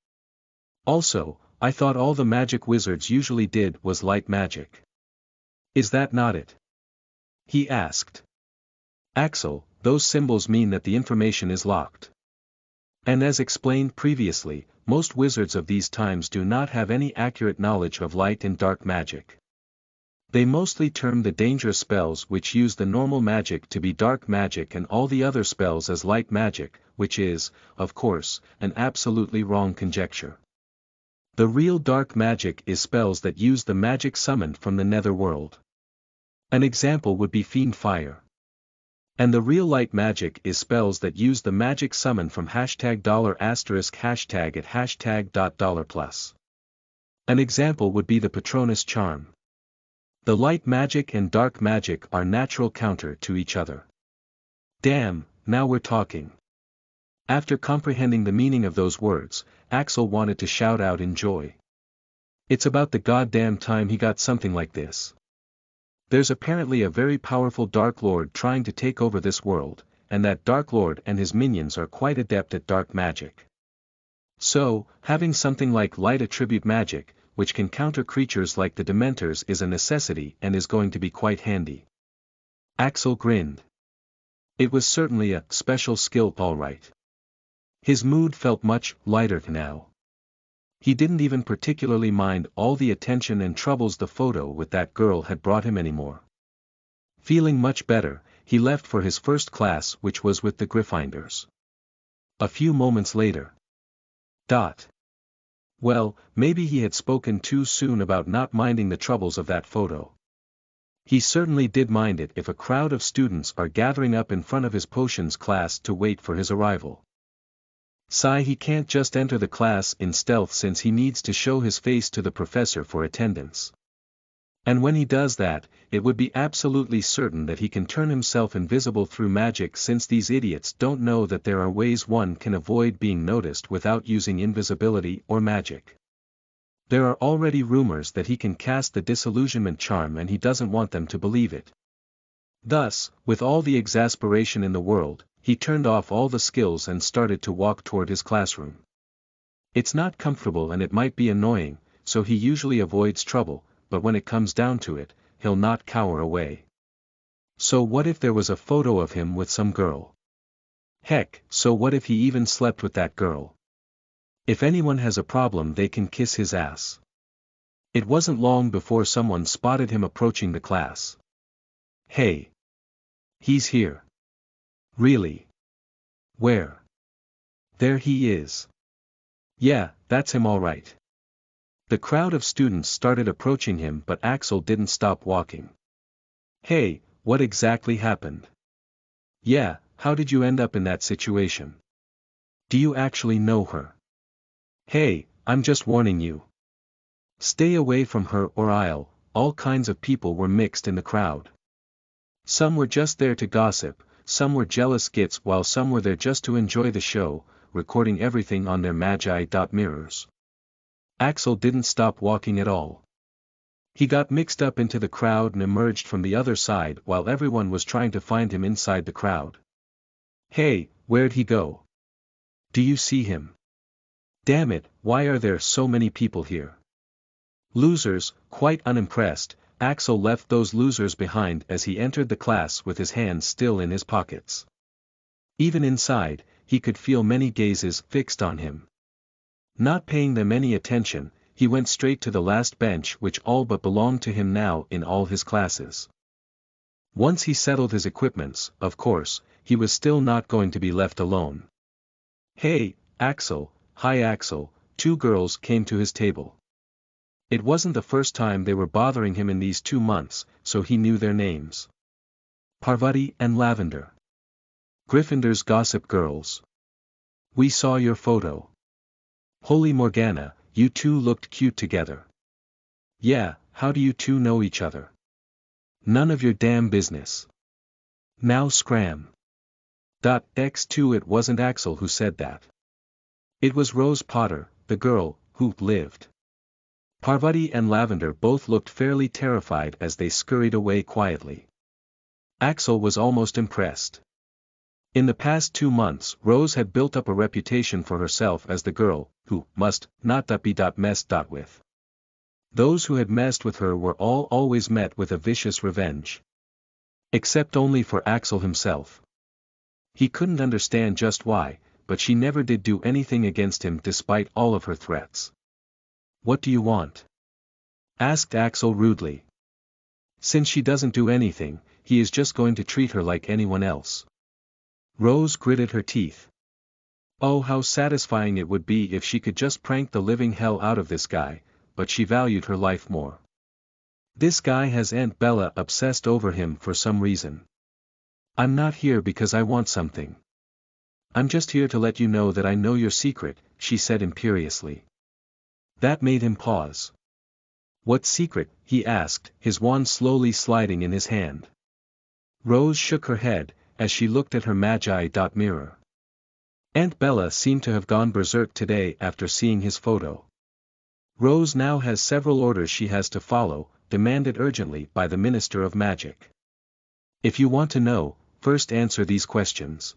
Also, I thought all the magic wizards usually did was light magic. Is that not it? He asked. Axel, those symbols mean that the information is locked. And as explained previously, most wizards of these times do not have any accurate knowledge of light and dark magic. They mostly term the dangerous spells which use the normal magic to be dark magic and all the other spells as light magic, which is, of course, an absolutely wrong conjecture. The real dark magic is spells that use the magic summoned from the netherworld. An example would be Fiend Fire. And the real light magic is spells that use the magic summoned from hashtag $*# at hashtag. An example would be the Patronus Charm. The light magic and dark magic are natural counter to each other. Damn, now we're talking. After comprehending the meaning of those words, Axel wanted to shout out in joy. It's about the goddamn time he got something like this. There's apparently a very powerful Dark Lord trying to take over this world, and that Dark Lord and his minions are quite adept at dark magic. So, having something like light attribute magic, which can counter creatures like the Dementors, is a necessity and is going to be quite handy. Axel grinned. It was certainly a special skill, all right. His mood felt much lighter now. He didn't even particularly mind all the attention and troubles the photo with that girl had brought him anymore. Feeling much better, he left for his first class, which was with the Gryffindors. A few moments later. Well, maybe he had spoken too soon about not minding the troubles of that photo. He certainly did mind it if a crowd of students are gathering up in front of his potions class to wait for his arrival. He can't just enter the class in stealth since he needs to show his face to the professor for attendance. And when he does that, it would be absolutely certain that he can turn himself invisible through magic since these idiots don't know that there are ways one can avoid being noticed without using invisibility or magic. There are already rumors that he can cast the disillusionment charm and he doesn't want them to believe it. Thus, with all the exasperation in the world, he turned off all the skills and started to walk toward his classroom. It's not comfortable and it might be annoying, so he usually avoids trouble, but when it comes down to it, he'll not cower away. So what if there was a photo of him with some girl? Heck, so what if he even slept with that girl? If anyone has a problem they can kiss his ass. It wasn't long before someone spotted him approaching the class. Hey! He's here. Really? Where? There he is. Yeah, that's him all right. The crowd of students started approaching him but Axel didn't stop walking. Hey, what exactly happened? Yeah, how did you end up in that situation? Do you actually know her? Hey, I'm just warning you. Stay away from her or all kinds of people were mixed in the crowd. Some were just there to gossip, some were jealous gits while some were there just to enjoy the show, recording everything on their magi.mirrors. Axel didn't stop walking at all. He got mixed up into the crowd and emerged from the other side while everyone was trying to find him inside the crowd. Hey, where'd he go? Do you see him? Damn it, why are there so many people here? Losers, quite unimpressed, Axel left those losers behind as he entered the class with his hands still in his pockets. Even inside, he could feel many gazes fixed on him. Not paying them any attention, he went straight to the last bench which all but belonged to him now in all his classes. Once he settled his equipments, of course, he was still not going to be left alone. Hey, Axel, hi Axel, two girls came to his table. It wasn't the first time they were bothering him in these 2 months, so he knew their names. Parvati and Lavender. Gryffindor's gossip girls. We saw your photo. Holy Morgana, you two looked cute together. Yeah, how do you two know each other? None of your damn business. Now scram. X2 It wasn't Axel who said that. It was Rose Potter, the girl, who lived. Parvati and Lavender both looked fairly terrified as they scurried away quietly. Axel was almost impressed. In the past 2 months Rose had built up a reputation for herself as the girl, who must not be messed with. Those who had messed with her were always met with a vicious revenge. Except only for Axel himself. He couldn't understand just why, but she never did do anything against him despite all of her threats. What do you want? Asked Axel rudely. Since she doesn't do anything, he is just going to treat her like anyone else. Rose gritted her teeth. Oh, how satisfying it would be if she could just prank the living hell out of this guy, but she valued her life more. This guy has Aunt Bella obsessed over him for some reason. I'm not here because I want something. I'm just here to let you know that I know your secret, she said imperiously. That made him pause. What secret? He asked, his wand slowly sliding in his hand. Rose shook her head, as she looked at her magi.mirror. Aunt Bella seemed to have gone berserk today after seeing his photo. Rose now has several orders she has to follow, demanded urgently by the Minister of Magic. If you want to know, first answer these questions.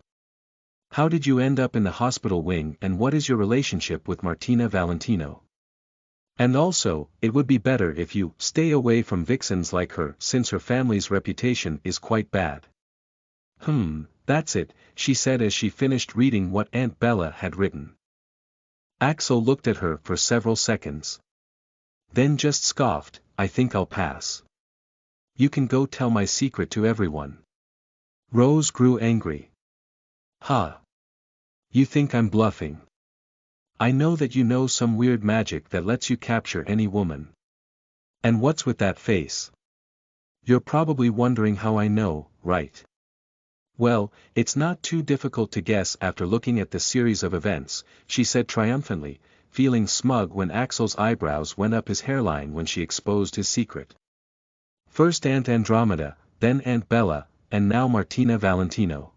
How did you end up in the hospital wing and what is your relationship with Martina Valentino? And also, it would be better if you stay away from vixens like her since her family's reputation is quite bad. That's it, she said as she finished reading what Aunt Bella had written. Axel looked at her for several seconds. Then just scoffed, I think I'll pass. You can go tell my secret to everyone. Rose grew angry. Ha! You think I'm bluffing? I know that you know some weird magic that lets you capture any woman. And what's with that face? You're probably wondering how I know, right? Well, it's not too difficult to guess after looking at the series of events, she said triumphantly, feeling smug when Axel's eyebrows went up his hairline when she exposed his secret. First Aunt Andromeda, then Aunt Bella, and now Martina Valentino.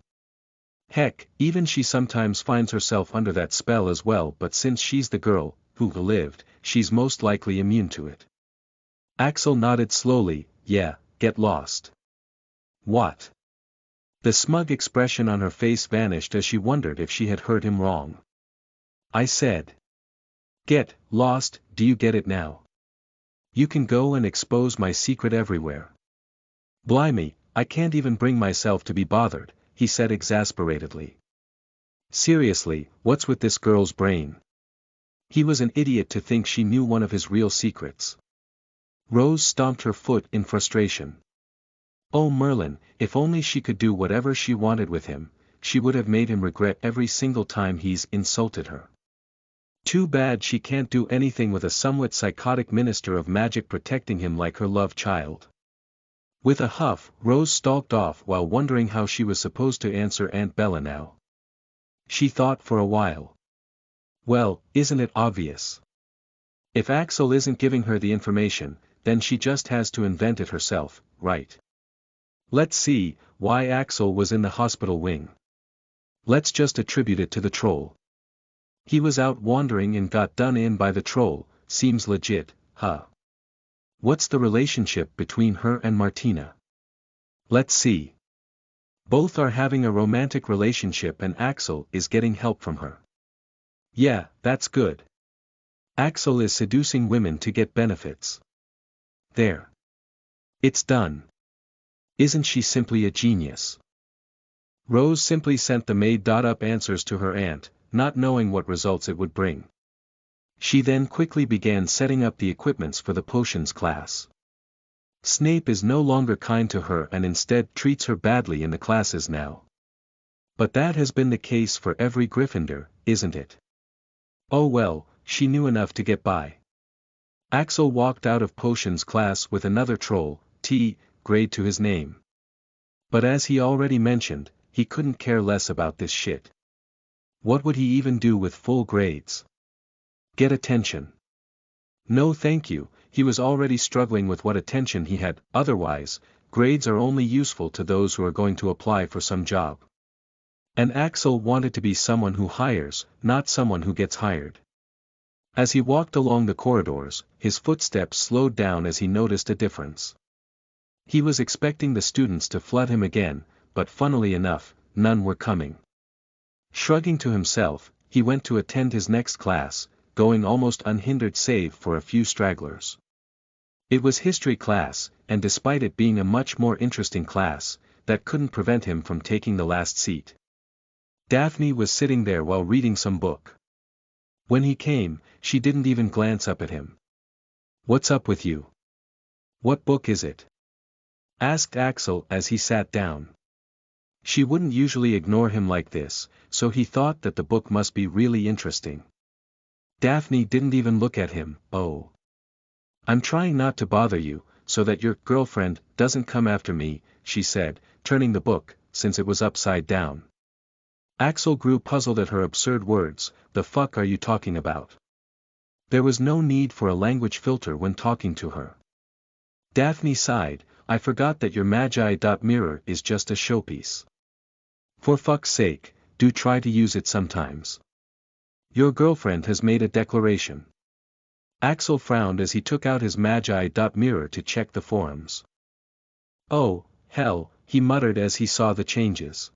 Heck, even she sometimes finds herself under that spell as well, but since she's the girl who lived, she's most likely immune to it. Axel nodded slowly. Yeah, get lost. What? The smug expression on her face vanished as she wondered if she had heard him wrong. I said. Get lost, do you get it now? You can go and expose my secret everywhere. Blimey, I can't even bring myself to be bothered, he said exasperatedly. Seriously, what's with this girl's brain? He was an idiot to think she knew one of his real secrets. Rose stomped her foot in frustration. Oh Merlin, if only she could do whatever she wanted with him, she would have made him regret every single time he's insulted her. Too bad she can't do anything with a somewhat psychotic minister of magic protecting him like her love child. With a huff, Rose stalked off while wondering how she was supposed to answer Aunt Bella now. She thought for a while. Well, isn't it obvious? If Axel isn't giving her the information, then she just has to invent it herself, right? Let's see, why Axel was in the hospital wing. Let's just attribute it to the troll. He was out wandering and got done in by the troll, seems legit, huh? What's the relationship between her and Martina? Let's see. Both are having a romantic relationship and Axel is getting help from her. Yeah, that's good. Axel is seducing women to get benefits. There. It's done. Isn't she simply a genius? Rose simply sent the made-up answers to her aunt, not knowing what results it would bring. She then quickly began setting up the equipments for the potions class. Snape is no longer kind to her and instead treats her badly in the classes now. But that has been the case for every Gryffindor, isn't it? Oh well, she knew enough to get by. Axel walked out of potions class with another troll, grade to his name. But as he already mentioned, he couldn't care less about this shit. What would he even do with full grades? Get attention. No thank you, he was already struggling with what attention he had, otherwise, grades are only useful to those who are going to apply for some job. And Axel wanted to be someone who hires, not someone who gets hired. As he walked along the corridors, his footsteps slowed down as he noticed a difference. He was expecting the students to flood him again, but funnily enough, none were coming. Shrugging to himself, he went to attend his next class, going almost unhindered save for a few stragglers. It was history class, and despite it being a much more interesting class, that couldn't prevent him from taking the last seat. Daphne was sitting there while reading some book. When he came, she didn't even glance up at him. What's up with you? What book is it? Asked Axel as he sat down. She wouldn't usually ignore him like this, so he thought that the book must be really interesting. Daphne didn't even look at him. Oh. I'm trying not to bother you, so that your girlfriend doesn't come after me, she said, turning the book, since it was upside down. Axel grew puzzled at her absurd words. The fuck are you talking about? There was no need for a language filter when talking to her. Daphne sighed. I forgot that your magi.mirror is just a showpiece. For fuck's sake, do try to use it sometimes. Your girlfriend has made a declaration. Axel frowned as he took out his magi.mirror to check the forums. Oh, hell, he muttered as he saw the changes.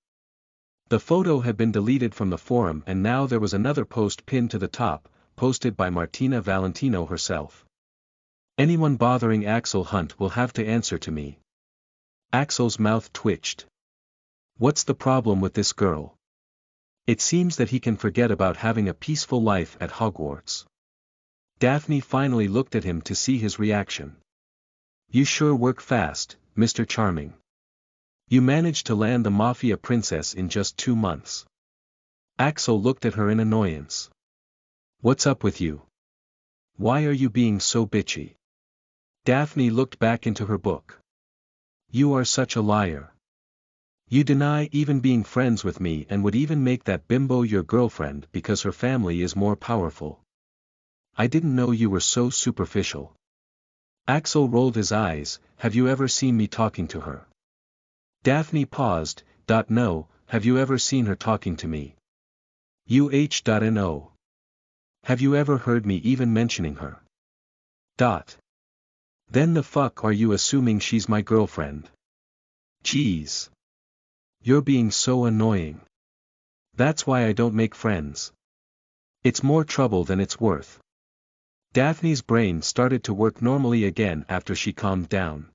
The photo had been deleted from the forum and now there was another post pinned to the top, posted by Martina Valentino herself. Anyone bothering Axel Hunt will have to answer to me. Axel's mouth twitched. What's the problem with this girl? It seems that he can forget about having a peaceful life at Hogwarts. Daphne finally looked at him to see his reaction. You sure work fast, Mr. Charming. You managed to land the Mafia princess in just 2 months. Axel looked at her in annoyance. What's up with you? Why are you being so bitchy? Daphne looked back into her book. You are such a liar. You deny even being friends with me and would even make that bimbo your girlfriend because her family is more powerful. I didn't know you were so superficial. Axel rolled his eyes. Have you ever seen me talking to her? Daphne paused. No, have you ever seen her talking to me? No. Have you ever heard me even mentioning her? Then the fuck are you assuming she's my girlfriend? Jeez. You're being so annoying. That's why I don't make friends. It's more trouble than it's worth. Daphne's brain started to work normally again after she calmed down.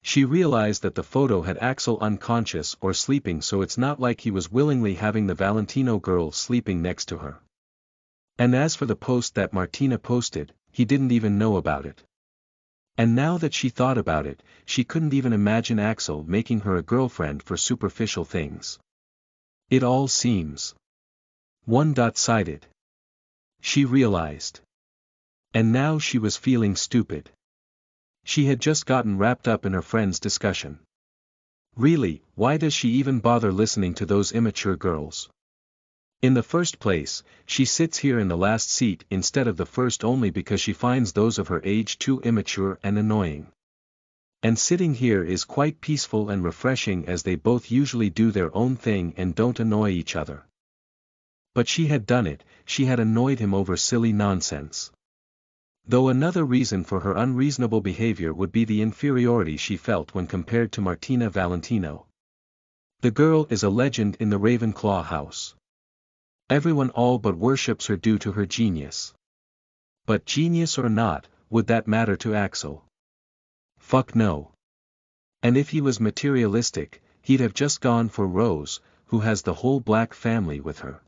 She realized that the photo had Axel unconscious or sleeping, so it's not like he was willingly having the Valentino girl sleeping next to her. And as for the post that Martina posted, he didn't even know about it. And now that she thought about it, she couldn't even imagine Axel making her a girlfriend for superficial things. It all seems one-sided. She realized. And now she was feeling stupid. She had just gotten wrapped up in her friend's discussion. Really, why does she even bother listening to those immature girls? In the first place, she sits here in the last seat instead of the first only because she finds those of her age too immature and annoying. And sitting here is quite peaceful and refreshing as they both usually do their own thing and don't annoy each other. But she had done it, she had annoyed him over silly nonsense. Though another reason for her unreasonable behavior would be the inferiority she felt when compared to Martina Valentino. The girl is a legend in the Ravenclaw house. Everyone all but worships her due to her genius. But genius or not, would that matter to Axel? Fuck no. And if he was materialistic, he'd have just gone for Rose, who has the whole Black family with her.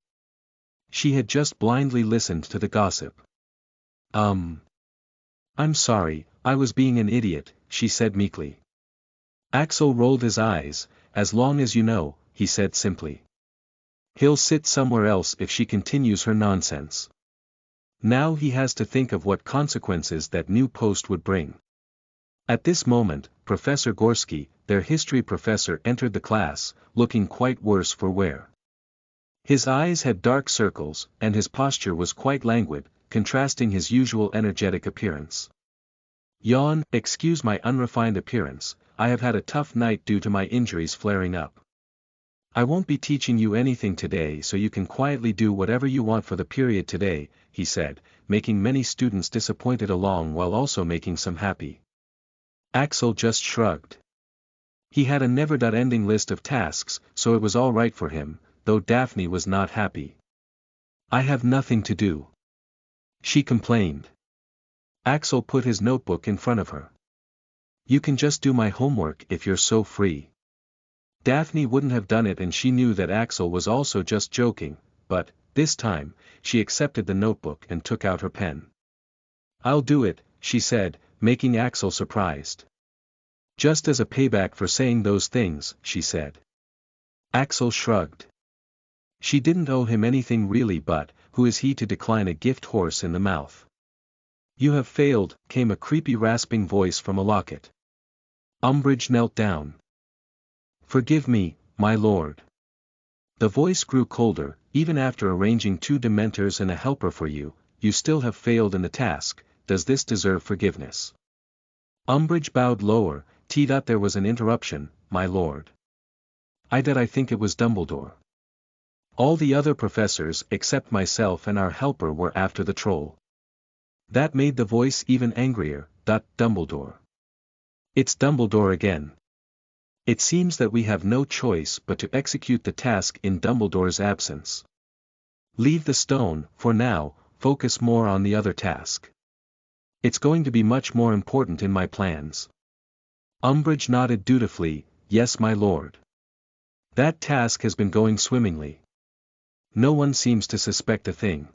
She had just blindly listened to the gossip. I'm sorry, I was being an idiot, she said meekly. Axel rolled his eyes. As long as you know, he said simply. He'll sit somewhere else if she continues her nonsense. Now he has to think of what consequences that new post would bring. At this moment, Professor Gorski, their history professor, entered the class, looking quite worse for wear. His eyes had dark circles, and his posture was quite languid, contrasting his usual energetic appearance. Yawn, excuse my unrefined appearance, I have had a tough night due to my injuries flaring up. I won't be teaching you anything today, so you can quietly do whatever you want for the period today, he said, making many students disappointed along while also making some happy. Axel just shrugged. He had a never-ending list of tasks, so it was all right for him, though Daphne was not happy. I have nothing to do, she complained. Axel put his notebook in front of her. You can just do my homework if you're so free. Daphne wouldn't have done it, and she knew that Axel was also just joking, but, this time, she accepted the notebook and took out her pen. I'll do it, she said, making Axel surprised. Just as a payback for saying those things, she said. Axel shrugged. She didn't owe him anything really, but, who is he to decline a gift horse in the mouth? You have failed, came a creepy rasping voice from a locket. Umbridge knelt down. Forgive me, my lord. The voice grew colder. Even after arranging 2 Dementors and a helper for you, you still have failed in the task. Does this deserve forgiveness? Umbridge bowed lower. There was an interruption, my lord. I think it was Dumbledore. All the other professors except myself and our helper were after the troll. That made the voice even angrier. Dumbledore. It's Dumbledore again. It seems that we have no choice but to execute the task in Dumbledore's absence. Leave the stone, for now, focus more on the other task. It's going to be much more important in my plans. Umbridge nodded dutifully. Yes, my lord. That task has been going swimmingly. No one seems to suspect a thing.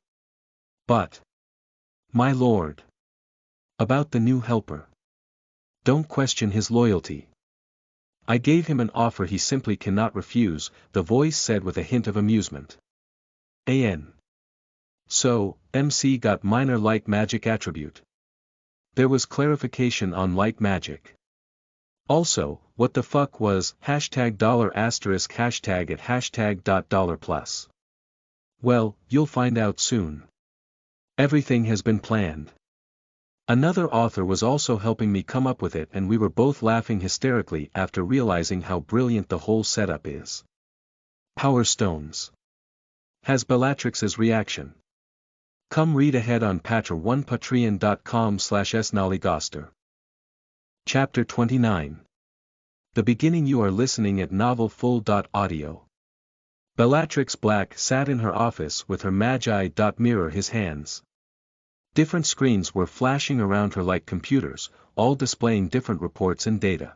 But, my lord, about the new helper. Don't question his loyalty. I gave him an offer he simply cannot refuse, the voice said with a hint of amusement. So, MC got minor light magic attribute. There was clarification on light magic. Also, what the fuck was hashtag dollar asterisk hashtag at hashtag dot dollar plus? Well, you'll find out soon. Everything has been planned. Another author was also helping me come up with it, and we were both laughing hysterically after realizing how brilliant the whole setup is. Power Stones. Has Bellatrix's reaction. Come read ahead on patreon.com/snollygoster. Chapter 29. The beginning. You are listening at novelfull.audio. Bellatrix Black sat in her office with her magi.mirror his hands. Different screens were flashing around her like computers, all displaying different reports and data.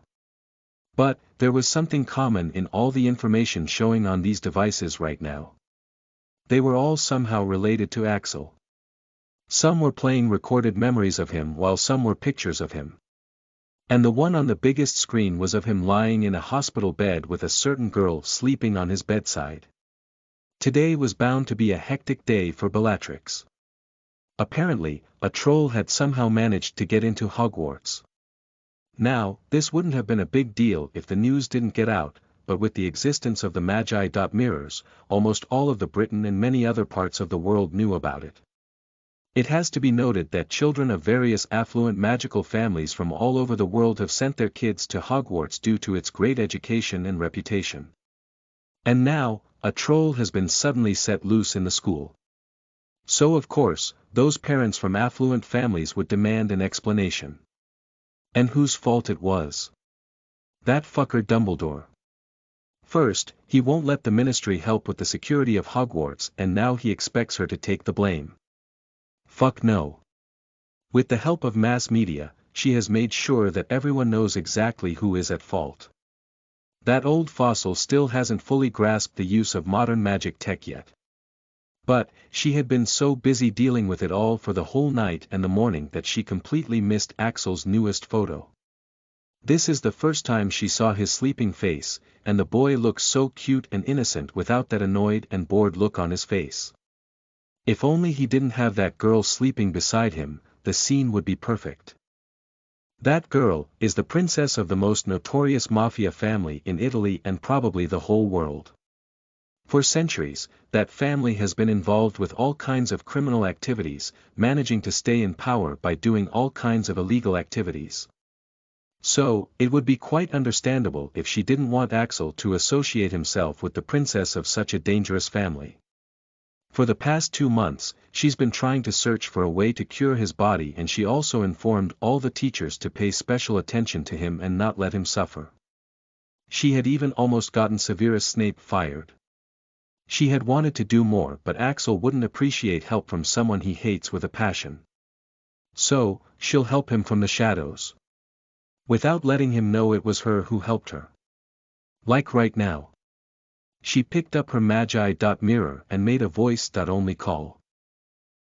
But, there was something common in all the information showing on these devices right now. They were all somehow related to Axel. Some were playing recorded memories of him while some were pictures of him. And the one on the biggest screen was of him lying in a hospital bed with a certain girl sleeping on his bedside. Today was bound to be a hectic day for Bellatrix. Apparently, a troll had somehow managed to get into Hogwarts. Now, this wouldn't have been a big deal if the news didn't get out, but with the existence of the Magi.mirrors, almost all of the Britain and many other parts of the world knew about it. It has to be noted that children of various affluent magical families from all over the world have sent their kids to Hogwarts due to its great education and reputation. And now, a troll has been suddenly set loose in the school. So of course, those parents from affluent families would demand an explanation. And whose fault it was? That fucker Dumbledore. First, he won't let the Ministry help with the security of Hogwarts, and now he expects her to take the blame. Fuck no. With the help of mass media, she has made sure that everyone knows exactly who is at fault. That old fossil still hasn't fully grasped the use of modern magic tech yet. But, she had been so busy dealing with it all for the whole night and the morning that she completely missed Axel's newest photo. This is the first time she saw his sleeping face, and the boy looks so cute and innocent without that annoyed and bored look on his face. If only he didn't have that girl sleeping beside him, the scene would be perfect. That girl is the princess of the most notorious mafia family in Italy and probably the whole world. For centuries, that family has been involved with all kinds of criminal activities, managing to stay in power by doing all kinds of illegal activities. So, it would be quite understandable if she didn't want Axel to associate himself with the princess of such a dangerous family. For the past 2 months, she's been trying to search for a way to cure his body, and she also informed all the teachers to pay special attention to him and not let him suffer. She had even almost gotten Severus Snape fired. She had wanted to do more, but Axel wouldn't appreciate help from someone he hates with a passion. So, she'll help him from the shadows. Without letting him know it was her who helped her. Like right now. She picked up her magi.mirror and made a voice-only call.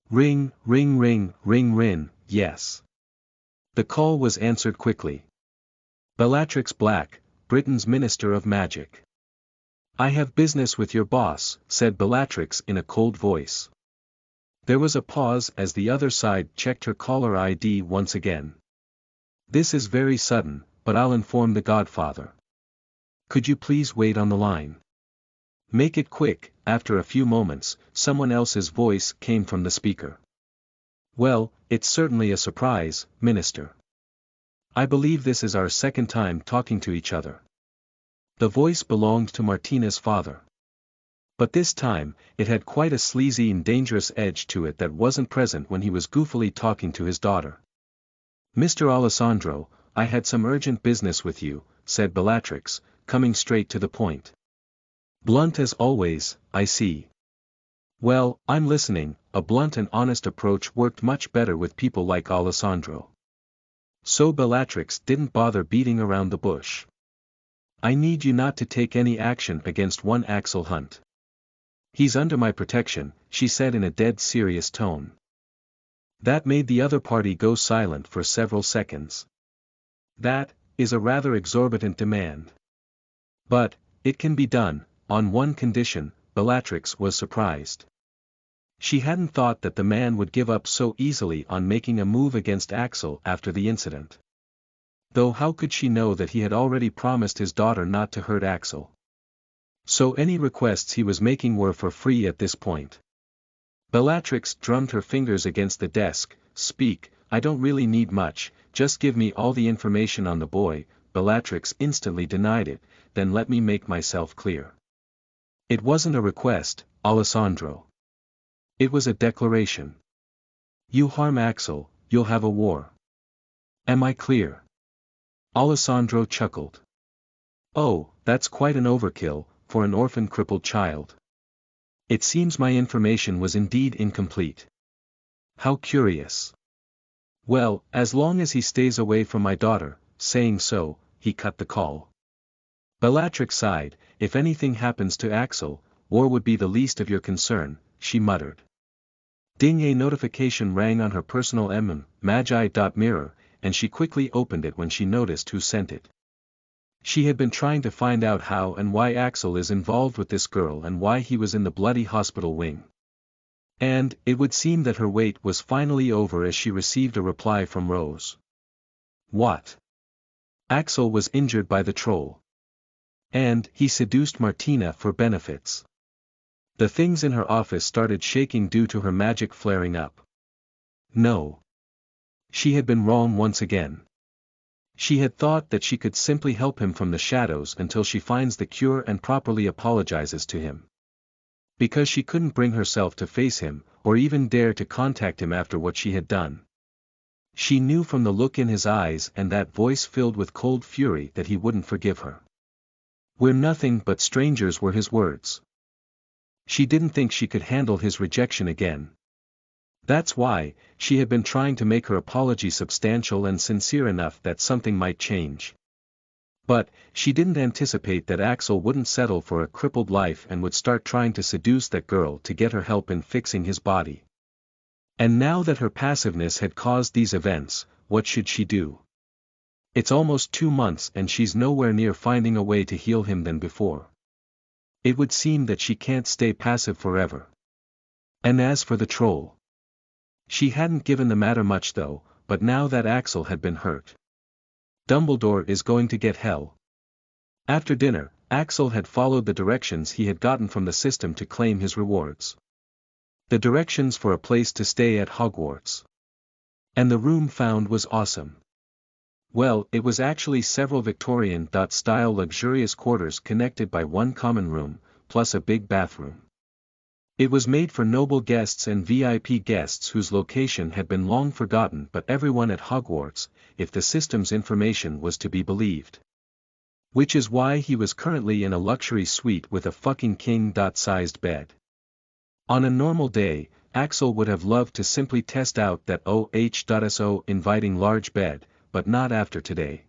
Ring, ring, ring, ring, ring, yes. The call was answered quickly. Bellatrix Black, Britain's Minister of Magic. I have business with your boss, said Bellatrix in a cold voice. There was a pause as the other side checked her caller ID once again. This is very sudden, but I'll inform the Godfather. Could you please wait on the line? Make it quick. After a few moments, someone else's voice came from the speaker. Well, it's certainly a surprise, Minister. I believe this is our second time talking to each other. The voice belonged to Martina's father. But this time, it had quite a sleazy and dangerous edge to it that wasn't present when he was goofily talking to his daughter. Mr. Alessandro, I had some urgent business with you, said Bellatrix, coming straight to the point. Blunt as always, I see. Well, I'm listening. A blunt and honest approach worked much better with people like Alessandro. So Bellatrix didn't bother beating around the bush. I need you not to take any action against one Axel Hunt. He's under my protection, she said in a dead serious tone. That made the other party go silent for several seconds. That is a rather exorbitant demand. But it can be done, on one condition. Bellatrix was surprised. She hadn't thought that the man would give up so easily on making a move against Axel after the incident. Though how could she know that he had already promised his daughter not to hurt Axel? So any requests he was making were for free at this point. Bellatrix drummed her fingers against the desk. "Speak, I don't really need much, just give me all the information on the boy." Bellatrix instantly denied it. "Then let me make myself clear. It wasn't a request, Alessandro. It was a declaration. You harm Axel, you'll have a war. Am I clear?" Alessandro chuckled. "Oh, that's quite an overkill, for an orphan crippled child. It seems my information was indeed incomplete. How curious. Well, as long as he stays away from my daughter." Saying so, he cut the call. Bellatrix sighed. "If anything happens to Axel, war would be the least of your concern," she muttered. Ding, a notification rang on her personal Magi.mirror, and she quickly opened it when she noticed who sent it. She had been trying to find out how and why Axel is involved with this girl and why he was in the bloody hospital wing. And, it would seem that her wait was finally over as she received a reply from Rose. What? Axel was injured by the troll. And, he seduced Martina for benefits. The things in her office started shaking due to her magic flaring up. No. She had been wrong once again. She had thought that she could simply help him from the shadows until she finds the cure and properly apologizes to him. Because she couldn't bring herself to face him, or even dare to contact him after what she had done. She knew from the look in his eyes and that voice filled with cold fury that he wouldn't forgive her. "We're nothing but strangers," were his words. She didn't think she could handle his rejection again. That's why, she had been trying to make her apology substantial and sincere enough that something might change. But, she didn't anticipate that Axel wouldn't settle for a crippled life and would start trying to seduce that girl to get her help in fixing his body. And now that her passiveness had caused these events, what should she do? It's almost 2 months and she's nowhere near finding a way to heal him than before. It would seem that she can't stay passive forever. And as for the troll, she hadn't given the matter much though, but now that Axel had been hurt, Dumbledore is going to get hell. After dinner, Axel had followed the directions he had gotten from the system to claim his rewards. The directions for a place to stay at Hogwarts. And the room found was awesome. Well, it was actually several Victorian-style luxurious quarters connected by one common room, plus a big bathroom. It was made for noble guests and VIP guests whose location had been long forgotten, but everyone at Hogwarts, if the system's information was to be believed. Which is why he was currently in a luxury suite with a fucking king-sized bed. On a normal day, Axel would have loved to simply test out that OH.SO inviting large bed, but not after today.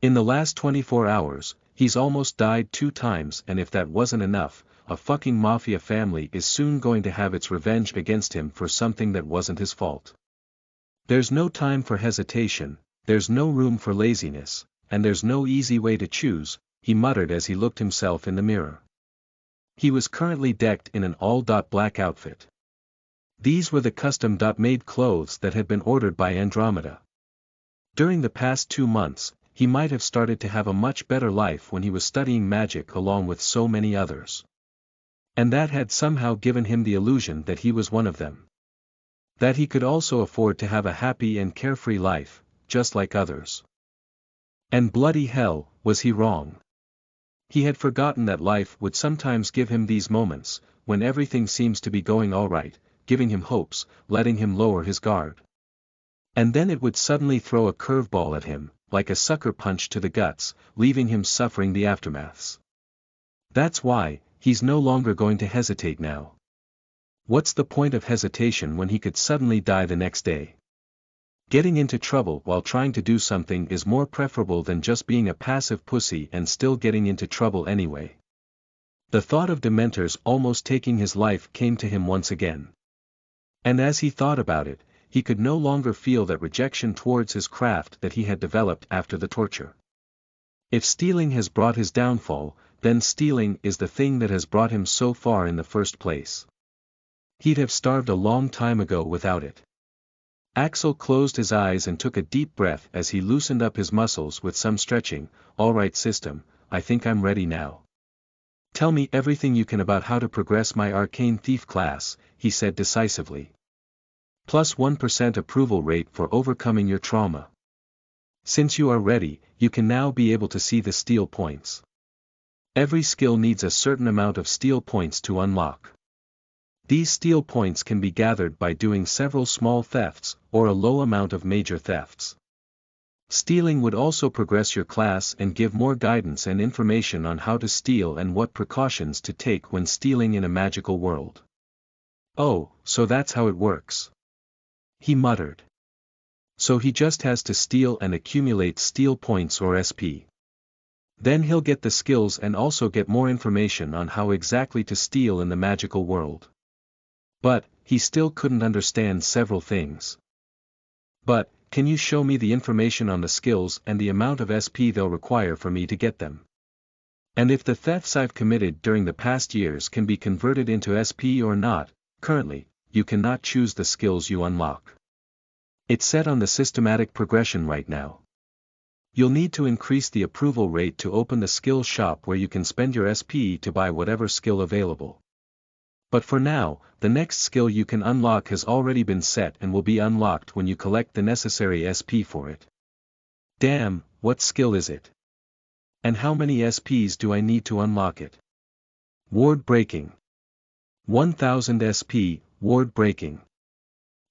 In the last 24 hours, he's almost died 2 times, and if that wasn't enough, a fucking mafia family is soon going to have its revenge against him for something that wasn't his fault. There's no time for hesitation, there's no room for laziness, and there's no easy way to choose, he muttered as he looked himself in the mirror. He was currently decked in an all-black outfit. These were the custom-made clothes that had been ordered by Andromeda. During the past 2 months, he might have started to have a much better life when he was studying magic along with so many others. And that had somehow given him the illusion that he was one of them. That he could also afford to have a happy and carefree life, just like others. And bloody hell, was he wrong? He had forgotten that life would sometimes give him these moments, when everything seems to be going all right, giving him hopes, letting him lower his guard. And then it would suddenly throw a curveball at him, like a sucker punch to the guts, leaving him suffering the aftermaths. That's why, he's no longer going to hesitate now. What's the point of hesitation when he could suddenly die the next day? Getting into trouble while trying to do something is more preferable than just being a passive pussy and still getting into trouble anyway. The thought of Dementors almost taking his life came to him once again. And as he thought about it, he could no longer feel that rejection towards his craft that he had developed after the torture. If stealing has brought his downfall, then stealing is the thing that has brought him so far in the first place. He'd have starved a long time ago without it. Axel closed his eyes and took a deep breath as he loosened up his muscles with some stretching. All right, system, I think I'm ready now. Tell me everything you can about how to progress my Arcane Thief class, he said decisively. Plus 1% approval rate for overcoming your trauma. Since you are ready, you can now be able to see the steel points. Every skill needs a certain amount of steel points to unlock. These steel points can be gathered by doing several small thefts, or a low amount of major thefts. Stealing would also progress your class and give more guidance and information on how to steal and what precautions to take when stealing in a magical world. Oh, so that's how it works. He muttered. So he just has to steal and accumulate steel points or SP. Then he'll get the skills and also get more information on how exactly to steal in the magical world. But, he still couldn't understand several things. But, can you show me the information on the skills and the amount of SP they'll require for me to get them? And if the thefts I've committed during the past years can be converted into SP or not? Currently, you cannot choose the skills you unlock. It's set on the systematic progression right now. You'll need to increase the approval rate to open the skill shop where you can spend your SP to buy whatever skill available. But for now, the next skill you can unlock has already been set and will be unlocked when you collect the necessary SP for it. Damn, what skill is it? And how many SPs do I need to unlock it? Ward breaking. 1000 SP, ward breaking.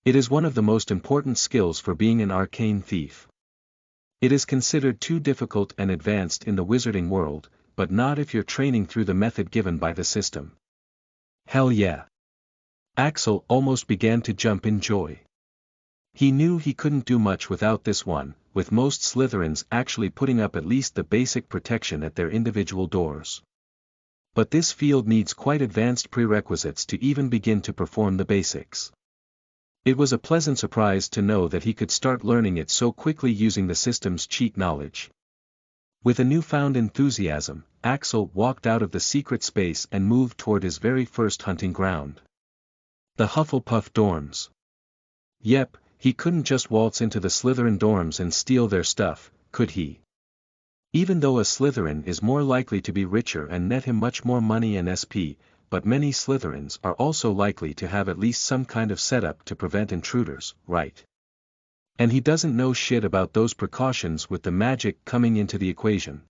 It is one of the most important skills for being an arcane thief. It is considered too difficult and advanced in the wizarding world, but not if you're training through the method given by the system. Hell yeah. Axel almost began to jump in joy. He knew he couldn't do much without this one, with most Slytherins actually putting up at least the basic protection at their individual doors. But this field needs quite advanced prerequisites to even begin to perform the basics. It was a pleasant surprise to know that he could start learning it so quickly using the system's cheat knowledge. With a newfound enthusiasm, Axel walked out of the secret space and moved toward his very first hunting ground. The Hufflepuff dorms. Yep, he couldn't just waltz into the Slytherin dorms and steal their stuff, could he? Even though a Slytherin is more likely to be richer and net him much more money and SP, but many Slytherins are also likely to have at least some kind of setup to prevent intruders, right? And he doesn't know shit about those precautions with the magic coming into the equation.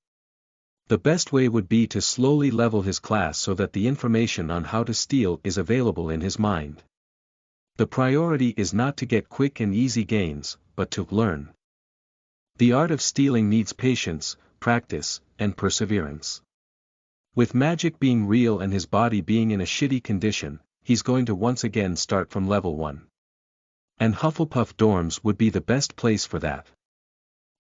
The best way would be to slowly level his class so that the information on how to steal is available in his mind. The priority is not to get quick and easy gains, but to learn. The art of stealing needs patience, practice, and perseverance. With magic being real and his body being in a shitty condition, he's going to once again start from level 1. And Hufflepuff dorms would be the best place for that.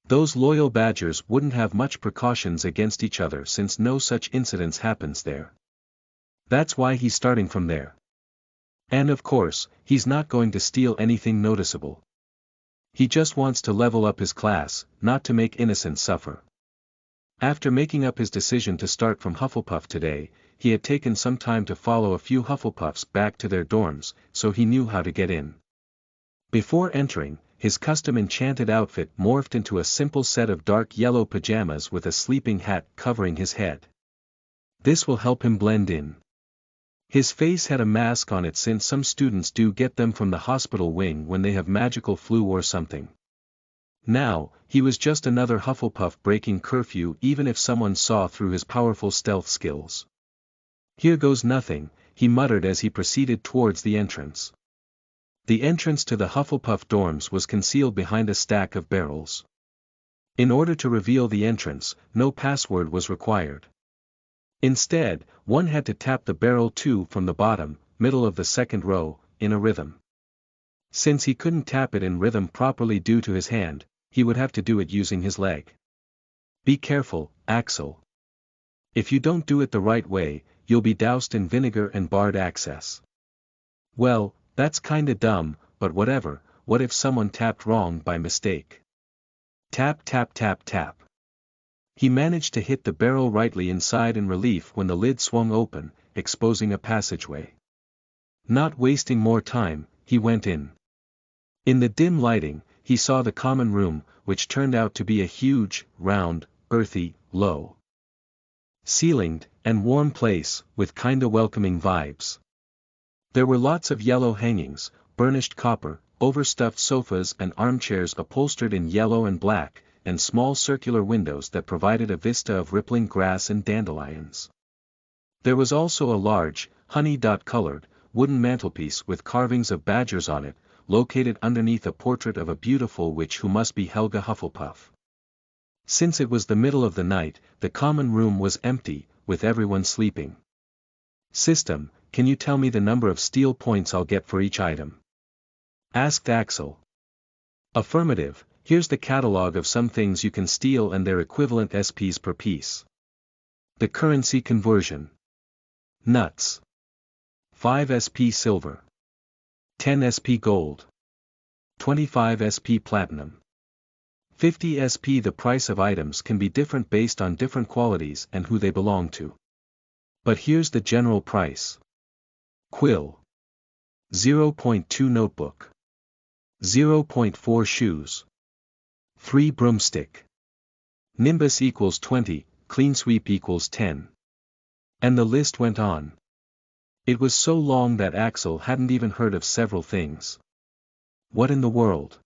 Those loyal badgers wouldn't have much precautions against each other since no such incidents happens there. That's why he's starting from there. And of course, he's not going to steal anything noticeable. He just wants to level up his class, not to make innocents suffer. After making up his decision to start from Hufflepuff today, he had taken some time to follow a few Hufflepuffs back to their dorms, so he knew how to get in. Before entering, his custom enchanted outfit morphed into a simple set of dark yellow pajamas with a sleeping hat covering his head. This will help him blend in. His face had a mask on it since some students do get them from the hospital wing when they have magical flu or something. Now, he was just another Hufflepuff breaking curfew even if someone saw through his powerful stealth skills. Here goes nothing, he muttered as he proceeded towards the entrance. The entrance to the Hufflepuff dorms was concealed behind a stack of barrels. In order to reveal the entrance, no password was required. Instead, one had to tap the barrel 2 from the bottom, middle of the second row, in a rhythm. Since he couldn't tap it in rhythm properly due to his hand, he would have to do it using his leg. Be careful, Axel. If you don't do it the right way, you'll be doused in vinegar and barred access. Well, that's kinda dumb, but whatever, what if someone tapped wrong by mistake? Tap tap tap tap. He managed to hit the barrel rightly inside in relief when the lid swung open, exposing a passageway. Not wasting more time, he went in. In the dim lighting, he saw the common room, which turned out to be a huge, round, earthy, low ceilinged, and warm place, with kinda welcoming vibes. There were lots of yellow hangings, burnished copper, overstuffed sofas and armchairs upholstered in yellow and black, and small circular windows that provided a vista of rippling grass and dandelions. There was also a large, honey-colored, wooden mantelpiece with carvings of badgers on it, located underneath a portrait of a beautiful witch who must be Helga Hufflepuff. Since it was the middle of the night, the common room was empty, with everyone sleeping. "System, can you tell me the number of steel points I'll get for each item?" asked Axel. "Affirmative, here's the catalog of some things you can steal and their equivalent SPs per piece. The currency conversion. Nuts. 5 SP silver. 10 SP gold. 25 SP platinum. 50 SP. The price of items can be different based on different qualities and who they belong to. But here's the general price. Quill. 0.2 notebook. 0.4 shoes. 3 broomstick. Nimbus equals 20, clean sweep equals 10. And the list went on. It was so long that Axel hadn't even heard of several things. What in the world?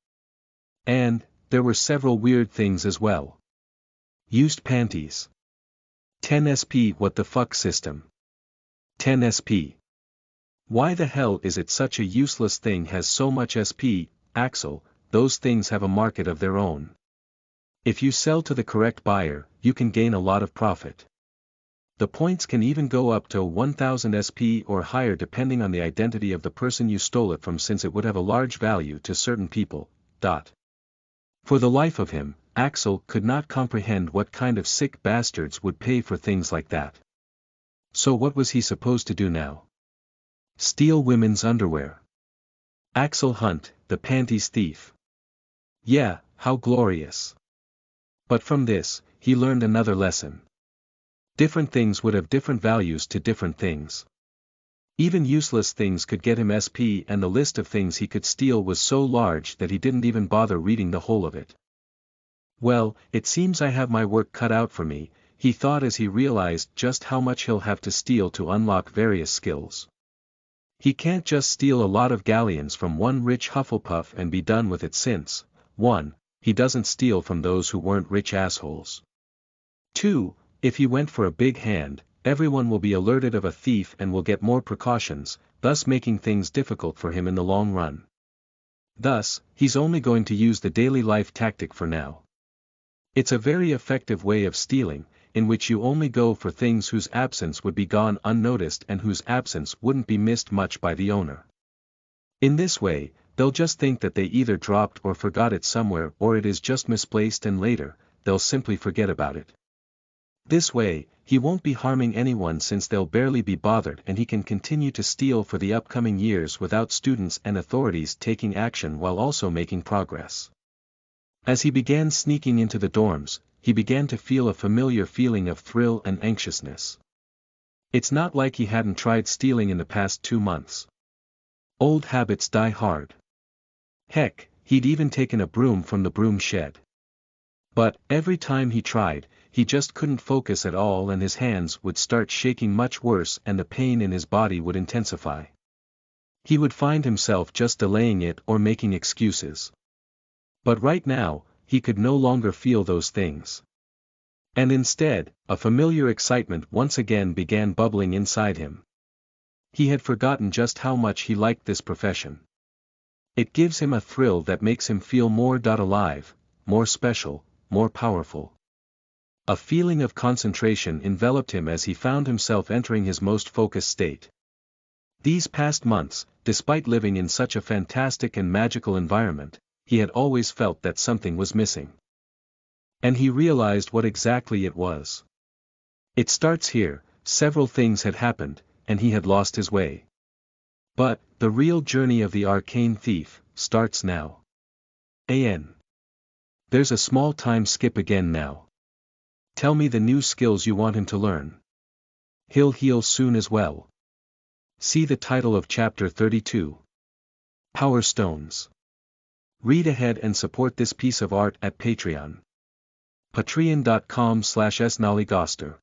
And there were several weird things as well. Used panties. 10 SP. What the fuck, system? 10 SP. Why the hell is it such a useless thing has so much SP, Axel? Those things have a market of their own. If you sell to the correct buyer, you can gain a lot of profit. The points can even go up to 1000 SP or higher depending on the identity of the person you stole it from, since it would have a large value to certain people. For the life of him, Axel could not comprehend what kind of sick bastards would pay for things like that. So what was he supposed to do now? Steal women's underwear. Axel Hunt, the panties thief. Yeah, how glorious. But from this, he learned another lesson. Different things would have different values to different things. Even useless things could get him SP, and the list of things he could steal was so large that he didn't even bother reading the whole of it. Well, it seems I have my work cut out for me, he thought as he realized just how much he'll have to steal to unlock various skills. He can't just steal a lot of galleons from one rich Hufflepuff and be done with it, since, 1. He doesn't steal from those who weren't rich assholes. 2. If he went for a big hand, everyone will be alerted of a thief and will get more precautions, thus making things difficult for him in the long run. Thus, he's only going to use the daily life tactic for now. It's a very effective way of stealing, in which you only go for things whose absence would be gone unnoticed and whose absence wouldn't be missed much by the owner. In this way, they'll just think that they either dropped or forgot it somewhere, or it is just misplaced, and later, they'll simply forget about it. This way, he won't be harming anyone since they'll barely be bothered, and he can continue to steal for the upcoming years without students and authorities taking action, while also making progress. As he began sneaking into the dorms, he began to feel a familiar feeling of thrill and anxiousness. It's not like he hadn't tried stealing in the past 2 months. Old habits die hard. Heck, he'd even taken a broom from the broom shed. But, every time he tried, he just couldn't focus at all, and his hands would start shaking much worse and the pain in his body would intensify. He would find himself just delaying it or making excuses. But right now, he could no longer feel those things. And instead, a familiar excitement once again began bubbling inside him. He had forgotten just how much he liked this profession. It gives him a thrill that makes him feel more alive, more special, more powerful. A feeling of concentration enveloped him as he found himself entering his most focused state. These past months, despite living in such a fantastic and magical environment, he had always felt that something was missing. And he realized what exactly it was. It starts here. Several things had happened, and he had lost his way. But, the real journey of the Arcane Thief starts now. There's a small time skip again now. Tell me the new skills you want him to learn. He'll heal soon as well. See the title of Chapter 32. Power Stones. Read ahead and support this piece of art at Patreon. Patreon.com/snollygoster